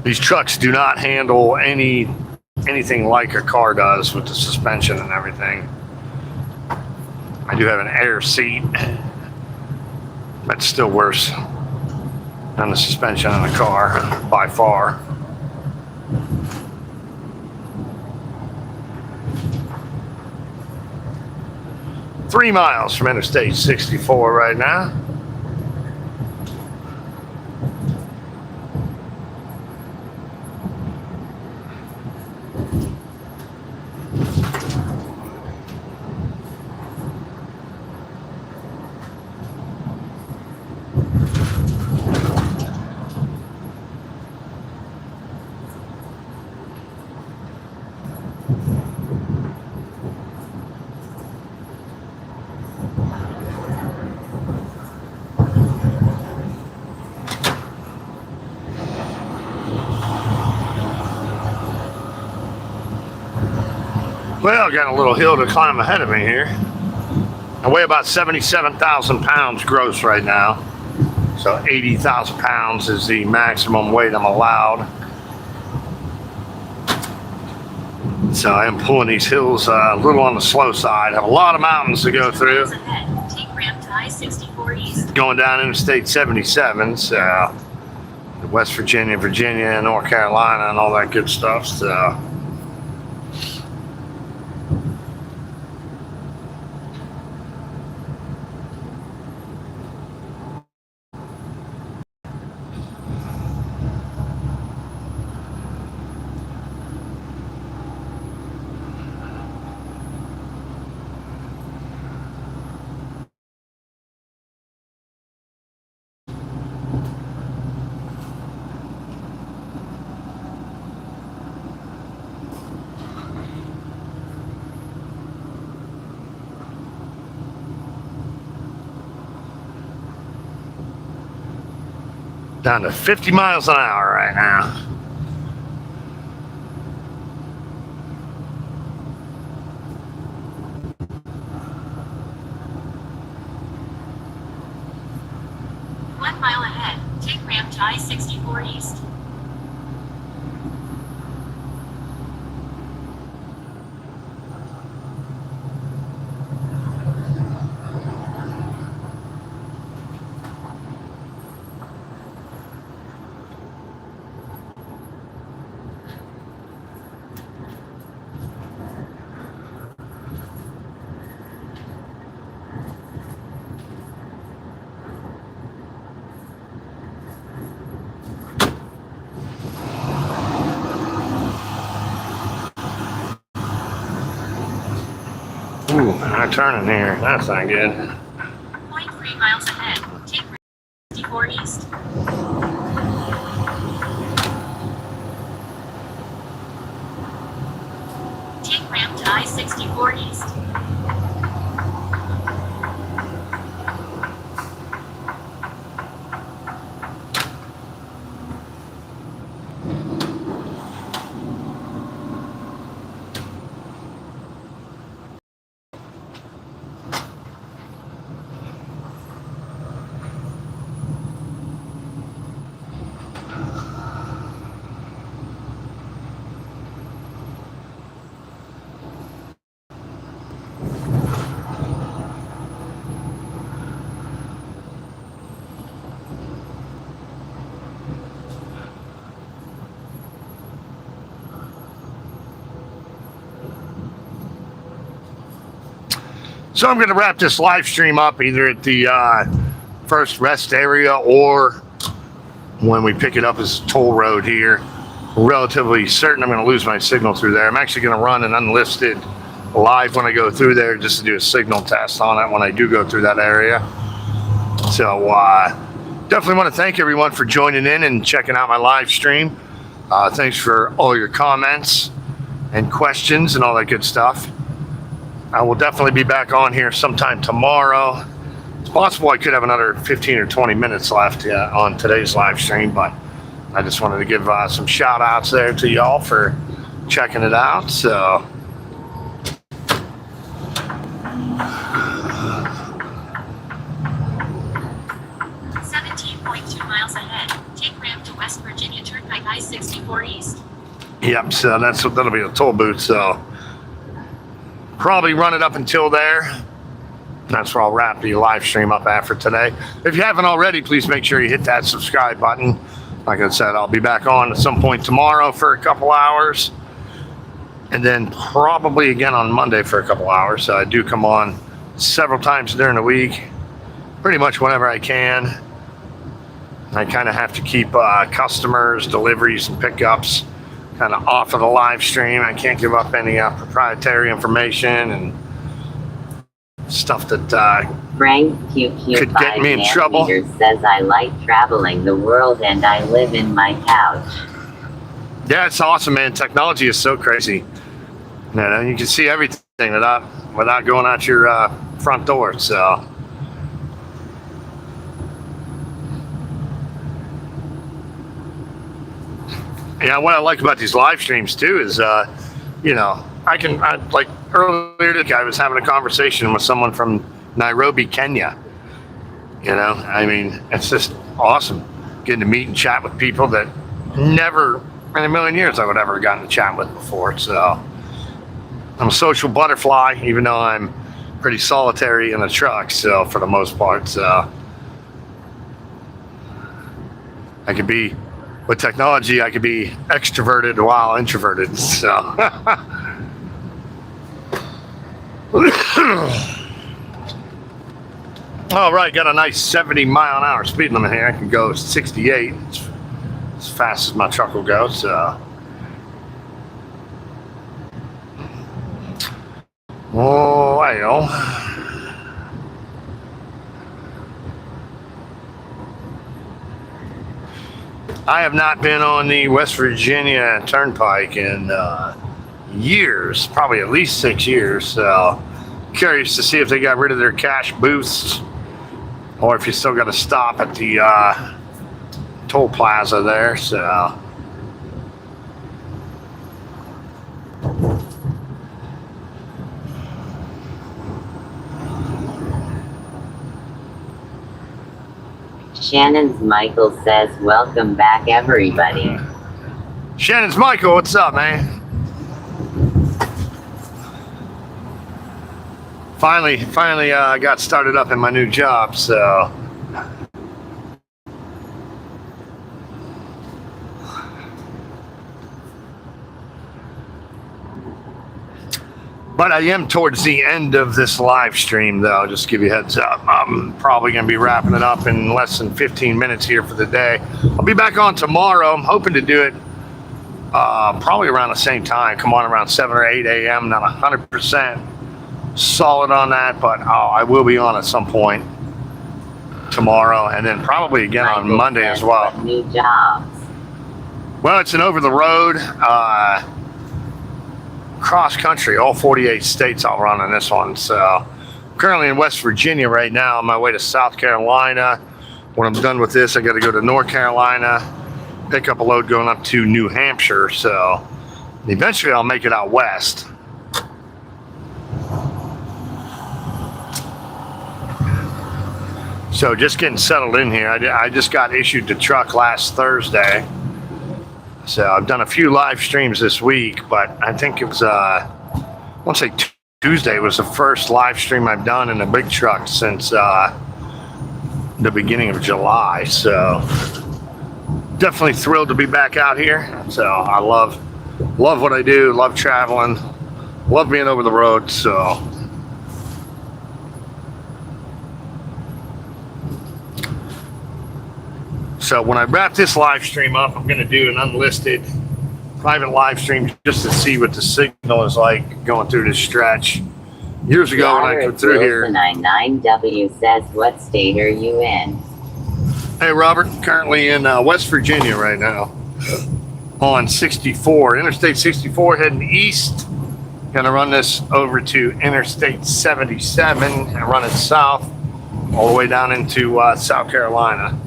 These trucks do not handle anything like a car does with the suspension and everything. I do have an air seat, but it's still worse than the suspension in a car, by far. Three miles from Interstate 64 right now. Well, got a little hill to climb ahead of me here. I weigh about 77,000 pounds gross right now. So 80,000 pounds is the maximum weight I'm allowed. So I am pulling these hills a little on the slow side. I have a lot of mountains to go through. Take ramp to I-64 East. Going down Interstate 77, so West Virginia, North Carolina, and all that good stuff. So. Down to 50 miles an hour right now. One mile ahead, take ramp to I-64 East. Ooh, I'm turning here. That's not good. 0.3 miles ahead. Take 54 east. Take ramp to I-64 east. So I'm going to wrap this live stream up either at the first rest area or when we pick it up as a toll road here. Relatively certain I'm going to lose my signal through there. I'm actually going to run an unlisted live when I go through there just to do a signal test on it when I do go through that area. So definitely want to thank everyone for joining in and checking out my live stream. Thanks for all your comments and questions and all that good stuff. I will definitely be back on here sometime tomorrow. It's possible I could have another 15 or 20 minutes left on today's live stream, but I just wanted to give some shout outs there to y'all for checking it out. So 17.2 miles ahead. Take ramp to West Virginia Turnpike I-64 east. Yep, so that'll be the toll booth. So probably run it up until there. That's where I'll wrap the live stream up after today. If you haven't already, please make sure you hit that subscribe button. Like I said, I'll be back on at some point tomorrow for a couple hours. And then probably again on Monday for a couple hours. So I do come on several times during the week. Pretty much whenever I can. I kind of have to keep customers, deliveries, and pickups kind of off of the live stream. I can't give up any proprietary information and stuff that Frank QQ could get me in trouble. Says I like traveling the world and I live in my couch. Yeah, it's awesome, man. Technology is so crazy. You know, you can see everything without going out your front door. So yeah, what I like about these live streams too is, you know, I like earlier today I was having a conversation with someone from Nairobi, Kenya. You know, I mean, it's just awesome getting to meet and chat with people that never in a million years I would ever have gotten to chat with before. So I'm a social butterfly, even though I'm pretty solitary in the truck. So for the most part, so I could be, with technology, I could be extroverted while introverted. So all right, got a nice 70-mile-an-hour speed limit here. I can go 68. It's as fast as my truck will go. So oh, well, I have not been on the West Virginia Turnpike in years, probably at least 6 years. So curious to see if they got rid of their cash booths or if you still got to stop at the toll plaza there. So Shannon's Michael says, welcome back everybody. Shannon's Michael, what's up, man? Finally, got started up in my new job, so but I am towards the end of this live stream, though. Just to give you a heads up. I'm probably going to be wrapping it up in less than 15 minutes here for the day. I'll be back on tomorrow. I'm hoping to do it probably around the same time. Come on around 7 or 8 a.m. Not 100%. solid on that, but I will be on at some point tomorrow, and then probably again on Monday as well. What new jobs? Well, it's an over-the-road, cross-country, all 48 states I'll run on this one. So I'm currently in West Virginia right now, on my way to South Carolina. When I'm done with this, I got to go to North Carolina, pick up a load going up to New Hampshire. So eventually I'll make it out west. So just getting settled in here. I just got issued the truck last Thursday. So I've done a few live streams this week, but I think it was, I want to say Tuesday was the first live stream I've done in a big truck since the beginning of July. So definitely thrilled to be back out here. So I love what I do, love traveling, love being over the road. So when I wrap this live stream up, I'm going to do an unlisted private live stream just to see what the signal is like going through this stretch. Years ago when I came through here. 99W says, what state are you in? Hey Robert, currently in West Virginia right now on 64, Interstate 64 heading east. Going to run this over to Interstate 77 and run it south all the way down into South Carolina.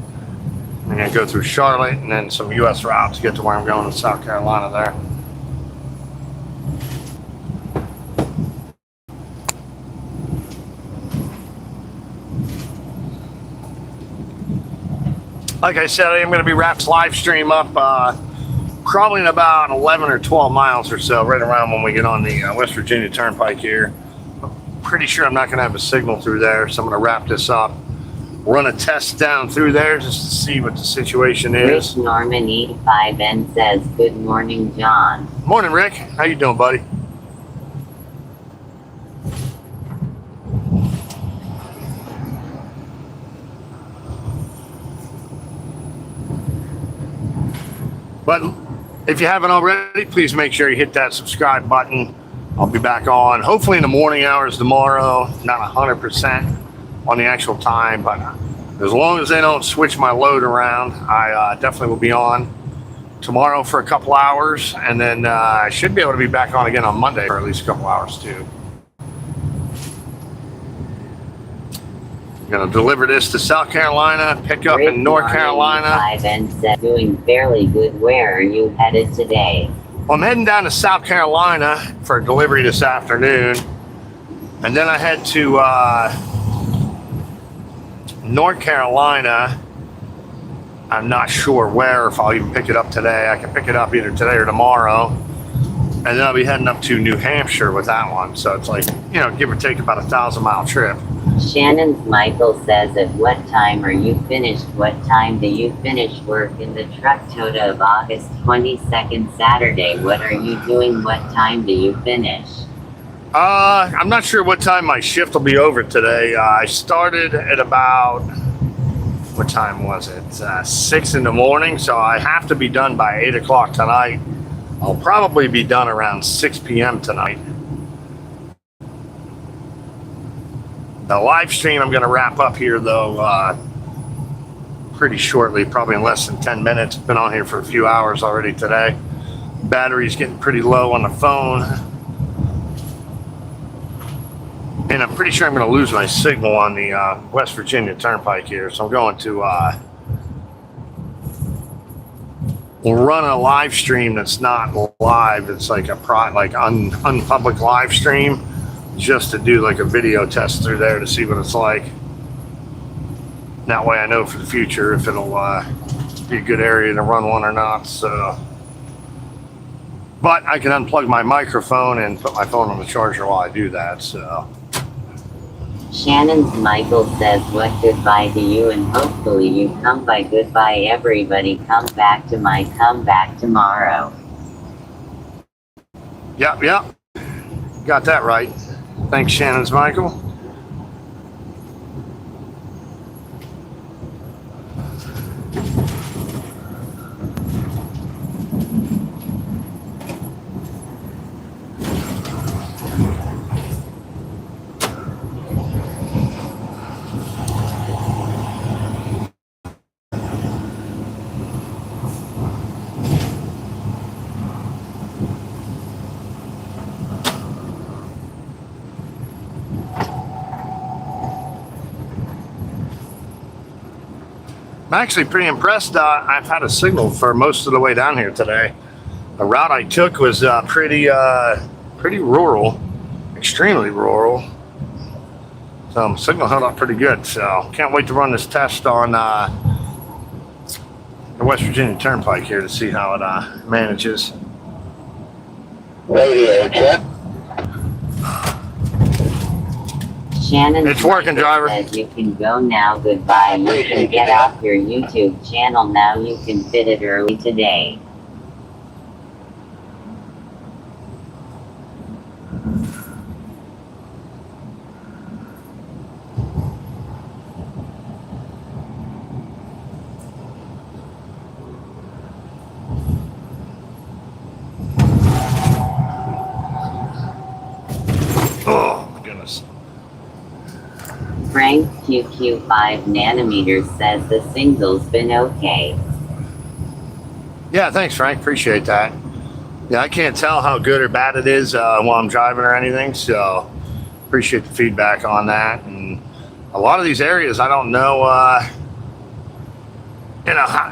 I'm going to go through Charlotte and then some U.S. routes to get to where I'm going in South Carolina there. Like I said, I am going to be wrapped live stream up probably in about 11 or 12 miles or so, right around when we get on the West Virginia Turnpike here. I'm pretty sure I'm not going to have a signal through there, so I'm going to wrap this up. Run a test down through there just to see what the situation is. Rick Norman 85N says, good morning, John. Morning, Rick. How you doing, buddy? But if you haven't already, please make sure you hit that subscribe button. I'll be back on, hopefully in the morning hours tomorrow, not 100% on the actual time, but as long as they don't switch my load around, I definitely will be on tomorrow for a couple hours, and then I should be able to be back on again on Monday for at least a couple hours too. I'm going to deliver this to South Carolina, pick up in North Carolina. 5N said, doing fairly good. Where are you headed today? Well, I'm heading down to South Carolina for a delivery this afternoon, and then I head to North Carolina. I'm not sure where, if I'll even pick it up today. I can pick it up either today or tomorrow. And then I'll be heading up to New Hampshire with that one. So it's like, you know, give or take about a 1,000-mile trip. Shannon's Michael says, at what time are you finished? What time do you finish work in the truck? Toda of August 22nd, Saturday. What are you doing? What time do you finish? I'm not sure what time my shift will be over today. I started at about, what time was it? 6 in the morning, so I have to be done by 8 o'clock tonight. I'll probably be done around 6 p.m. tonight. The live stream I'm going to wrap up here, though, pretty shortly, probably in less than 10 minutes. Been on here for a few hours already today. Battery's getting pretty low on the phone. And I'm pretty sure I'm going to lose my signal on the West Virginia Turnpike here. So I'm going to run a live stream that's not live. It's like a unpublic live stream, just to do like a video test through there to see what it's like. That way I know for the future if it'll be a good area to run one or not. So, but I can unplug my microphone and put my phone on the charger while I do that. So. Shannon's Michael says, what goodbye to you, and hopefully you come by. Goodbye everybody, come back tomorrow. Yep, got that right. Thanks, Shannon's Michael. actually pretty impressed. I've had a signal for most of the way down here today. The route I took was pretty rural, extremely rural. So signal held up pretty good. So can't wait to run this test on the West Virginia Turnpike here to see how it manages. Radio check. Shannon, it's working, driver. Says you can go now. Goodbye. You can get off your YouTube channel now. You can fit it early today. Oh my goodness. Frank QQ 5 nanometers says the single's been okay. Yeah, thanks, Frank. Appreciate that. Yeah, I can't tell how good or bad it is while I'm driving or anything, so appreciate the feedback on that. And a lot of these areas, I don't know, I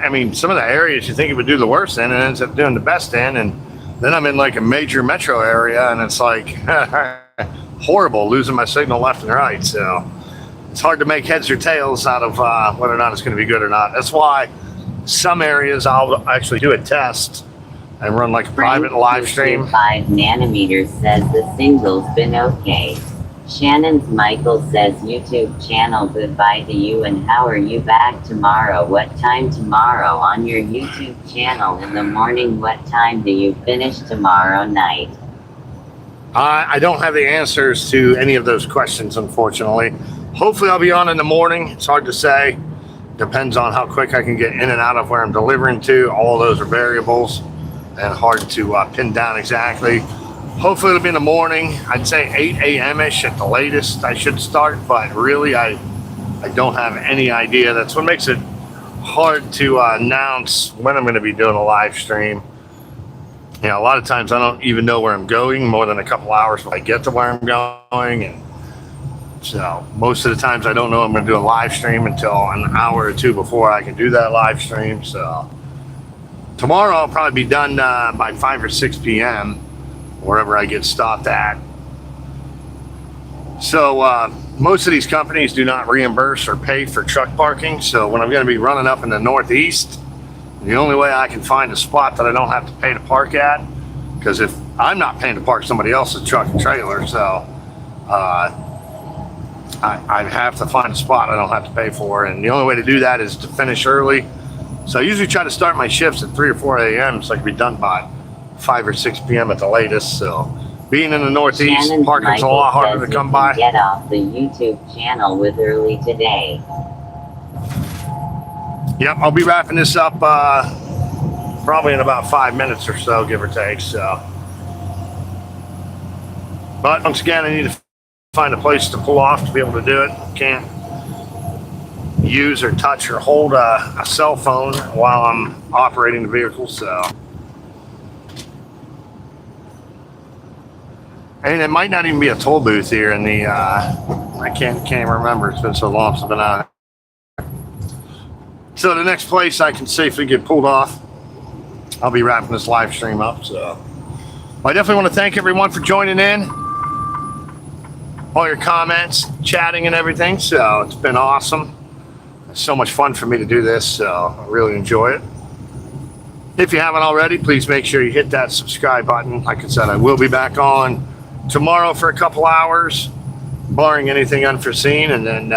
mean, some of the areas you think it would do the worst in, and it ends up doing the best in, and then I'm in like a major metro area, and it's like horrible, losing my signal left and right. So it's hard to make heads or tails out of whether or not it's going to be good or not. That's why some areas I'll actually do a test and run like a private live stream. 5 nanometers says the single's been okay. Shannon's Michael says YouTube channel goodbye to you, and how are you back tomorrow? What time tomorrow on your YouTube channel in the morning? What time do you finish tomorrow night? I don't have the answers to any of those questions, unfortunately. Hopefully I'll be on in the morning. It's hard to say. Depends on how quick I can get in and out of where I'm delivering to. All of those are variables and hard to pin down exactly. Hopefully it'll be in the morning. I'd say 8 a.m.-ish at the latest I should start, but really I don't have any idea. That's what makes it hard to announce when I'm going to be doing a live stream. You know, a lot of times I don't even know where I'm going more than a couple hours when I get to where I'm going. And so most of the times I don't know I'm going to do a live stream until an hour or two before I can do that live stream. So tomorrow I'll probably be done by 5 or 6 p.m. wherever I get stopped at. So most of these companies do not reimburse or pay for truck parking. So when I'm going to be running up in the Northeast, the only way I can find a spot that I don't have to pay to park at, because if I'm not paying to park somebody else's truck and trailer, so I have to find a spot I don't have to pay for. And the only way to do that is to finish early. So I usually try to start my shifts at 3 or 4 a.m. so I can be done by 5 or 6 p.m. at the latest. So being in the Northeast, Shannon's parking's a lot harder to come by. Get off the YouTube channel with early today. Yep, I'll be wrapping this up probably in about 5 minutes or so, give or take. So, but once again, I need to find a place to pull off to be able to do it. Can't use or touch or hold a cell phone while I'm operating the vehicle. So, and it might not even be a toll booth here in the. I can't remember. It's been so long since I've been out. So the next place I can safely get pulled off, I'll be wrapping this live stream up. So I definitely want to thank everyone for joining in, all your comments, chatting and everything. So it's been awesome. It's so much fun for me to do this, so I really enjoy it. If you haven't already, please make sure you hit that subscribe button. Like I said, I will be back on tomorrow for a couple hours, barring anything unforeseen, and then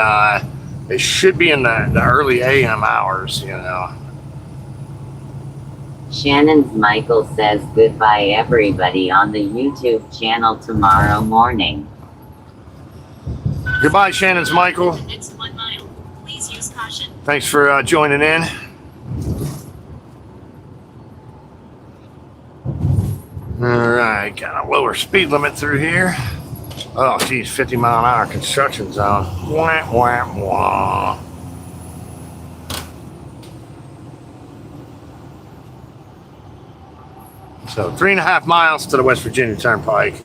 it should be in the early AM hours, you know. Shannon's Michael says goodbye everybody on the YouTube channel tomorrow morning. Goodbye, Shannon's Michael. Next 1 mile. Please use caution. Thanks for joining in. All right, got a lower speed limit through here. Oh, geez, 50 mile an hour construction zone. Wah, wah, wah. So 3.5 miles to the West Virginia Turnpike.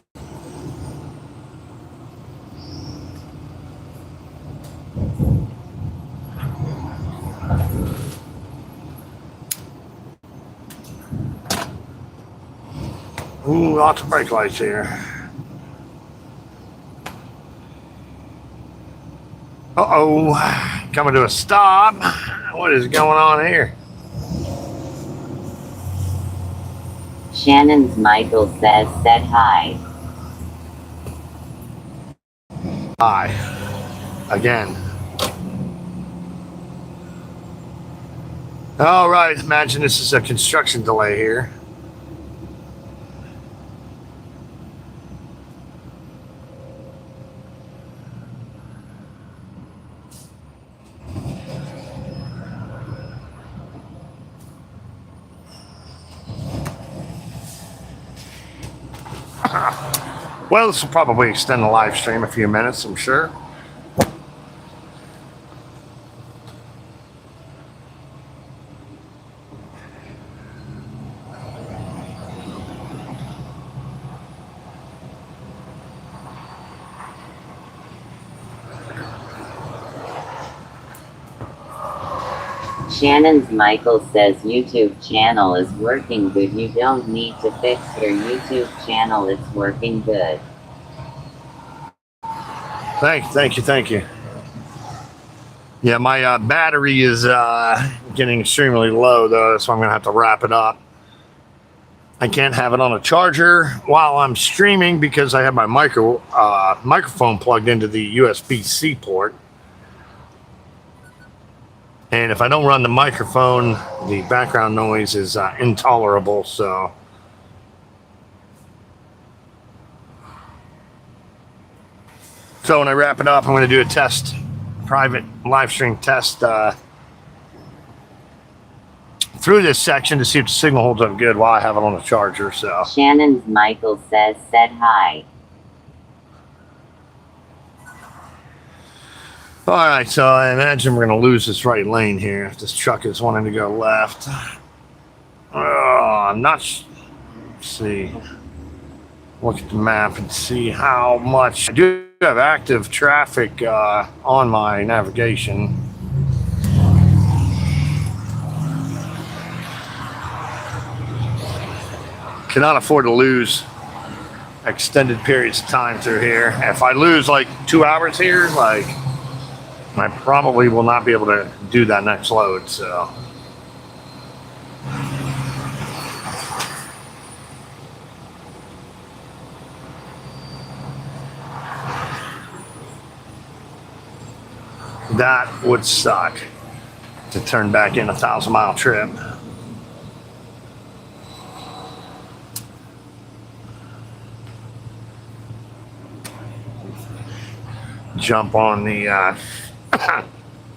Ooh, lots of brake lights here. Uh-oh, coming to a stop. What is going on here? Shannon's Michael said hi. Hi. Again. All right, imagine this is a construction delay here. Well, this will probably extend the live stream a few minutes, I'm sure. Shannon's Michael says YouTube channel is working good. You don't need to fix your YouTube channel. It's working good. Thank you. Yeah, my battery is getting extremely low, though, so I'm going to have to wrap it up. I can't have it on a charger while I'm streaming because I have my microphone plugged into the USB-C port. And if I don't run the microphone, the background noise is intolerable, so... So when I wrap it up, I'm going to do a test, private live stream test through this section to see if the signal holds up good while I have it on the charger. So Shannon's Michael said hi. All right, so I imagine we're going to lose this right lane here if this truck is wanting to go left. I'm not... Let's see. Look at the map and see how much... I do have active traffic on my navigation. Cannot afford to lose extended periods of time through here. If I lose like 2 hours here, like... I probably will not be able to do that next load, so. That would suck to turn back in a 1,000-mile trip. Jump on the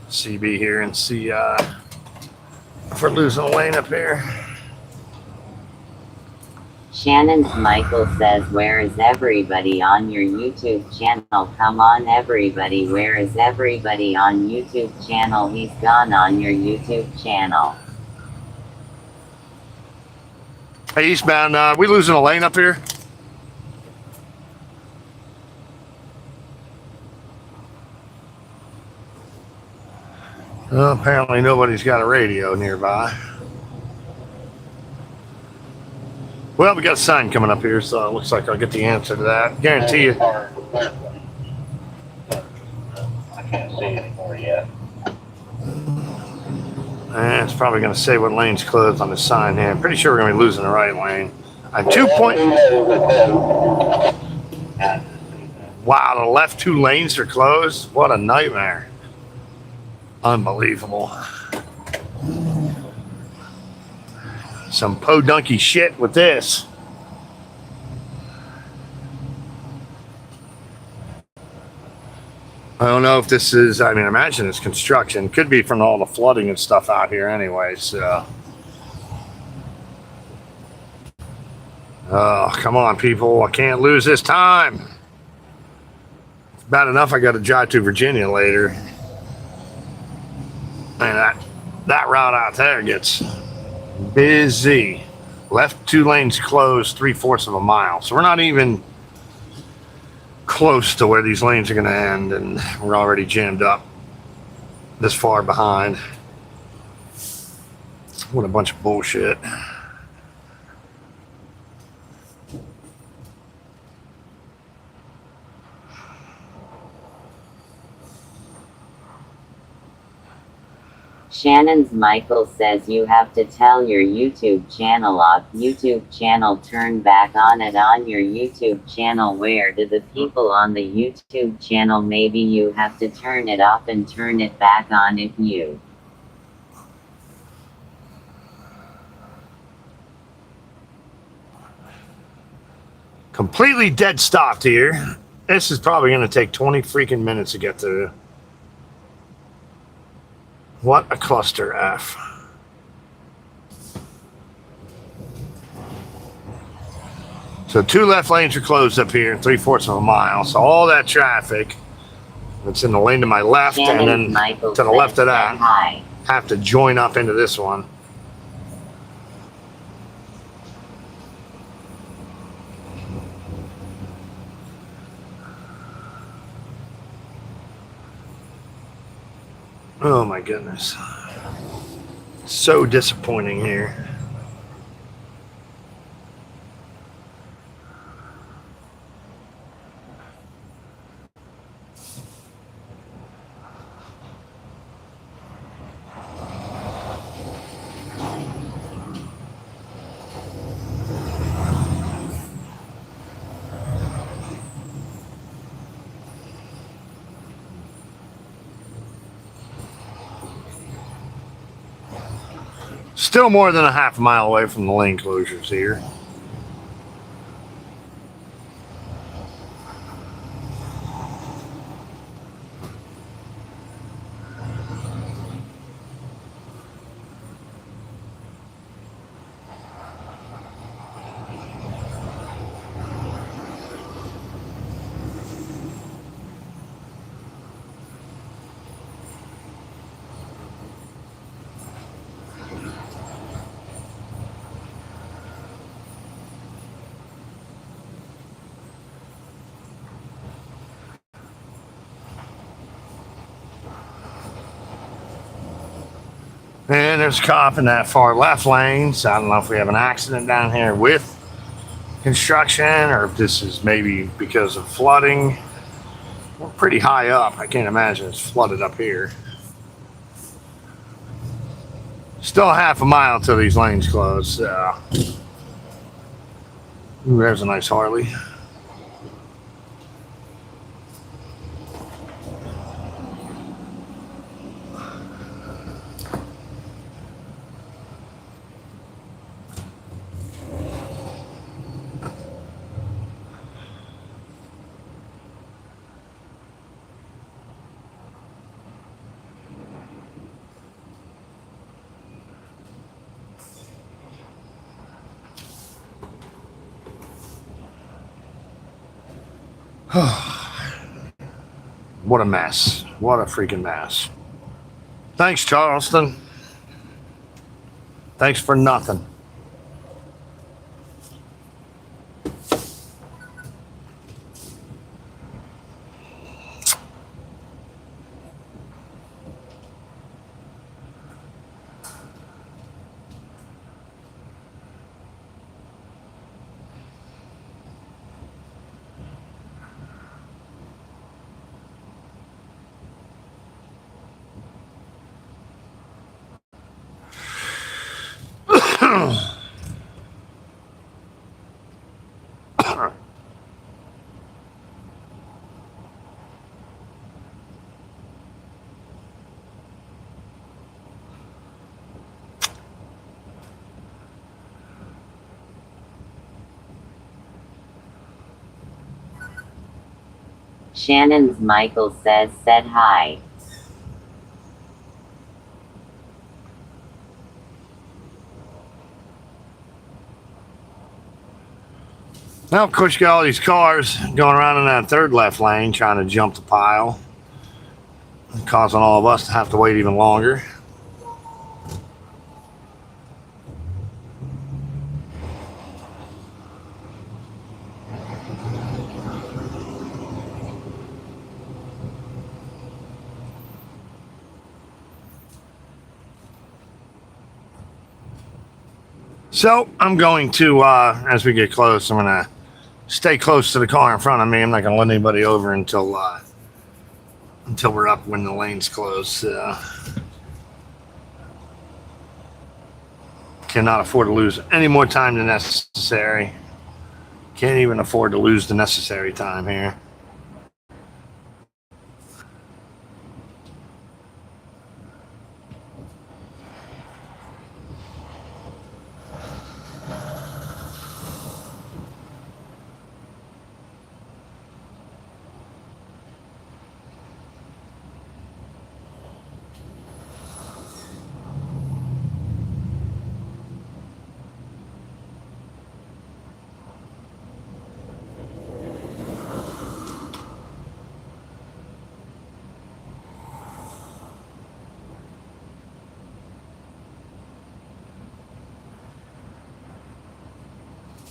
CB here and see if we're losing a lane up here. Shannon's Michael says, where is everybody on your YouTube channel? Come on everybody, where is everybody on YouTube channel? He's gone on your YouTube channel. Hey, eastbound, we losing a lane up here? Well, apparently nobody's got a radio nearby. Well, we got a sign coming up here, so it looks like I'll get the answer to that. Guarantee you. I can't see anymore yet. It's probably going to say what lane's closed on the sign here. I'm pretty sure we're going to be losing the right lane. I'm 2 point. Wow, the left 2 lanes are closed. What a nightmare. Unbelievable. Some podunky shit with this. I don't know if this is, I mean, imagine it's construction. Could be from all the flooding and stuff out here anyway, so. Oh, come on, people. I can't lose this time. It's bad enough I got to drive to Virginia later. Man, that route out there gets busy. Left 2 lanes closed 3/4 of a mile. So we're not even close to where these lanes are going to end, and we're already jammed up this far behind. What a bunch of bullshit. Shannon's Michael says you have to tell your YouTube channel off. YouTube channel turn back on it on your YouTube channel. Where do the people on the YouTube channel? Maybe you have to turn it off and turn it back on if you. Completely dead stopped here. This is probably going to take 20 freaking minutes to get through. What a cluster F. So 2 left lanes are closed up here, 3/4 of a mile. So all that traffic that's in the lane to my left Shannon's and then Michael to the left of says that hi. have to join up into this one. Oh my goodness. So disappointing here. Still more than a half mile away from the lane closures here. And there's a cop in that far left lane. So I don't know if we have an accident down here with construction or if this is maybe because of flooding. We're pretty high up. I can't imagine it's flooded up here. Still half a mile till these lanes close. Ooh, there's a nice Harley. What a mess. What a freaking mess. Thanks, Charleston. Thanks for nothing. Shannon's Michael said hi. Now, of course, you got all these cars going around in that third left lane trying to jump the pile, causing all of us to have to wait even longer. So I'm going to, as we get close, I'm going to stay close to the car in front of me. I'm not going to let anybody over until we're up when the lanes close. Cannot afford to lose any more time than necessary. Can't even afford to lose the necessary time here.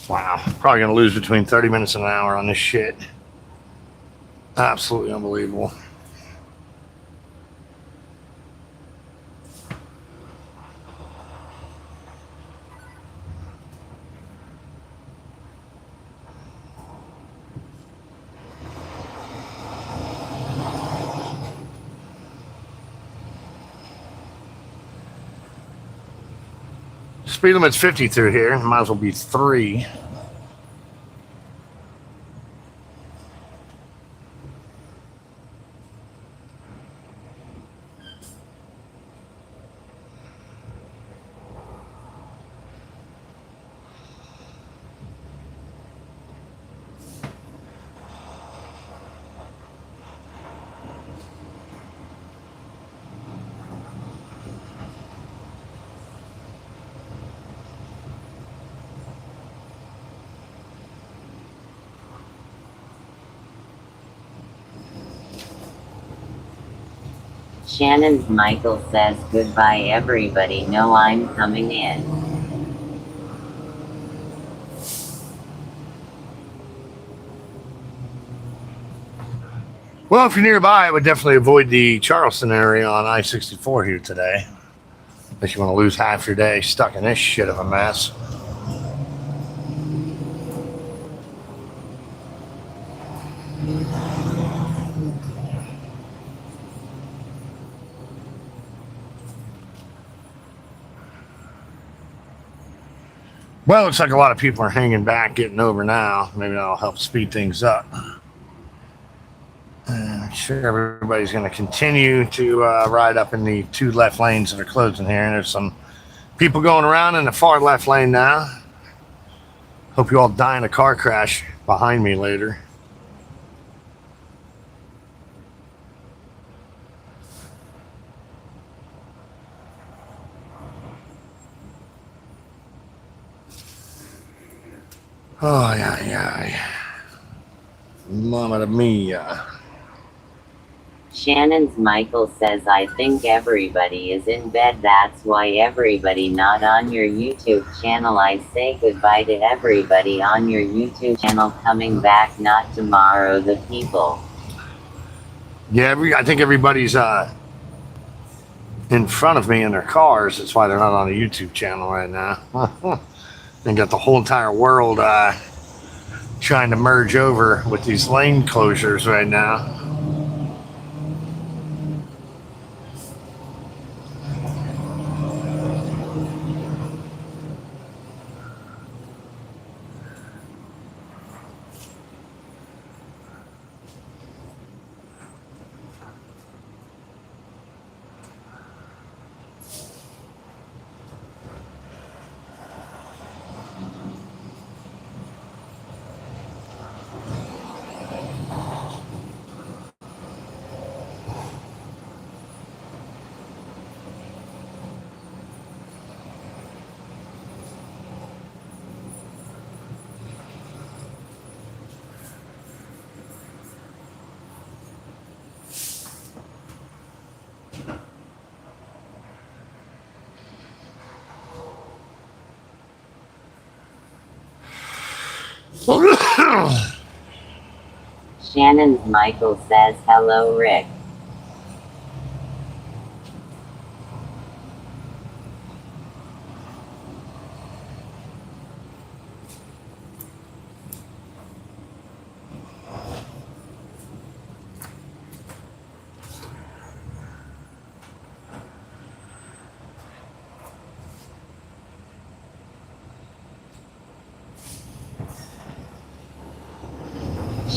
Wow, probably gonna lose between 30 minutes and an hour on this shit. Absolutely unbelievable. Speed limit's 50 through here. Might as well be 3. Shannon's Michael says goodbye everybody, no I'm coming in. Well, if you're nearby, I would definitely avoid the Charleston area on I-64 here today. Unless you want to lose half your day stuck in this shit of a mess. Well, looks like a lot of people are hanging back, getting over now. Maybe that'll help speed things up. I'm sure everybody's going to continue to ride up in the 2 left lanes that are closing here. And there's some people going around in the far left lane now. Hope you all die in a car crash behind me later. Oh, yeah. Mamma mia. Shannon's Michael says I think everybody is in bed, that's why everybody not on your YouTube channel. I say goodbye to everybody on your YouTube channel, coming back not tomorrow, the people. Yeah, I think everybody's in front of me in their cars. That's why they're not on the YouTube channel right now. And got the whole entire world trying to merge over with these lane closures right now. Shannon's Michael says hello Rick.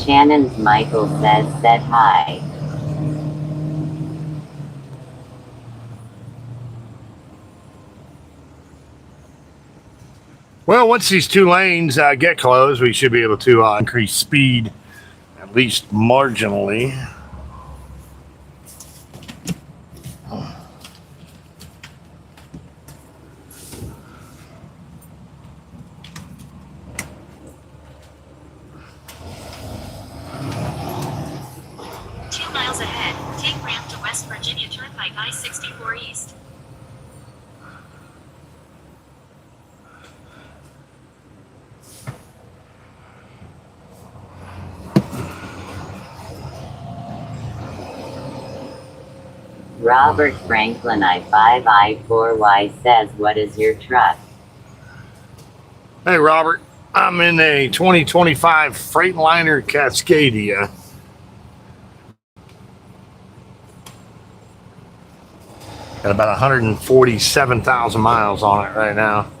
Shannon's Michael said hi. Well, once these two lanes get closed, we should be able to increase speed at least marginally. Miles ahead, take ramp to West Virginia Turnpike I-64 East. Robert Franklin I5I4Y says, what is your truck? Hey, Robert. I'm in a 2025 Freightliner Cascadia. Got about 147,000 miles on it right now.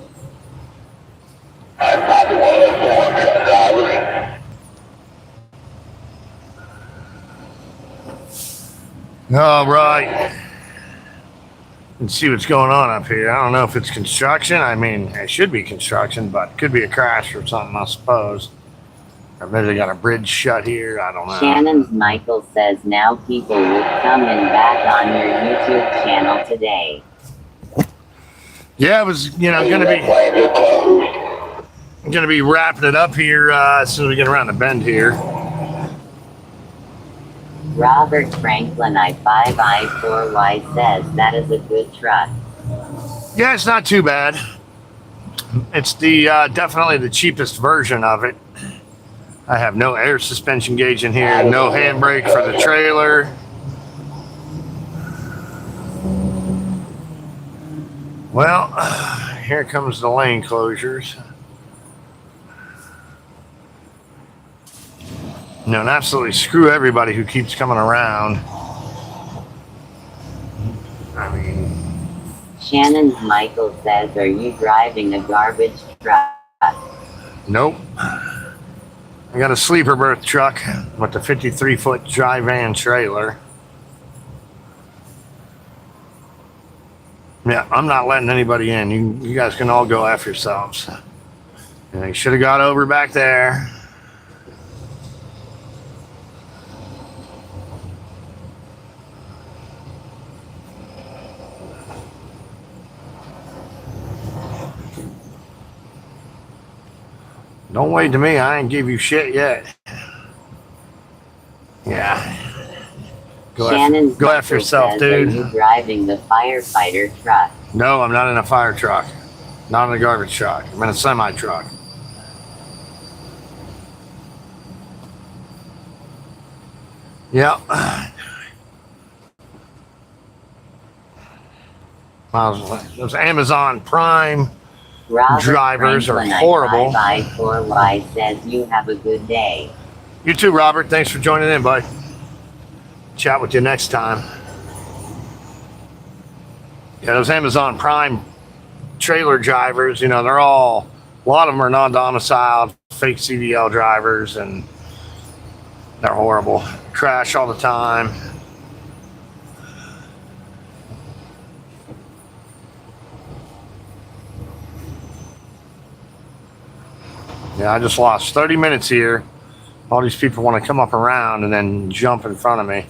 All right. Let's see what's going on up here. I don't know if it's construction. I mean, it should be construction, but it could be a crash or something, I suppose. Or maybe they got a bridge shut here. I don't know. Shannon's Michael says now people would come in back on your YouTube channel today. Yeah, it was, going to be wrapping it up here as soon as we get around the bend here. Robert Franklin I5I4Y says that is a good truck. Yeah, it's not too bad. It's the definitely the cheapest version of it. I have no air suspension gauge in here, no handbrake for the trailer. Well, here comes the lane closures. And absolutely screw everybody who keeps coming around. I mean, Shannon's Michael says, are you driving a garbage truck? Nope. I got a sleeper berth truck with a 53-foot dry van trailer. Yeah, I'm not letting anybody in. You guys can all go after yourselves. And they should have got over back there. Don't wait to me. I ain't give you shit yet. Yeah. Go after yourself, says, dude. Are you driving the firefighter truck? No, I'm not in a fire truck. Not in a garbage truck. I'm in a semi truck. Yep. Those Amazon Prime Robert drivers Franklin are horrible. I4Y says you have a good day. You too, Robert. Thanks for joining in, bud. Chat with you next time. Yeah, those Amazon Prime trailer drivers, a lot of them are non-domiciled, fake CDL drivers, and they're horrible. Crash all the time. Yeah, I just lost 30 minutes here. All these people want to come up around and then jump in front of me.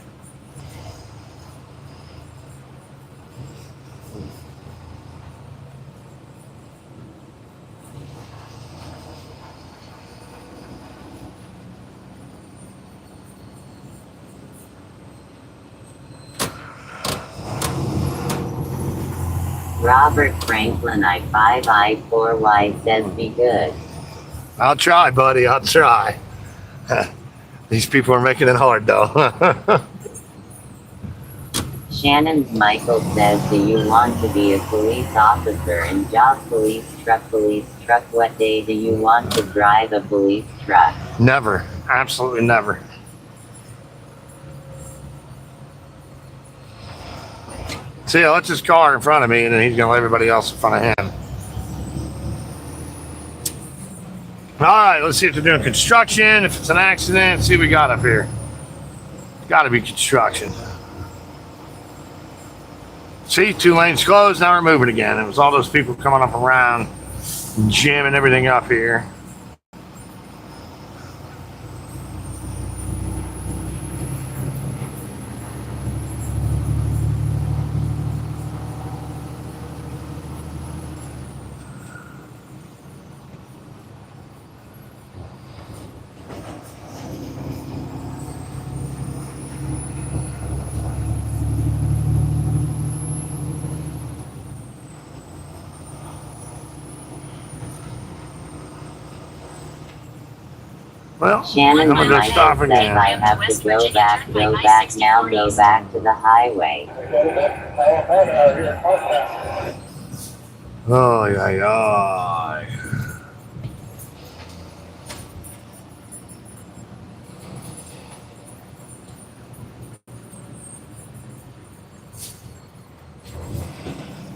Robert Franklin I5I4Y says be good. I'll try, buddy. I'll try. These people are making it hard, though. Shannon's Michael says, do you want to be a police officer in job police truck? What day do you want to drive a police truck? Never. Absolutely never. See, that's his car in front of me, and then he's going to let everybody else in front of him. All right, let's see if they're doing construction. If it's an accident, see what we got up here. Got to be construction. See, 2 lanes closed. Now we're moving again. It was all those people coming up around, jamming everything up here. Well, Shannon I'm going to Mike stop says again. I have to go back now, go back to the highway. Oh, yeah.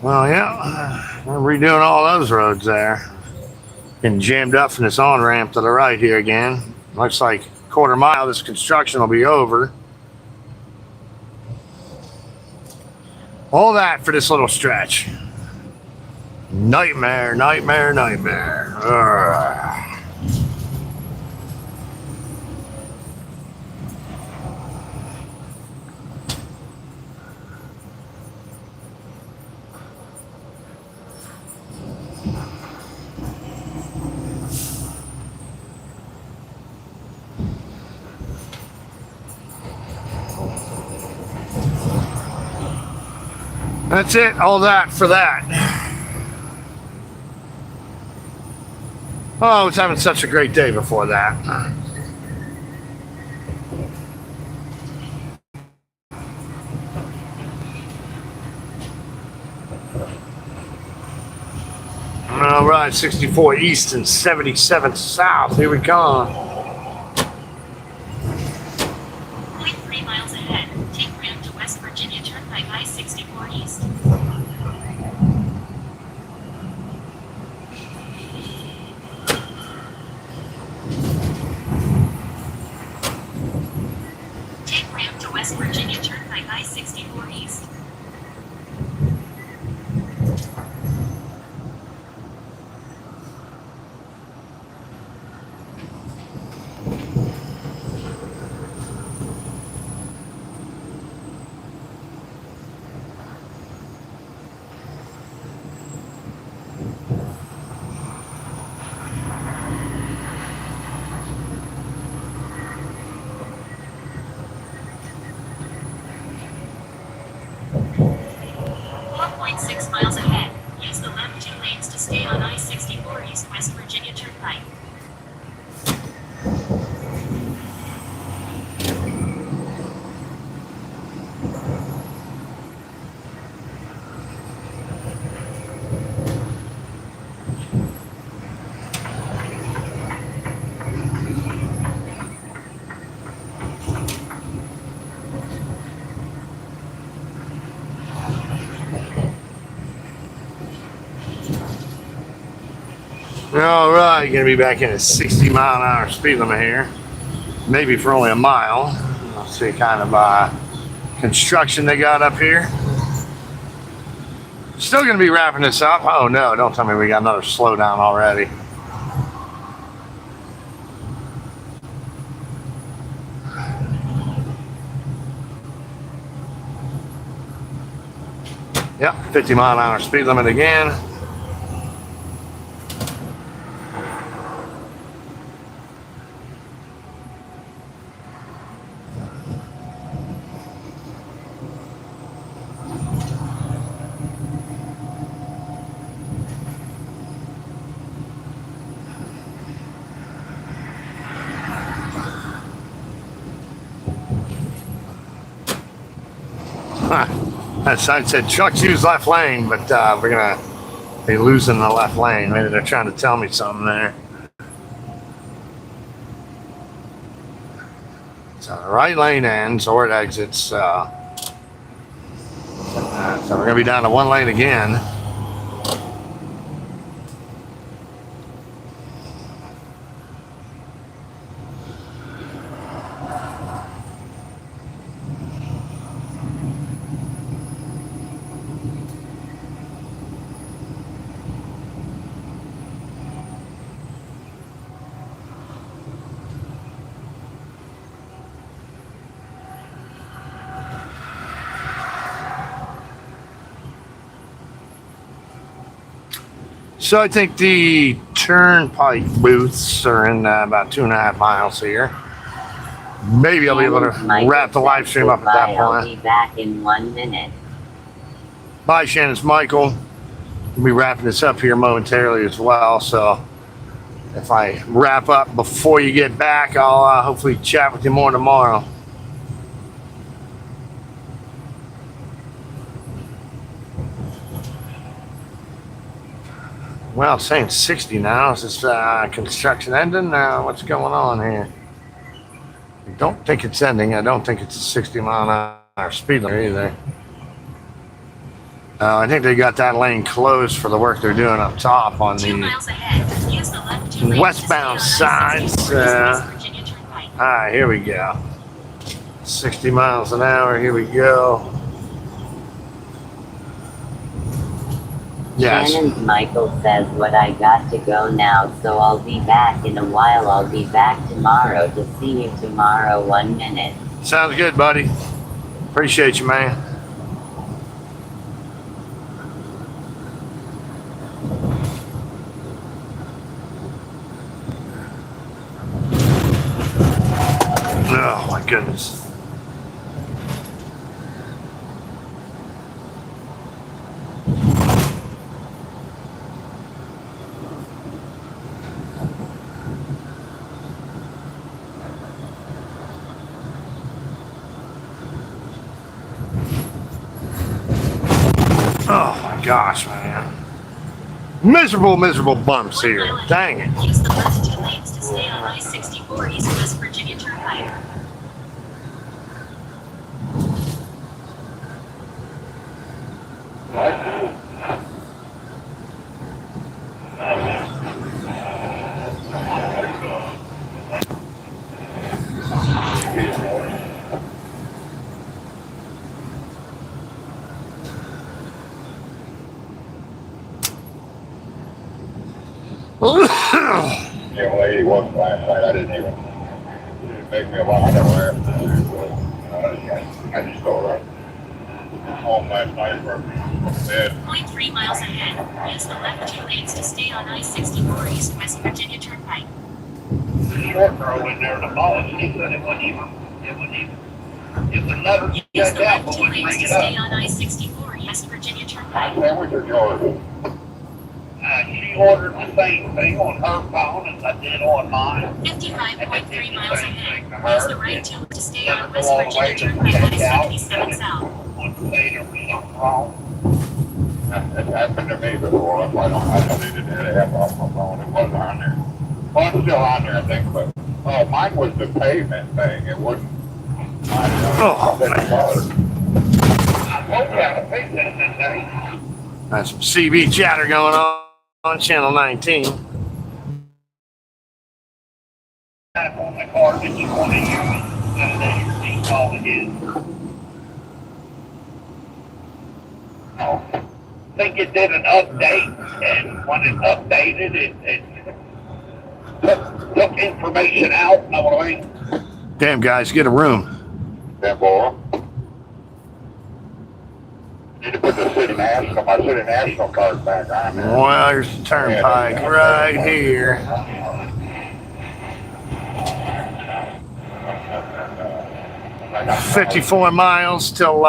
Well, yeah, we're redoing all those roads there. Getting jammed up from this on-ramp to the right here again. Looks like a quarter mile this construction will be over. All that for this little stretch. Nightmare. Ugh. That's it, all that for that. Oh, I was having such a great day before that. All right, 64 east and 77 south. Here we come. 0.3 miles ahead. Take ramp to West Virginia Turnpike I-64 East. Take ramp to West Virginia Turnpike I-64 East. Miles ahead. Use the left 2 lanes to stay on I-64 East West Virginia Turnpike. All right, you're gonna be back in a 60-mile-an-hour speed limit here. Maybe for only a mile. Let's see kind of construction they got up here. Still gonna be wrapping this up. Oh no, don't tell me we got another slowdown already. Yep, 50-mile-an-hour speed limit again. That sign said trucks use left lane, but we're gonna be losing the left lane. Maybe they're trying to tell me something there. So the right lane ends or it exits. So we're gonna be down to 1 lane again. So I think the turnpike booths are in about 2.5 miles here. Maybe I'll be able to wrap the live stream up at that point. I'll be back in 1 minute. Bye, Shannon. It's Michael. We'll be wrapping this up here momentarily as well. So if I wrap up before you get back, I'll hopefully chat with you more tomorrow. Well, it's saying 60 now. Is this construction ending? What's going on here? I don't think it's ending. I don't think it's a 60-mile-an-hour speed limit either. I think they got that lane closed for the work they're doing up top on the westbound side. All right, here we go. 60 miles an hour. Here we go. Yes. Shannon's Michael says, what I got to go now, so I'll be back in a while. I'll be back tomorrow to see you tomorrow, 1 minute. Sounds good, buddy. Appreciate you, man. Oh, my goodness. Oh my gosh, man. Miserable bumps here. Dang it. Use the left 2 lanes to stay on I-64 East West Virginia Turnpike. Young lady was last night. I didn't even make me a lot. I never asked her. I just go right home last night for bed. 0.3 miles ahead. Use the left 2 lanes to stay on I-64 East West Virginia Turnpike. The short girl in there in the mall, she said it wasn't even. It would never Use get the down, left but 2 wouldn't lanes bring to it stay up. on I-64 East Virginia Turnpike. Sandwich or George? She ordered the same thing on her phone as I did on mine. 55.3 miles ahead. Use the right 2 to stay on West Virginia Turnpike I-77 South. Wouldn't say there was something wrong. That's happened to me before. I deleted it. I have off my phone. It wasn't on there. Well, it's still on there, I think, but mine was the pavement thing. It wasn't. Oh, man. That's some CB chatter going on channel 19. On the car that you want to use, that's all it is. I think it did an update, and when it updated, it took information out. Know what I mean? Damn, guys, get a room. Damn, boy. Need to put the my City National card back on there. Well, here's the turnpike right here. I 54 miles till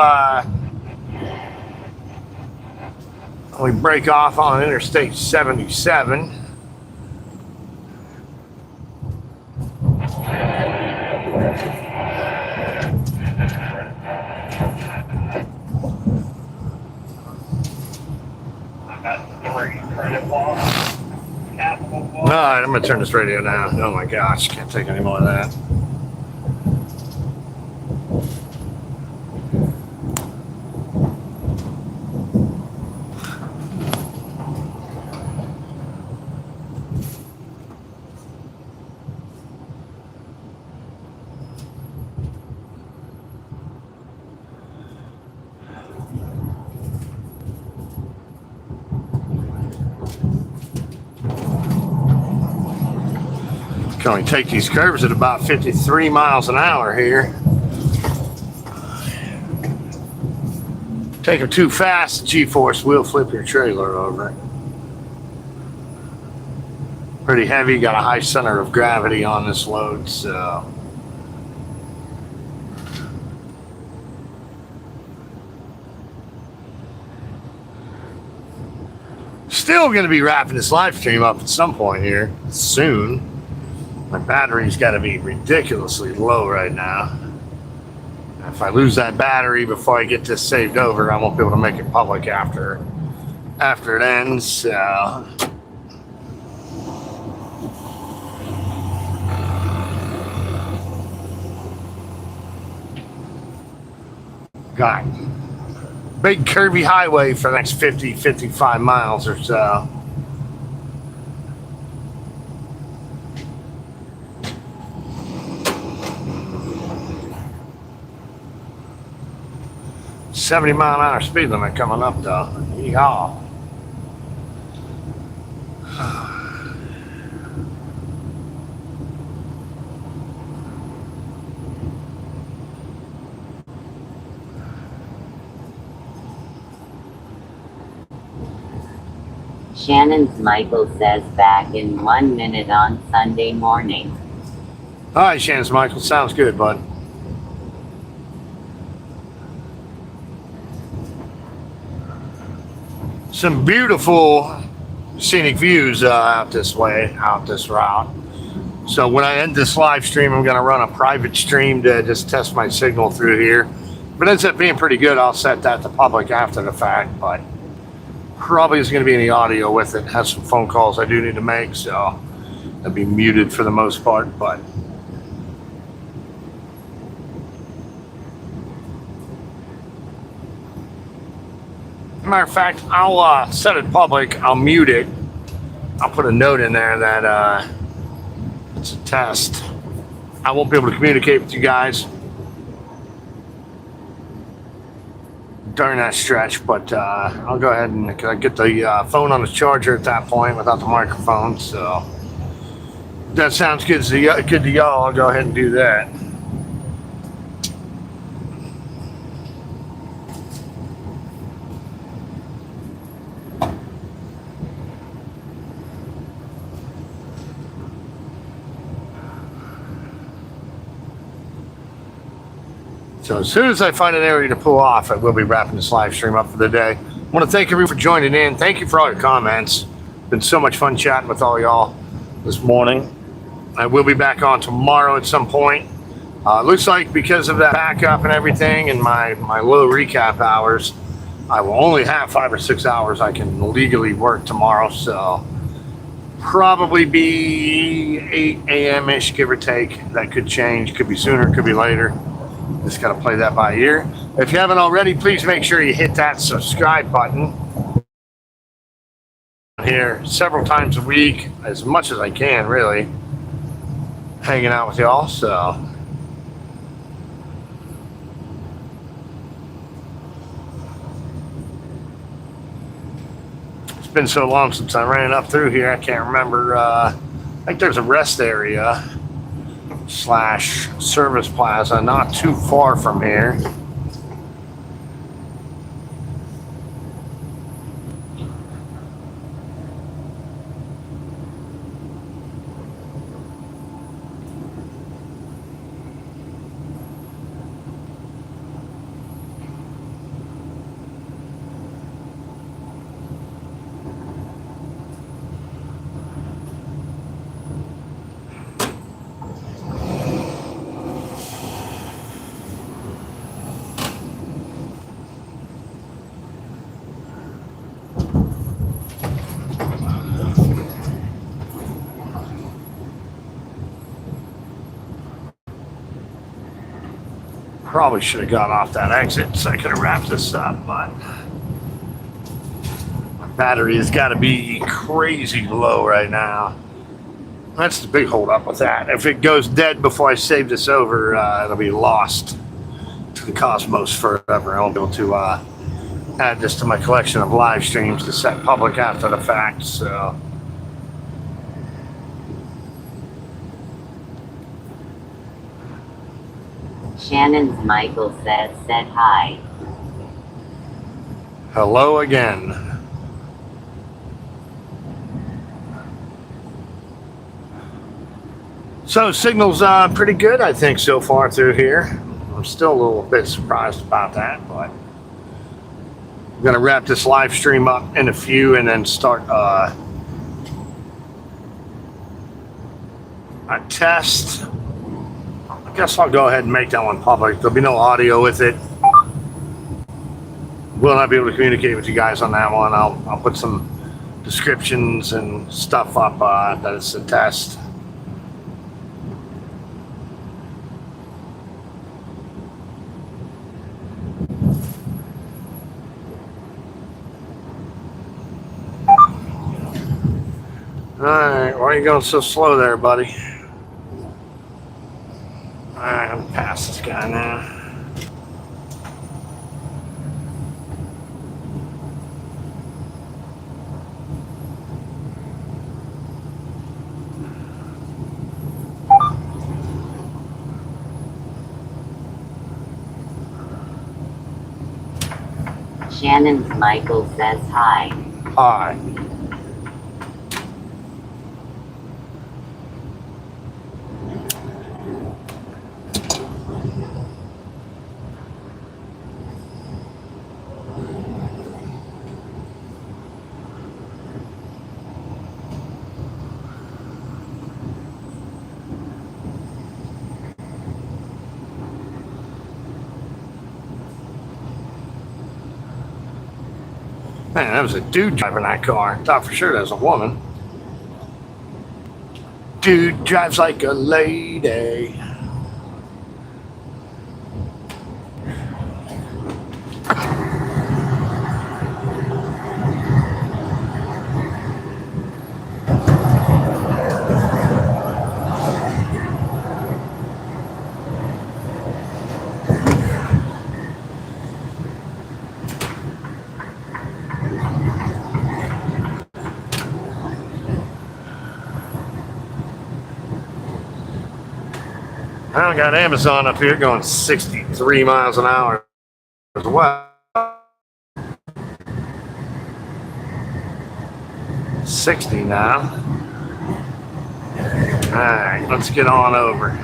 we break off on Interstate 77. All right, I'm gonna turn this radio down. Oh my gosh, can't take any more of that. Can only take these curves at about 53 miles an hour here. Take them too fast, the G-force will flip your trailer over. pretty heavy, got a high center of gravity on this load, so. Still going to be wrapping this live stream up at some point here soon. My battery's got to be ridiculously low right now. If I lose that battery before I get this saved over, I won't be able to make it public after it ends. So. Got big curvy highway for the next 55 miles or so. $70-mile-an-hour speed limit coming up though. Yeehaw. Shannon's Michael says back in 1 minute on Sunday morning. All right, Shannon's Michael. Sounds good, bud. Some beautiful scenic views out this way, out this route. So when I end this live stream, I'm going to run a private stream to just test my signal through here. If it ends up being pretty good, I'll set that to public after the fact, but probably isn't going to be any audio with it. Have some phone calls I do need to make, so I'll be muted for the most part, but matter of fact, I'll set it public, I'll mute it, I'll put a note in there that it's a test. I won't be able to communicate with you guys during that stretch, but I'll go ahead and get the phone on the charger at that point without the microphone, so if that sounds good to y'all, I'll go ahead and do that. So as soon as I find an area to pull off, I will be wrapping this live stream up for the day. I want to thank everyone for joining in. Thank you for all your comments. It's been so much fun chatting with all y'all this morning. I will be back on tomorrow at some point. Looks like because of that backup and everything and my low recap hours, I will only have 5 or 6 hours I can legally work tomorrow. So probably be 8 a.m.-ish, give or take. That could change. Could be sooner, could be later. Just got to play that by ear. If you haven't already, please make sure you hit that subscribe button. Here several times a week, as much as I can, really. Hanging out with y'all, so. It's been so long since I ran up through here, I can't remember. I think there's a rest area / service plaza not too far from here. Probably should have got off that exit so I could have wrapped this up, but my battery has got to be crazy low right now. That's the big hold up with that. If it goes dead before I save this over, it'll be lost to the cosmos forever. I won't be able to add this to my collection of live streams to set public after the fact, so. Shannon's Michael said hi. Hello again. So signal's pretty good, I think, so far through here. I'm still a little bit surprised about that, but I'm gonna wrap this live stream up in a few and then start a test. I guess I'll go ahead and make that one public. There'll be no audio with it. Will not be able to communicate with you guys on that one. I'll put some descriptions and stuff up that it's a test. Alright, why are you going so slow there, buddy? Alright, I'm past this guy now. Shannon's Michael says hi. Hi. Man, that was a dude driving that car. I thought for sure that was a woman. Dude drives like a lady. I got Amazon up here going 63 miles an hour as well. 60 now. All right, let's get on over.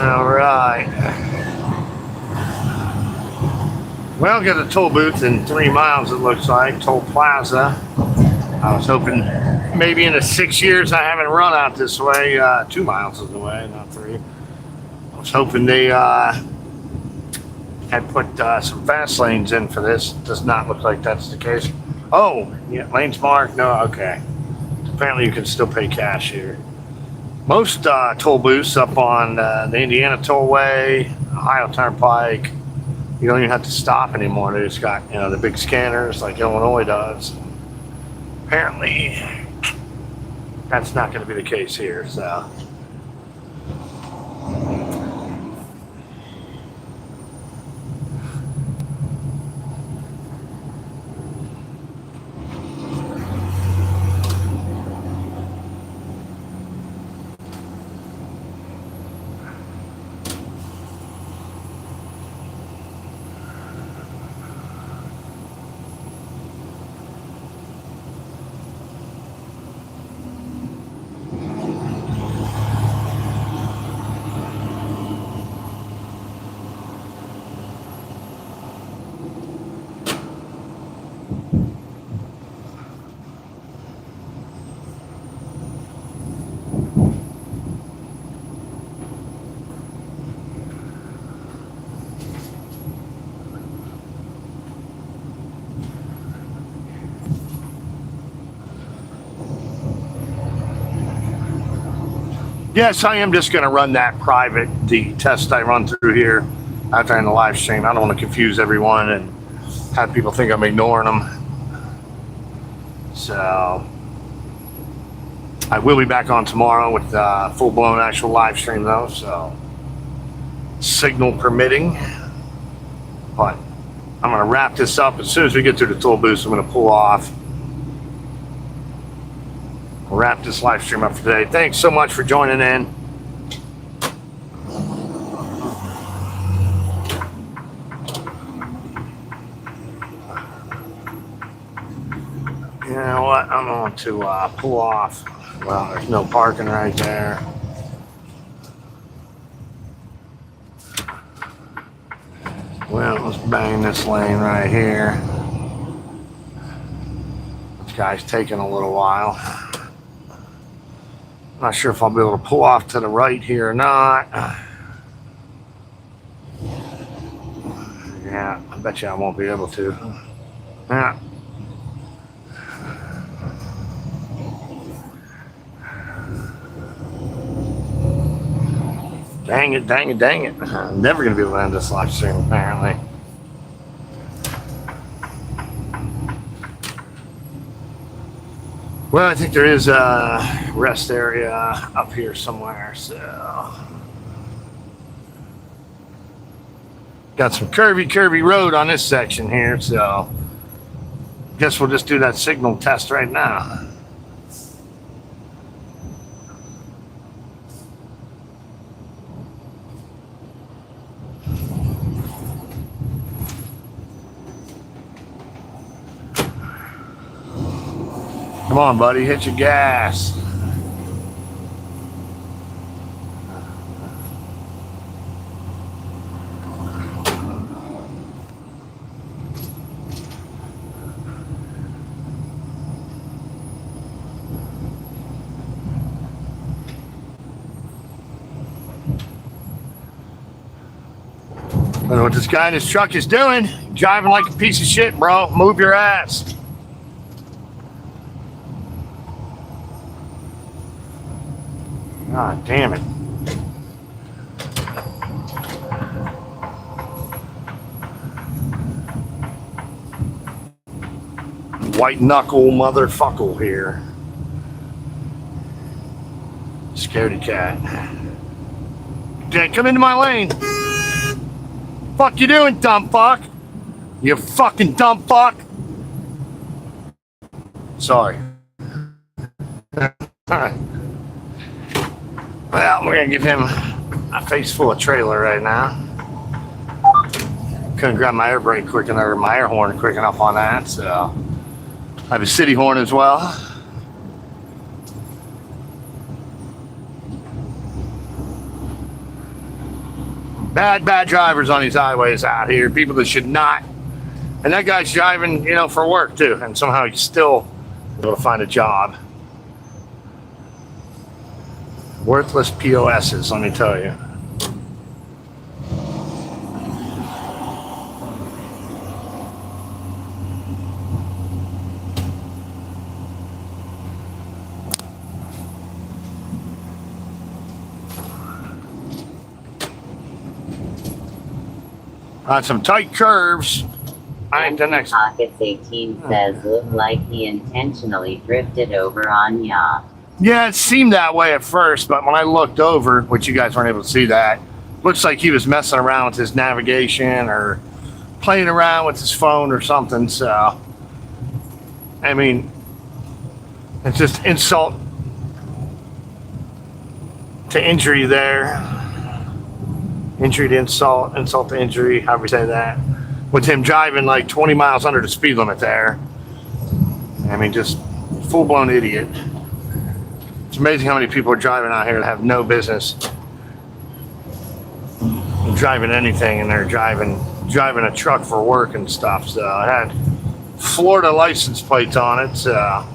All right. Well, got a toll booth in 3 miles, it looks like. Toll Plaza. I was hoping maybe in the 6 years I haven't run out this way. 2 miles is the way, not 3. I was hoping they had put some fast lanes in for this. Does not look like that's the case. Oh, yeah, lanes marked. No, okay. Apparently you can still pay cash here. Most toll booths up on the Indiana Tollway, Ohio Turnpike, you don't even have to stop anymore. They just got, the big scanners like Illinois does. Apparently, that's not going to be the case here, so. Yes, I am just going to run that private, the test I run through here after in the live stream. I don't want to confuse everyone and have people think I'm ignoring them. So I will be back on tomorrow with full-blown actual live stream though, so signal permitting. But I'm going to wrap this up. As soon as we get through the tool booth, I'm going to pull off. We'll wrap this live stream up for today. Thanks so much for joining in. You know what? I'm going to pull off. Well, there's no parking right there. Well, let's bang this lane right here. This guy's taking a little while. Not sure if I'll be able to pull off to the right here or not. Yeah, I bet you I won't be able to. Yeah. Dang it, dang it, dang it. I'm never going to be able to end this live stream, apparently. Well, I think there is a rest area up here somewhere, so. Got some curvy road on this section here, so. Guess we'll just do that signal test right now. Come on, buddy, hit your gas. I don't know what this guy in his truck is doing. Driving like a piece of shit, bro. Move your ass. God damn it. White knuckle motherfucker here. Scaredy cat. Dad, come into my lane. Fuck you doing, dumb fuck? You fucking dumb fuck. Sorry. Alright. Well, we're gonna give him a face full of trailer right now. Couldn't grab my air brake quick enough, or my air horn quick enough on that, so I have a city horn as well. Bad drivers on these highways out here. People that should not. And that guy's driving, you know, for work too, and somehow he's still able to find a job. Worthless POSs, let me tell you. On some tight curves. I think the next. Pockets 18 says looked like he intentionally drifted over on yacht. Yeah, it seemed that way at first, but when I looked over, which you guys weren't able to see that, looks like he was messing around with his navigation or playing around with his phone or something. So, I mean, it's just insult to injury there. Injury to insult, insult to injury, however you say that. With him driving like 20 miles under the speed limit there. I mean, just full-blown idiot. It's amazing how many people are driving out here that have no business driving anything, and they're driving a truck for work and stuff. So it had Florida license plates on it. So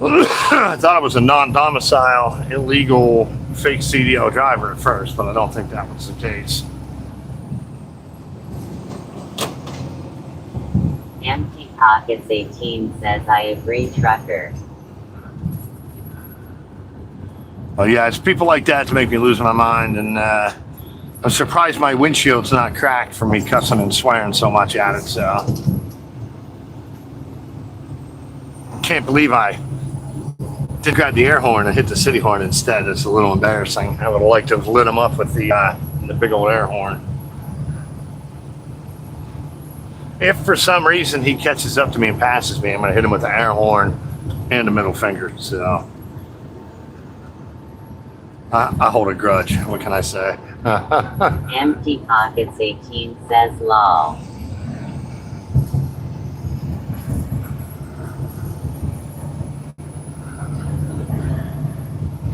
I thought it was a non-domicile, illegal, fake CDL driver at first, but I don't think that was the case. Empty Pockets 18 says I agree, trucker. Well, yeah, it's people like that to make me lose my mind, and I'm surprised my windshield's not cracked from me cussing and swearing so much at it. So can't believe I did grab the air horn and hit the city horn instead. It's a little embarrassing. I would have liked to have lit him up with the big old air horn. If for some reason he catches up to me and passes me, I'm going to hit him with the air horn and the middle finger. So I hold a grudge. What can I say? Empty Pockets 18 says lol.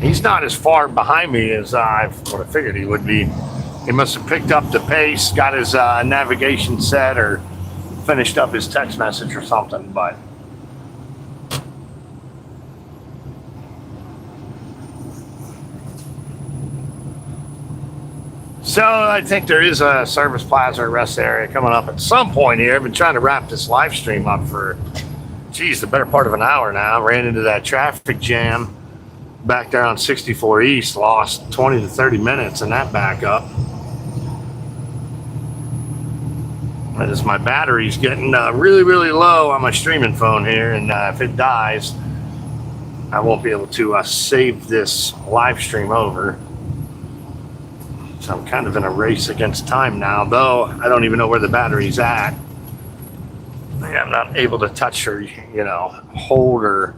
He's not as far behind me as I would have figured he would be. He must have picked up the pace, got his navigation set, or finished up his text message or something, but so I think there is a service plaza or rest area coming up at some point here. I've been trying to wrap this live stream up for, geez, the better part of an hour now. Ran into that traffic jam back there on 64 East, lost 20 to 30 minutes in that backup. As my battery's getting really, really low on my streaming phone here, and if it dies, I won't be able to save this live stream over. So I'm kind of in a race against time now, though I don't even know where the battery's at. I'm not able to touch or, hold or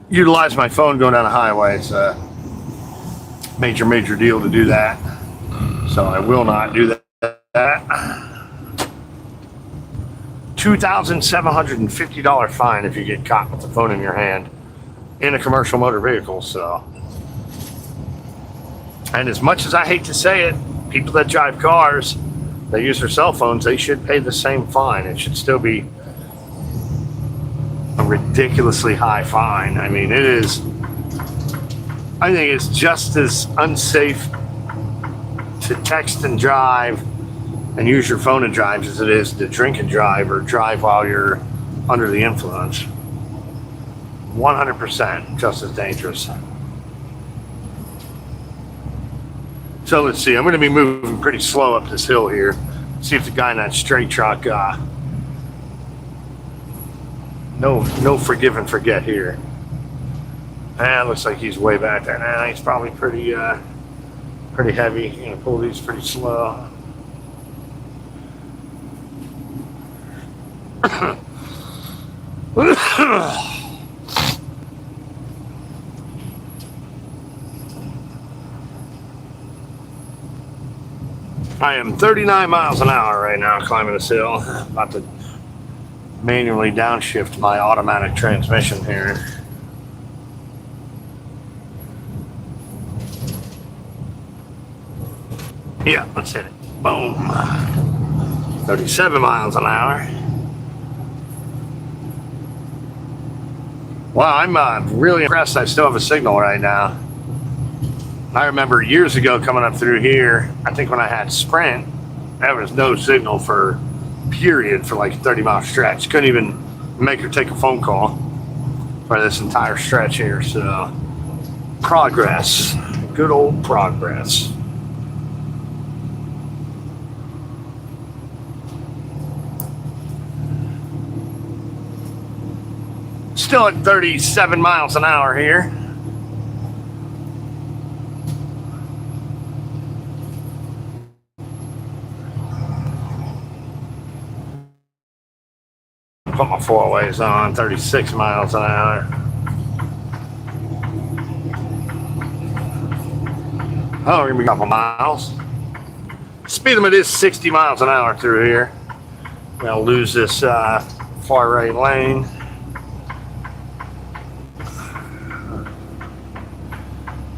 utilize my phone going down a highway. It's a major deal to do that. So I will not do that. $2,750 fine if you get caught with the phone in your hand in a commercial motor vehicle. So, and as much as I hate to say it, people that drive cars, they use their cell phones, they should pay the same fine. It should still be a ridiculously high fine. I mean, I think it's just as unsafe to text and drive and use your phone and drive as it is to drink and drive or drive while you're under the influence. 100% just as dangerous. So let's see, I'm going to be moving pretty slow up this hill here. See if the guy in that straight truck, no forgive and forget here. Looks like he's way back there. Nah, he's probably pretty heavy. He's going to pull these pretty slow. I am 39 miles an hour right now climbing this hill. About to manually downshift my automatic transmission here. Yeah, let's hit it. Boom. 37 miles an hour. Wow, I'm really impressed I still have a signal right now. I remember years ago coming up through here, I think when I had Sprint, there was no signal for like a 30-mile stretch. Couldn't even make or take a phone call for this entire stretch here. So, progress. Good old progress. Still at 37 miles an hour here. Put my four-ways on, 36 miles an hour. Oh, we're gonna be a couple miles. Speed limit is 60 miles an hour through here. I'm gonna lose this far right lane.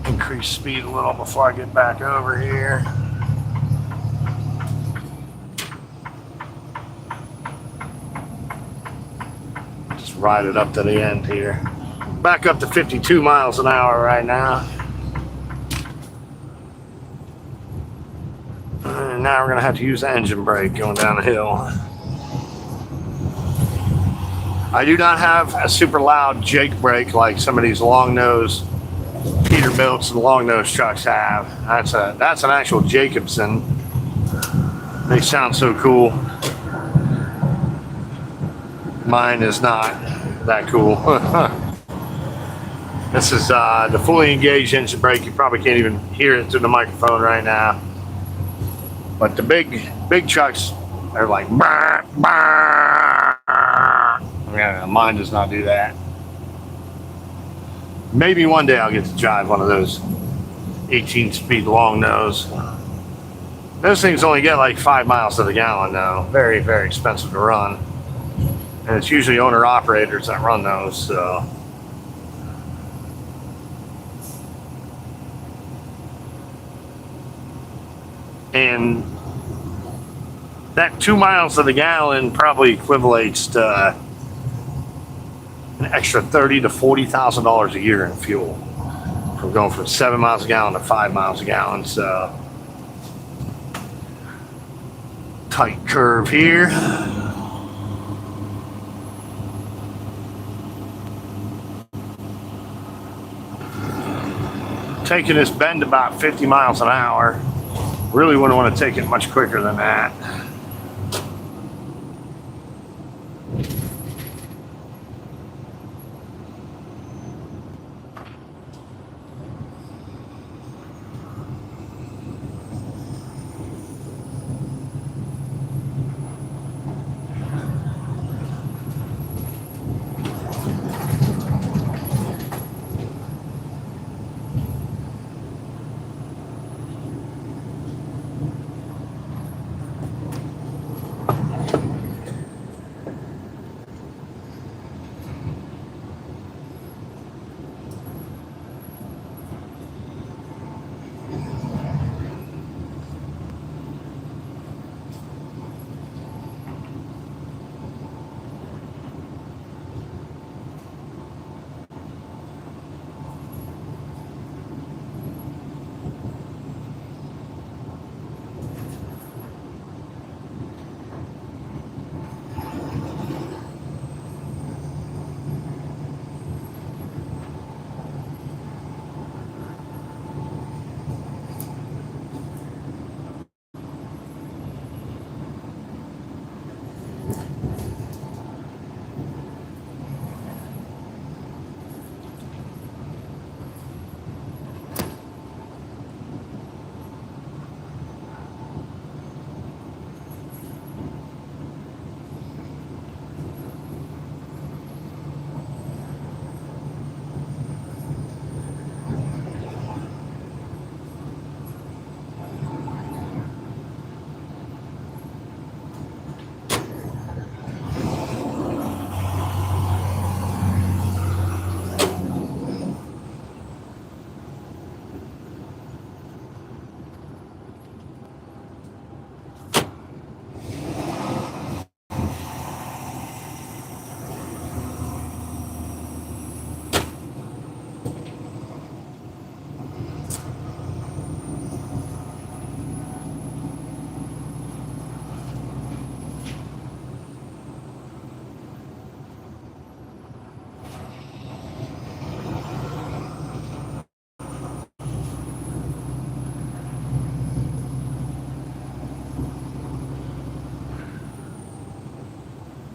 Increase speed a little before I get back over here. Just ride it up to the end here. Back up to 52 miles an hour right now. And now we're gonna have to use the engine brake going down the hill. I do not have a super loud Jake brake like some of these long-nosed Peter bigger builds the long nose trucks have. That's an actual Jacobson. They sound so cool. Mine is not that cool. This is the fully engaged engine brake. You probably can't even hear it through the microphone right now. But the big trucks are like, bah, bah. Yeah, mine does not do that. Maybe one day I'll get to drive one of those 18-speed long nose. Those things only get like 5 miles to the gallon though. Very, very expensive to run. And it's usually owner-operators that run those, so. And that 2 miles to the gallon probably equivalates to an extra $30,000 to $40,000 a year in fuel. From going from 7 miles a gallon to 5 miles a gallon, so. Tight curve here. Taking this bend about 50 miles an hour. Really wouldn't want to take it much quicker than that.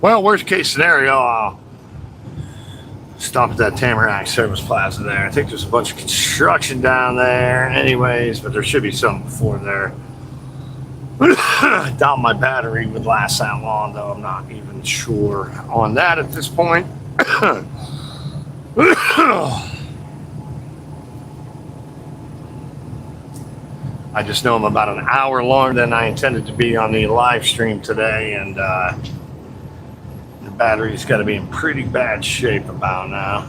Well, worst case scenario, I'll stop at that Tamarack Service Plaza there. I think there's a bunch of construction down there anyways, but there should be some before there. I doubt my battery would last that long, though. I'm not even sure on that at this point. I just know I'm about an hour longer than I intended to be on the live stream today, and the battery's got to be in pretty bad shape about now.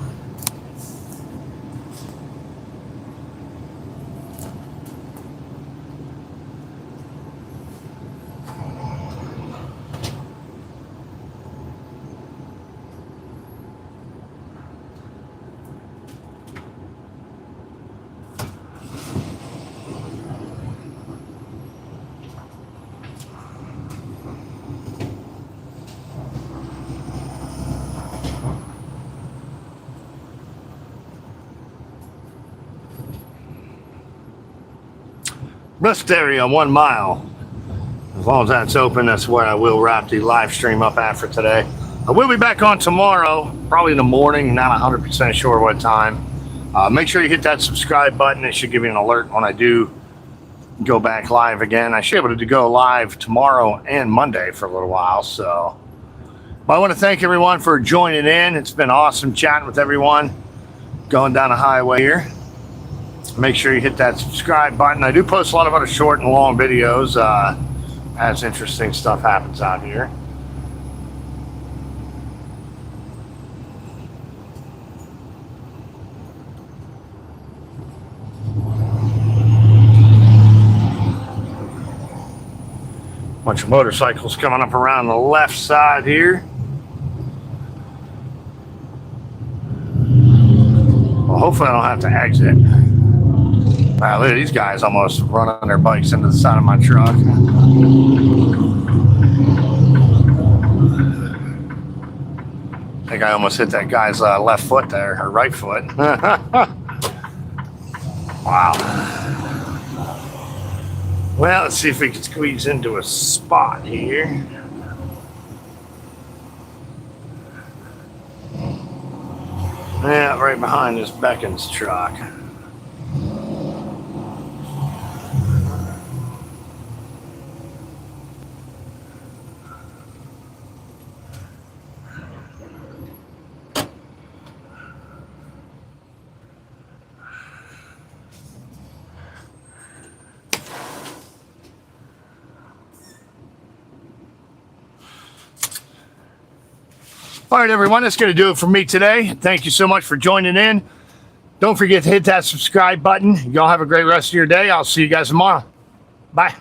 rest area 1 mile. As long as that's open, that's where I will wrap the live stream up after today. I will be back on tomorrow, probably in the morning, not 100% sure what time. Make sure you hit that subscribe button. It should give you an alert when I do go back live again. I should be able to go live tomorrow and Monday for a little while. So, but I want to thank everyone for joining in. It's been awesome chatting with everyone going down the highway here. Make sure you hit that subscribe button. I do post a lot of other short and long videos as interesting stuff happens out here. Bunch of motorcycles coming up around the left side here. Well, hopefully I don't have to exit. Wow, look at these guys almost running their bikes into the side of my truck. I think I almost hit that guy's left foot there, or right foot. Wow. Well, let's see if we can squeeze into a spot here. Yeah, right behind this Beckon's truck. All right, everyone, that's going to do it for me today. Thank you so much for joining in. Don't forget to hit that subscribe button. Y'all have a great rest of your day. I'll see you guys tomorrow. Bye.